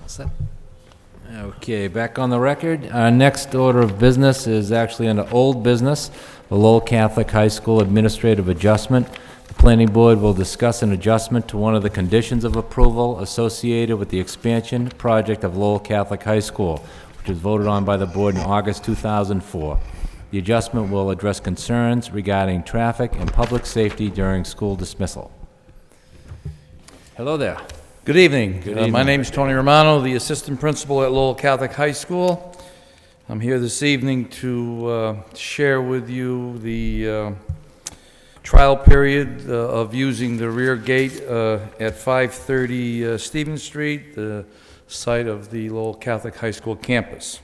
S1: Set. Okay, back on the record. Our next order of business is actually under old business, the Lowell Catholic High School administrative adjustment. The planning board will discuss an adjustment to one of the conditions of approval associated with the expansion project of Lowell Catholic High School, which was voted on by the board in August 2004. The adjustment will address concerns regarding traffic and public safety during school dismissal. Hello there.
S16: Good evening.
S1: Good evening.
S16: My name is Tony Romano, the assistant principal at Lowell Catholic High School. I'm here this evening to share with you the trial period of using the rear gate at 530 Stevens Street, the site of the Lowell Catholic High School campus.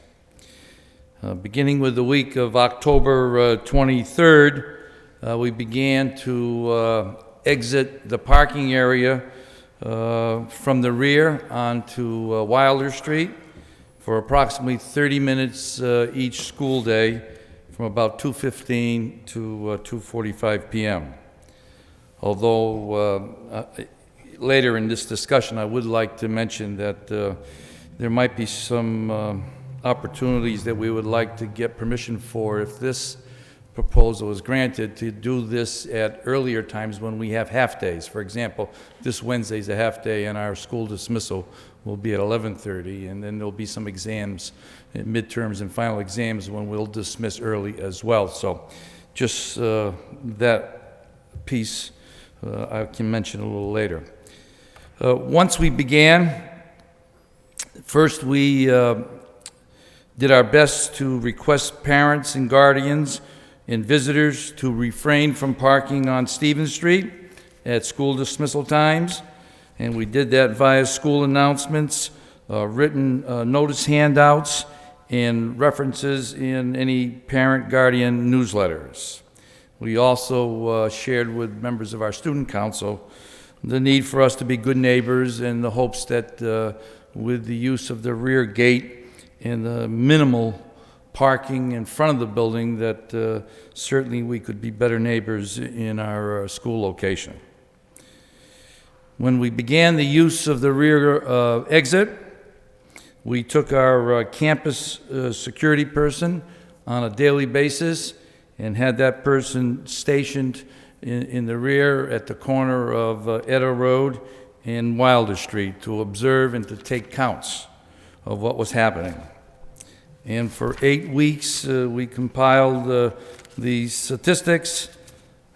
S16: Beginning with the week of October 23rd, we began to exit the parking area from the rear onto Wilder Street for approximately 30 minutes each school day from about 2:15 to 2:45 p.m. although later in this discussion, I would like to mention that there might be some opportunities that we would like to get permission for if this proposal is granted, to do this at earlier times when we have half-days. For example, this Wednesday's a half-day, and our school dismissal will be at 11:30, and then there'll be some exams, midterms and final exams, when we'll dismiss early as well. So just that piece I can mention a little later. Once we began, first we did our best to request parents and guardians and visitors to refrain from parking on Stevens Street at school dismissal times, and we did that via school announcements, written notice handouts, and references in any parent-guardian newsletters. We also shared with members of our student council the need for us to be good neighbors, in the hopes that with the use of the rear gate and the minimal parking in front of the building, that certainly we could be better neighbors in our school location. When we began the use of the rear exit, we took our campus security person on a daily basis and had that person stationed in the rear at the corner of Edda Road and Wilder Street to observe and to take counts of what was happening. And for 8 weeks, we compiled the statistics,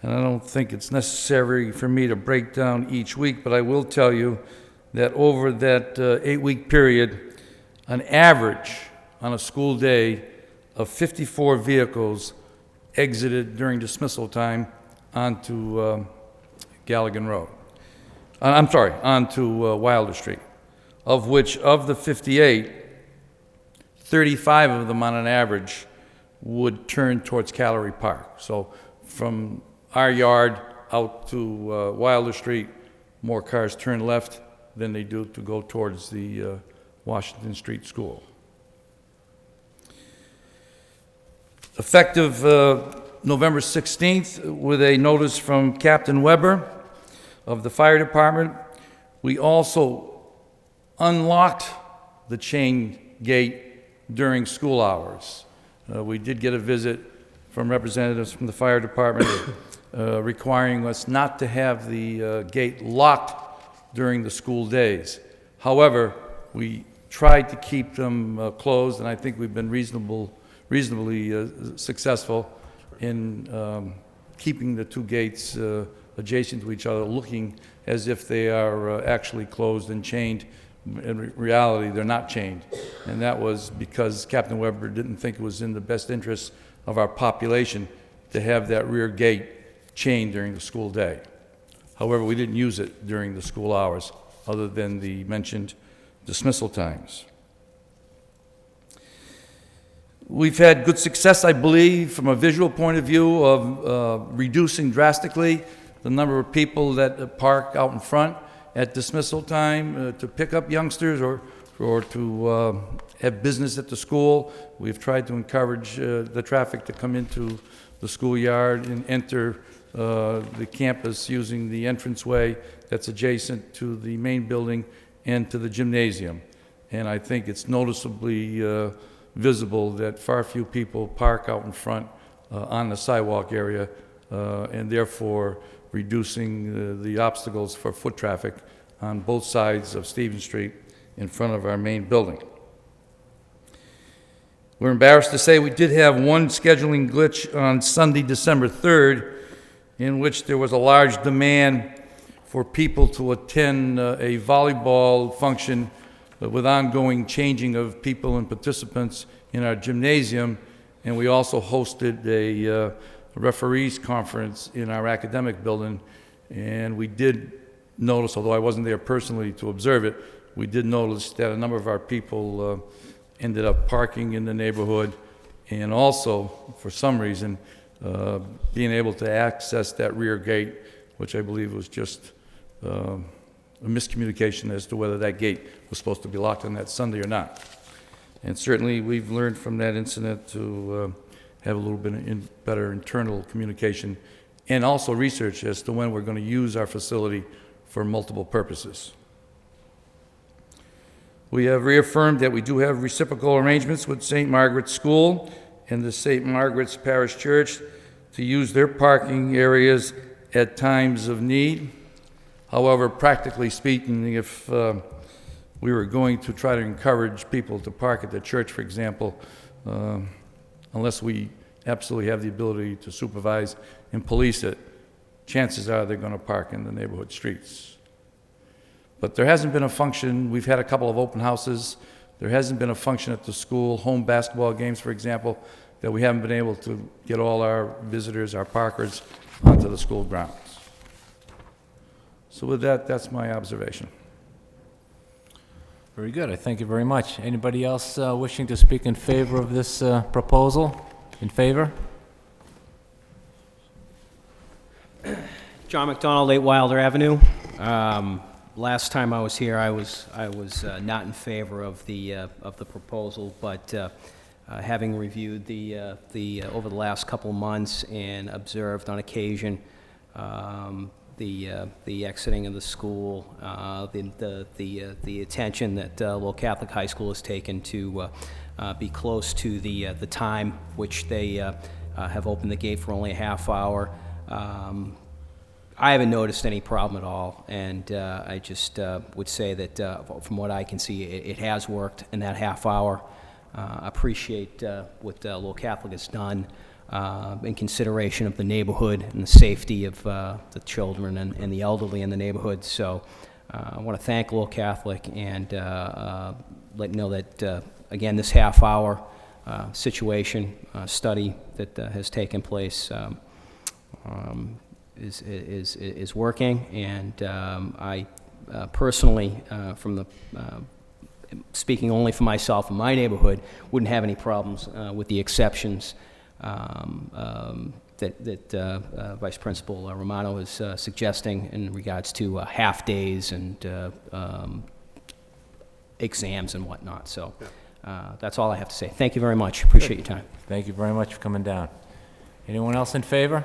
S16: and I don't think it's necessary for me to break down each week, but I will tell you that over that 8-week period, an average on a school day of 54 vehicles exited during dismissal time onto Galligan Road. Onto Wilder Street, of which, of the 58, 35 of them on an average would turn towards Callery Park. So from our yard out to Wilder Street, more cars turn left than they do to go towards the Washington Street School. Effective November 16th, with a notice from Captain Weber of the fire department, we also unlocked the chain gate during school hours. We did get a visit from representatives from the fire department requiring us not to have the gate locked during the school days. However, we tried to keep them closed, and I think we've been reasonably successful in keeping the two gates adjacent to each other, looking as if they are actually closed and chained. In reality, they're not chained, and that was because Captain Weber didn't think it was in the best interest of our population to have that rear gate chained during the school day. However, we didn't use it during the school hours, other than the mentioned dismissal times. We've had good success, I believe, from a visual point of view of reducing drastically the number of people that park out in front at dismissal time to pick up youngsters or to have business at the school. We've tried to encourage the traffic to come into the schoolyard and enter the campus using the entranceway that's adjacent to the main building and to the gymnasium. And I think it's noticeably visible that far few people park out in front on the sidewalk area, and therefore reducing the obstacles for foot traffic on both sides of Stevens Street in front of our main building. We're embarrassed to say we did have one scheduling glitch on Sunday, December 3rd, in which there was a large demand for people to attend a volleyball function with ongoing changing of people and participants in our gymnasium, and we also hosted a referees conference in our academic building, and we did notice, although I wasn't there personally to observe it, we did notice that a number of our people ended up parking in the neighborhood, and also, for some reason, being able to access that rear gate, which I believe was just a miscommunication as to whether that gate was supposed to be locked on that Sunday or not. And certainly, we've learned from that incident to have a little bit better internal communication and also research as to when we're going to use our facility for multiple purposes. We have reaffirmed that we do have reciprocal arrangements with St. Margaret's School and the St. Margaret's Parish Church to use their parking areas at times of need. However, practically speaking, if we were going to try to encourage people to park at the church, for example, unless we absolutely have the ability to supervise and police it, chances are they're going to park in the neighborhood streets. But there hasn't been a function. We've had a couple of open houses. There hasn't been a function at the school, home basketball games, for example, that we haven't been able to get all our visitors, our parkers, onto the school grounds. So with that, that's my observation.
S1: Very good. I thank you very much. Anybody else wishing to speak in favor of this proposal? In favor?
S17: John McDonald, 8 Wilder Avenue. Last time I was here, I was not in favor of the proposal, but having reviewed the over the last couple of months and observed on occasion the exiting of the school, the attention that Lowell Catholic High School has taken to be close to the time which they have opened the gate for only a half hour. I haven't noticed any problem at all, and I just would say that from what I can see, it has worked in that half hour. Appreciate what Lowell Catholic has done in consideration of the neighborhood and the safety of the children and the elderly in the neighborhood. So I want to thank Lowell Catholic and let you know that, again, this half hour situation study that has taken place is working, and I personally, from the speaking only for myself and my neighborhood, wouldn't have any problems with the exceptions that Vice Principal Romano is suggesting in regards to half days and exams and whatnot. So that's all I have to say. Thank you very much. Appreciate your time.
S1: Thank you very much for coming down. Anyone else in favor?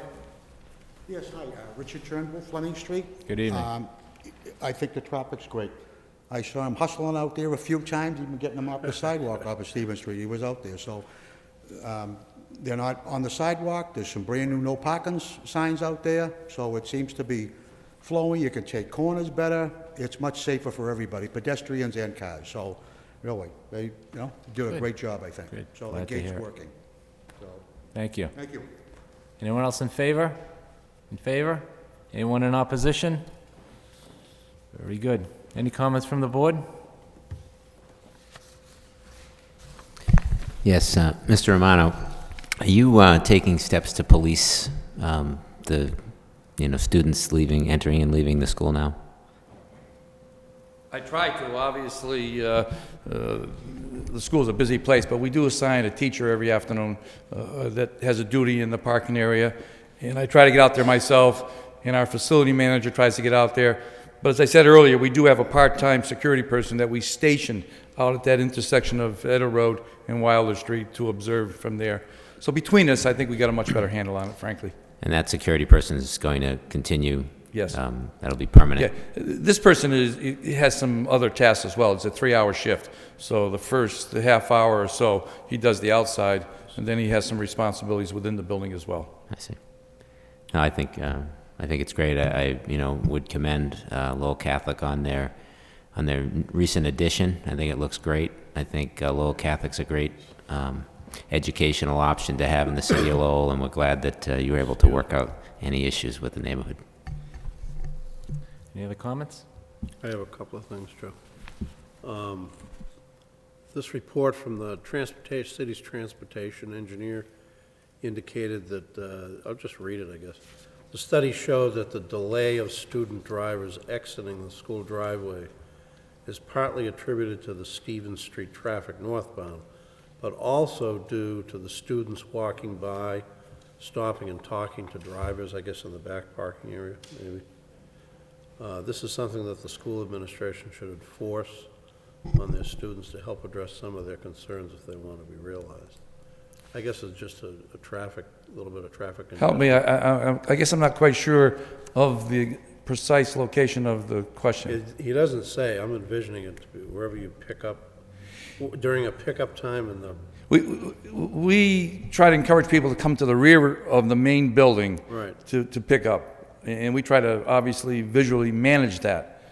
S18: Yes, hi, Richard Turnbull, Fleming Street.
S1: Good evening.
S18: I think the traffic's great. I saw him hustling out there a few times, even getting him off the sidewalk off of Stevens Street. He was out there, so they're not on the sidewalk. There's some brand-new no parking signs out there, so it seems to be flowing. You can take corners better. It's much safer for everybody, pedestrians and cars. So really, they did a great job, I think.
S1: Good.
S18: So
S1: Glad
S18: the
S1: to
S18: gate's
S1: hear it.
S18: working. So,
S1: Thank you.
S18: thank you.
S1: Anyone else in favor? In favor? Anyone in opposition? Very good. Any comments from the board?
S3: Yes, Mr. Romano, are you taking steps to police the students entering and leaving the school now?
S16: I try to. Obviously, the school's a busy place, but we do assign a teacher every afternoon that has a duty in the parking area, and I try to get out there myself, and our facility manager tries to get out there. But as I said earlier, we do have a part-time security person that we station out at that intersection of Edda Road and Wilder Street to observe from there. So between us, I think we got a much better handle on it, frankly.
S3: And that security person is going to continue?
S16: Yes.
S3: That'll be permanent?
S16: Yeah. This person has some other tasks as well. It's a 3-hour shift. So the half hour or so, he does the outside, and then he has some responsibilities within the building as well.
S3: I see. No, I think it's great. I would commend Lowell Catholic on their recent addition. I think it looks great. I think Lowell Catholic's a great educational option to have in the city of Lowell, and we're glad that you were able to work out any issues with the neighborhood.
S1: Any other comments?
S2: I have a couple of things, Joe. This report from the city's transportation engineer indicated that, I'll just read it, I guess. The study showed that the delay of student drivers exiting the school driveway is partly attributed to the Stevens Street traffic northbound, but also due to the students walking by, stopping and talking to drivers, I guess in the back parking area, maybe. This is something that the school administration should enforce on their students to help address some of their concerns if they want to be realized. I guess it's just a traffic, a little bit of traffic.
S16: Help me, I guess I'm not quite sure of the precise location of the question.
S2: He doesn't say. I'm envisioning it to be wherever you pick up, during a pickup time in the...
S16: We try to encourage people to come to the rear of the main building
S2: Right.
S16: to pick up, and we try to obviously visually manage that.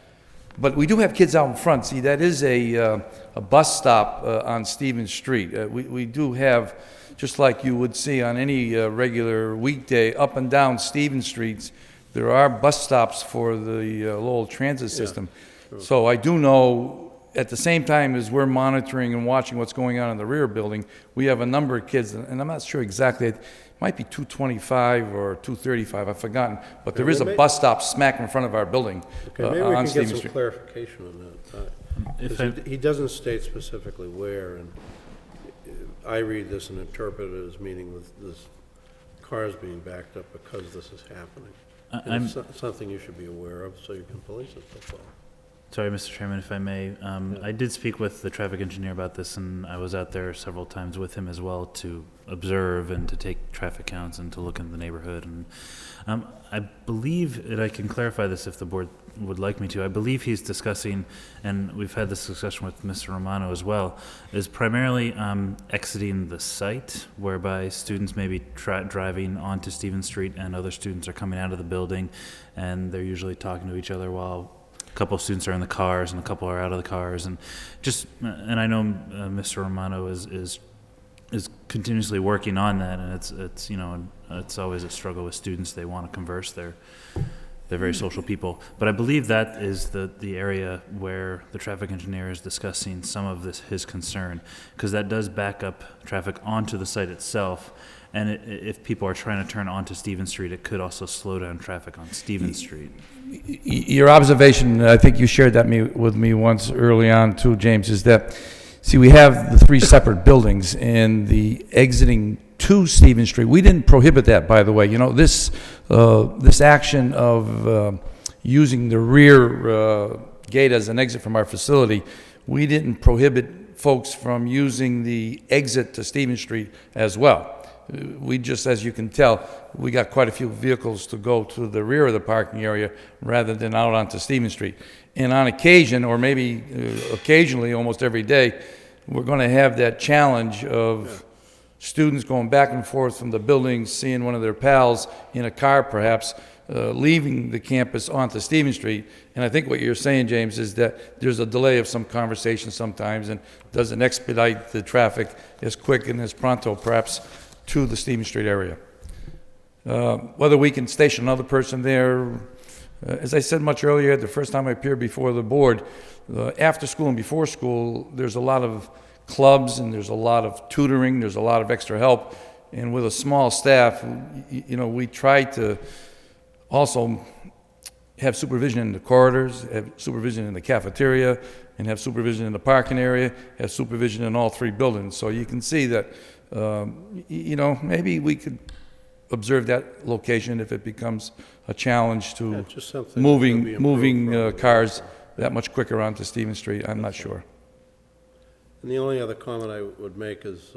S16: But we do have kids out in front. See, that is a bus stop on Stevens Street. We do have, just like you would see on any regular weekday, up and down Stevens Streets, there are bus stops for the Lowell transit system.
S2: Sure.
S16: So I do know, at the same time as we're monitoring and watching what's going on in the rear building, we have a number of kids, and I'm not sure exactly, it might be 225 or 235, I've forgotten, but there is a bus stop smack in front of our building
S2: Okay, maybe we
S16: on
S2: can
S16: Stevens
S2: get some
S16: Street.
S2: clarification on that. 'Cause he doesn't state specifically where, and I read this and interpret it as meaning with this cars being backed up because this is happening. And it's something you should be aware of so you can police it, that's all.
S14: Sorry, Mr. Chairman, if I may. I did speak with the traffic engineer about this, and I was out there several times with him as well to observe and to take traffic counts and to look in the neighborhood. And I believe, and I can clarify this if the board would like me to, I believe he's discussing, and we've had this discussion with Mr. Romano as well, is primarily exiting the site, whereby students may be driving onto Stevens Street and other students are coming out of the building, and they're usually talking to each other while a couple of students are in the cars and a couple are out of the cars, and I know Mr. Romano is continuously working on that, and it's you know, it's always a struggle with students. They want to converse. They're very social people, but I believe that is the area where the traffic engineer is discussing some of his concern, because that does back up traffic onto the site itself. And if people are trying to turn onto Stevens Street, it could also slow down traffic on Stevens Street.
S16: Your observation, I think you shared that with me once early on too, James, is that, see, we have the three separate buildings, and the exiting to Stevens Street, we didn't prohibit that, by the way. You know, this action of using the rear gate as an exit from our facility, we didn't prohibit folks from using the exit to Stevens Street as well. We just, as you can tell, we got quite a few vehicles to go to the rear of the parking area rather than out onto Stevens Street. And on occasion, or maybe occasionally, almost every day, we're going to have that challenge of students going back and forth from the buildings, seeing one of their pals in a car perhaps, leaving the campus onto Stevens Street. And I think what you're saying, James, is that there's a delay of some conversation sometimes and doesn't expedite the traffic as quick and as pronto perhaps to the Stevens Street area. Whether we can station another person there, as I said much earlier, the first time I appeared before the board, after school and before school, there's a lot of clubs and there's a lot of tutoring, there's a lot of extra help, and with a small staff, you know, we try to also have supervision in the corridors, have supervision in the cafeteria, and have supervision in the parking area, have supervision in all three buildings. So you can see that, you know, maybe we could observe that location if it becomes a challenge to moving cars that much quicker onto Stevens Street. I'm not sure.
S2: And the only other comment I would make is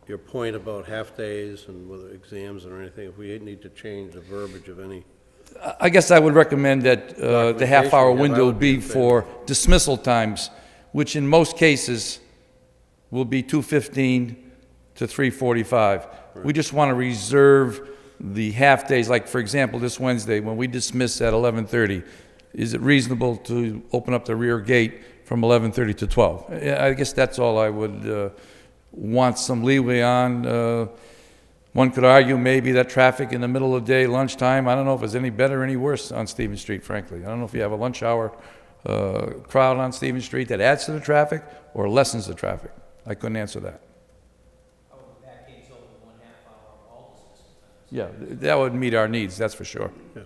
S2: your point about half-days and whether exams or anything, if we need to change the verbiage of any...
S16: I guess I would recommend that the half-hour window be for dismissal times, which in most cases will be 2:15 to 3:45. We just want to reserve the half-days, like, for example, this Wednesday, when we dismiss at 11:30, is it reasonable to open up the rear gate from 11:30 to 12? I guess that's all I would want some leeway on. One could argue maybe that traffic in the middle of the day, lunchtime, I don't know if it's any better or any worse on Stevens Street, frankly. I don't know if you have a lunch hour crowd on Stevens Street that adds to the traffic or lessens the traffic. I couldn't answer that. Yeah, that would meet our needs, that's for sure.
S2: Yeah.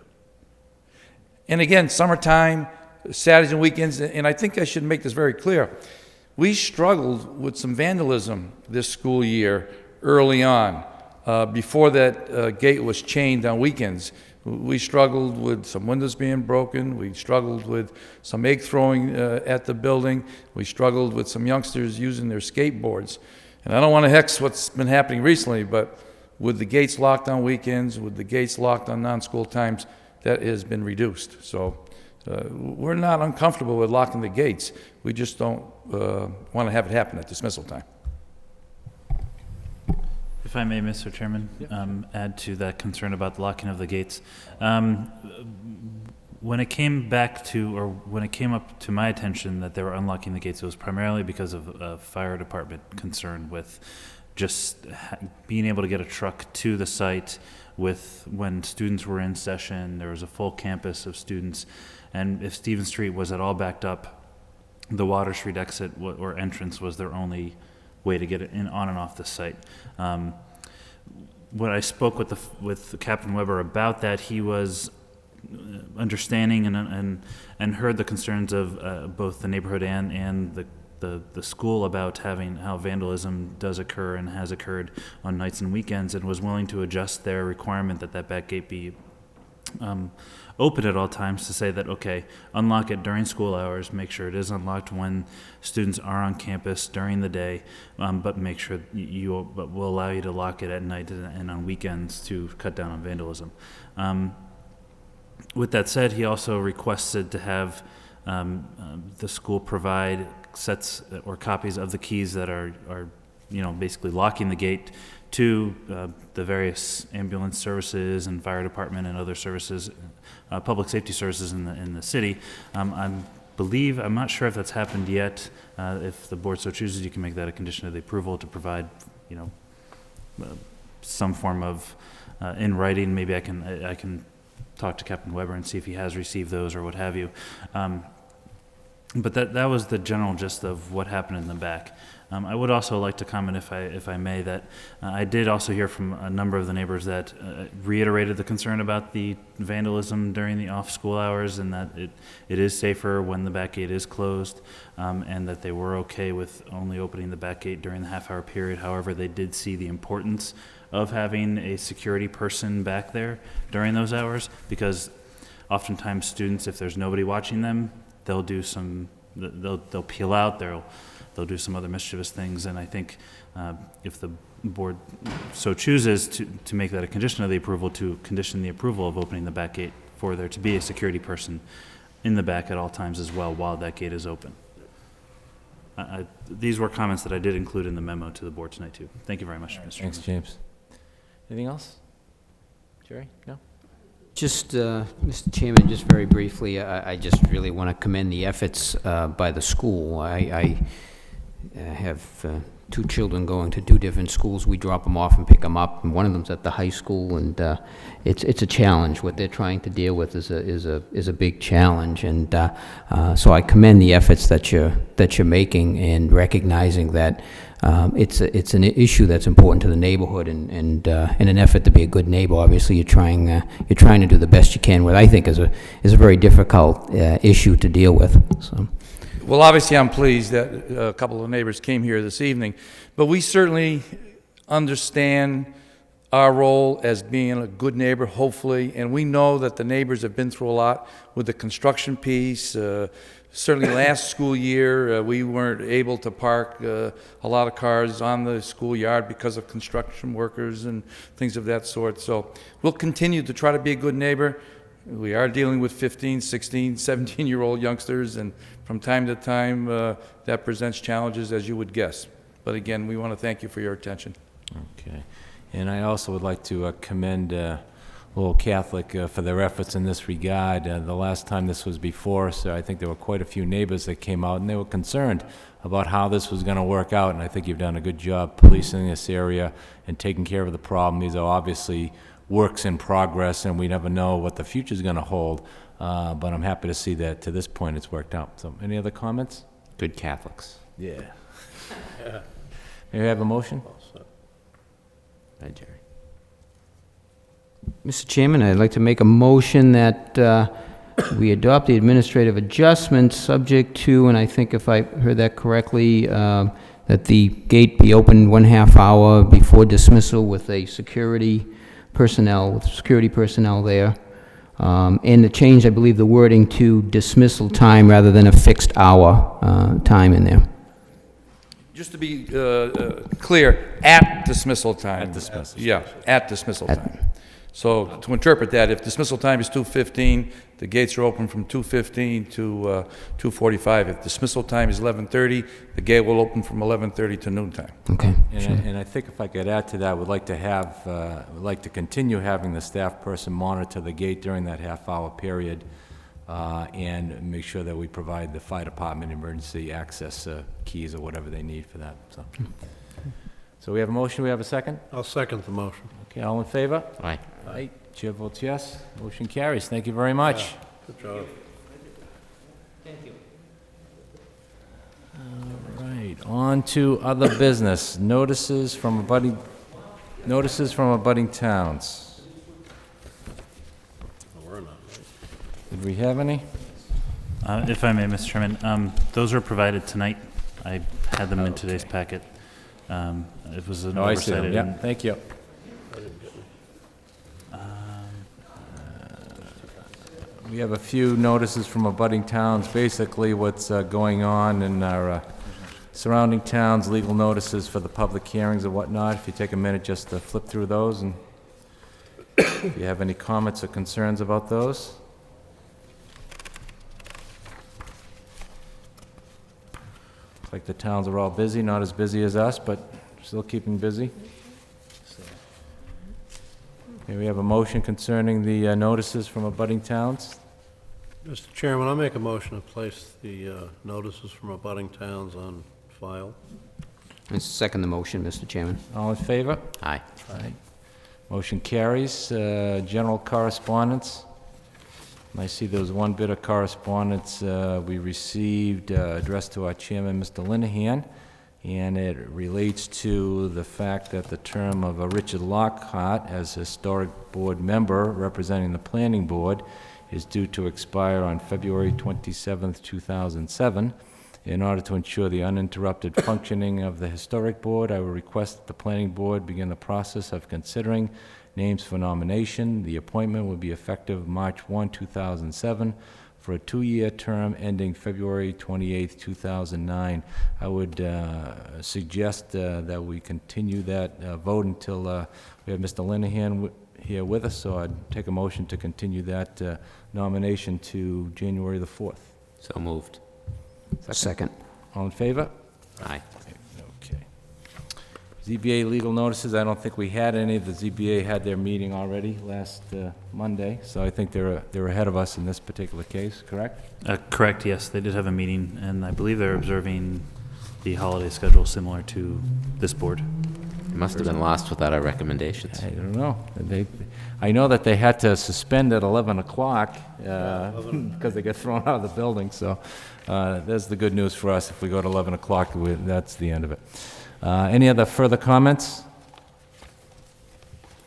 S16: And again, summertime, Saturdays and weekends, and I think I should make this very clear. We struggled with some vandalism this school year early on, before that gate was chained on weekends. We struggled with some windows being broken. We struggled with some egg throwing at the building. We struggled with some youngsters using their skateboards. And I don't want to hex what's been happening recently, but with the gates locked on weekends, with the gates locked on non-school times, that has been reduced. So we're not uncomfortable with locking the gates. We just don't want to have it happen at dismissal time.
S14: If I may, Mr. Chairman, add to that concern about the locking of the gates. When it came back to, or when it came up to my attention that they were unlocking the gates, it was primarily because of a fire department concern with just being able to get a truck to the site with when students were in session. There was a full campus of students, and if Stevens Street was at all backed up, the Water Street exit or entrance was their only way to get it in on and off the site. When I spoke with Captain Weber about that, he was understanding and heard the concerns of both the neighborhood and the school about having how vandalism does occur and has occurred on nights and weekends, and was willing to adjust their requirement that back gate be open at all times, to say that, okay, unlock it during school hours, make sure it is unlocked when students are on campus during the day, but make sure but we'll allow you to lock it at night and on weekends to cut down on vandalism. With that said, he also requested to have the school provide sets or copies of the keys that are basically locking the gate to the various ambulance services and fire department and other services, public safety services in the city. I'm not sure if that's happened yet. If the board so chooses, you can make that a condition of the approval to provide, some form of in writing. Maybe I can talk to Captain Weber and see if he has received those or what have you. But that was the general gist of what happened in the back. I would also like to comment, if I may, that I did also hear from a number of the neighbors that reiterated the concern about the vandalism during the off-school hours, and that it is safer when the back gate is closed, and that they were okay with only opening the back gate during the half-hour period. However, they did see the importance of having a security person back there during those hours, because oftentimes students, if there's nobody watching them, they'll peel out, they'll do some other mischievous things. And I think if the board so chooses to make that a condition of the approval, to condition the approval of opening the back gate for there to be a security person in the back at all times as well while that gate is open. These were comments that I did include in the memo to the board tonight too. Thank you very much, Mr. Chairman.
S1: Thanks, James. Anything else? Jerry? No?
S4: Just, Mr. Chairman, just very briefly, I just really want to commend the efforts by the school. I have two children going to two different schools. We drop them off and pick them up, and one of them's at the high school, and it's a challenge. What they're trying to deal with is a big challenge, and so I commend the efforts that you're making, and recognizing that it's an issue that's important to the neighborhood, and in an effort to be a good neighbor, obviously you're trying to do the best you can with, I think, is a very difficult issue to deal with. So.
S16: Well, obviously, I'm pleased that a couple of neighbors came here this evening, but we certainly understand our role as being a good neighbor, hopefully, and we know that the neighbors have been through a lot with the construction piece. Certainly last school year, we weren't able to park a lot of cars on the schoolyard because of construction workers and things of that sort. So we'll continue to try to be a good neighbor. We are dealing with 15, 16, 17-year-old youngsters, and from time to time, that presents challenges, as you would guess. But again, we want to thank you for your attention.
S1: Okay. And I also would like to commend Lowell Catholic for their efforts in this regard. The last time this was before us, I think there were quite a few neighbors that came out, and they were concerned about how this was going to work out, and I think you've done a good job policing this area and taking care of the problem. These are obviously works in progress, and we never know what the future is going to hold, but I'm happy to see that to this point it's worked out. So any other comments?
S3: Good Catholics.
S1: Yeah. May I have a motion?
S3: Hi, Jerry.
S4: Mr. Chairman, I'd like to make a motion that we adopt the administrative adjustment subject to, and I think if I heard that correctly, that the gate be opened 1/2 hour before dismissal with security personnel there. And to change, I believe, the wording to dismissal time rather than a fixed hour time in there.
S16: Just to be clear, at dismissal time.
S1: At dismissal.
S16: Yeah, at dismissal time. So to interpret that, if dismissal time is 2:15, the gates are open from 2:15 to 2:45. If dismissal time is 11:30, the gate will open from 11:30 to noon time.
S4: Okay.
S1: And I think if I could add to that, would like to continue having the staff person monitor the gate during that half-hour period, and make sure that we provide the fire department emergency access keys or whatever they need for that, so. So we have a motion, we have a second?
S2: I'll second the motion.
S1: Okay, all in favor?
S3: Aye.
S1: Aye. Chair votes yes. Motion carries. Thank you very much.
S2: Good job.
S1: All right, on to other business. Notices from abutting towns. Did we have any?
S14: If I may, Mr. Chairman, those were provided tonight. I had them in today's packet. It was an
S1: Oh, I see
S14: oversight.
S1: them. Yeah, thank you. We have a few notices from abutting towns, basically what's going on in our surrounding towns, legal notices for the public hearings and whatnot. If you take a minute just to flip through those, and if you have any comments or concerns about those. Looks like the towns are all busy, not as busy as us, but still keeping busy. Okay, we have a motion concerning the notices from abutting towns.
S2: Mr. Chairman, I'll make a motion to place the notices from abutting towns on file.
S4: I second the motion, Mr. Chairman.
S1: All in favor?
S3: Aye.
S1: Aye. Motion carries. General correspondence. I see there was one bit of correspondence we received addressed to our chairman, Mr. Linehan, and it relates to the fact that the term of Richard Lockhart as Historic Board member representing the Planning Board is due to expire on February 27th, 2007. In order to ensure the uninterrupted functioning of the Historic Board, I will request that the Planning Board begin the process of considering names for nomination. The appointment will be effective March 1, 2007, for a 2-year term ending February 28, 2009. I would suggest that we continue that vote until we have Mr. Linehan here with us, so I'd take a motion to continue that nomination to January the 4th.
S3: So moved.
S4: Second.
S1: All in favor?
S3: Aye.
S1: Okay. ZBA legal notices, I don't think we had any. The ZBA had their meeting already last Monday, so I think they're ahead of us in this particular case, correct?
S14: Correct, yes. They did have a meeting, and I believe they're observing the holiday schedule similar to this board.
S3: It must have been lost without our recommendations.
S1: I don't know. I know that they had to suspend at 11 o'clock because they got thrown out of the building, so there's the good news for us. If we go to 11 o'clock, that's the end of it. Any other further comments?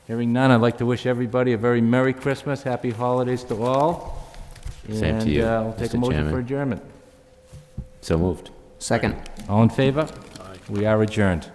S1: Hearing none, I'd like to wish everybody a very Merry Christmas, Happy Holidays to all.
S3: Same to you,
S1: And we'll take a
S3: Mr.
S1: motion
S3: Chairman.
S1: for adjournment.
S3: So moved.
S4: Second.
S1: All in favor? We are adjourned.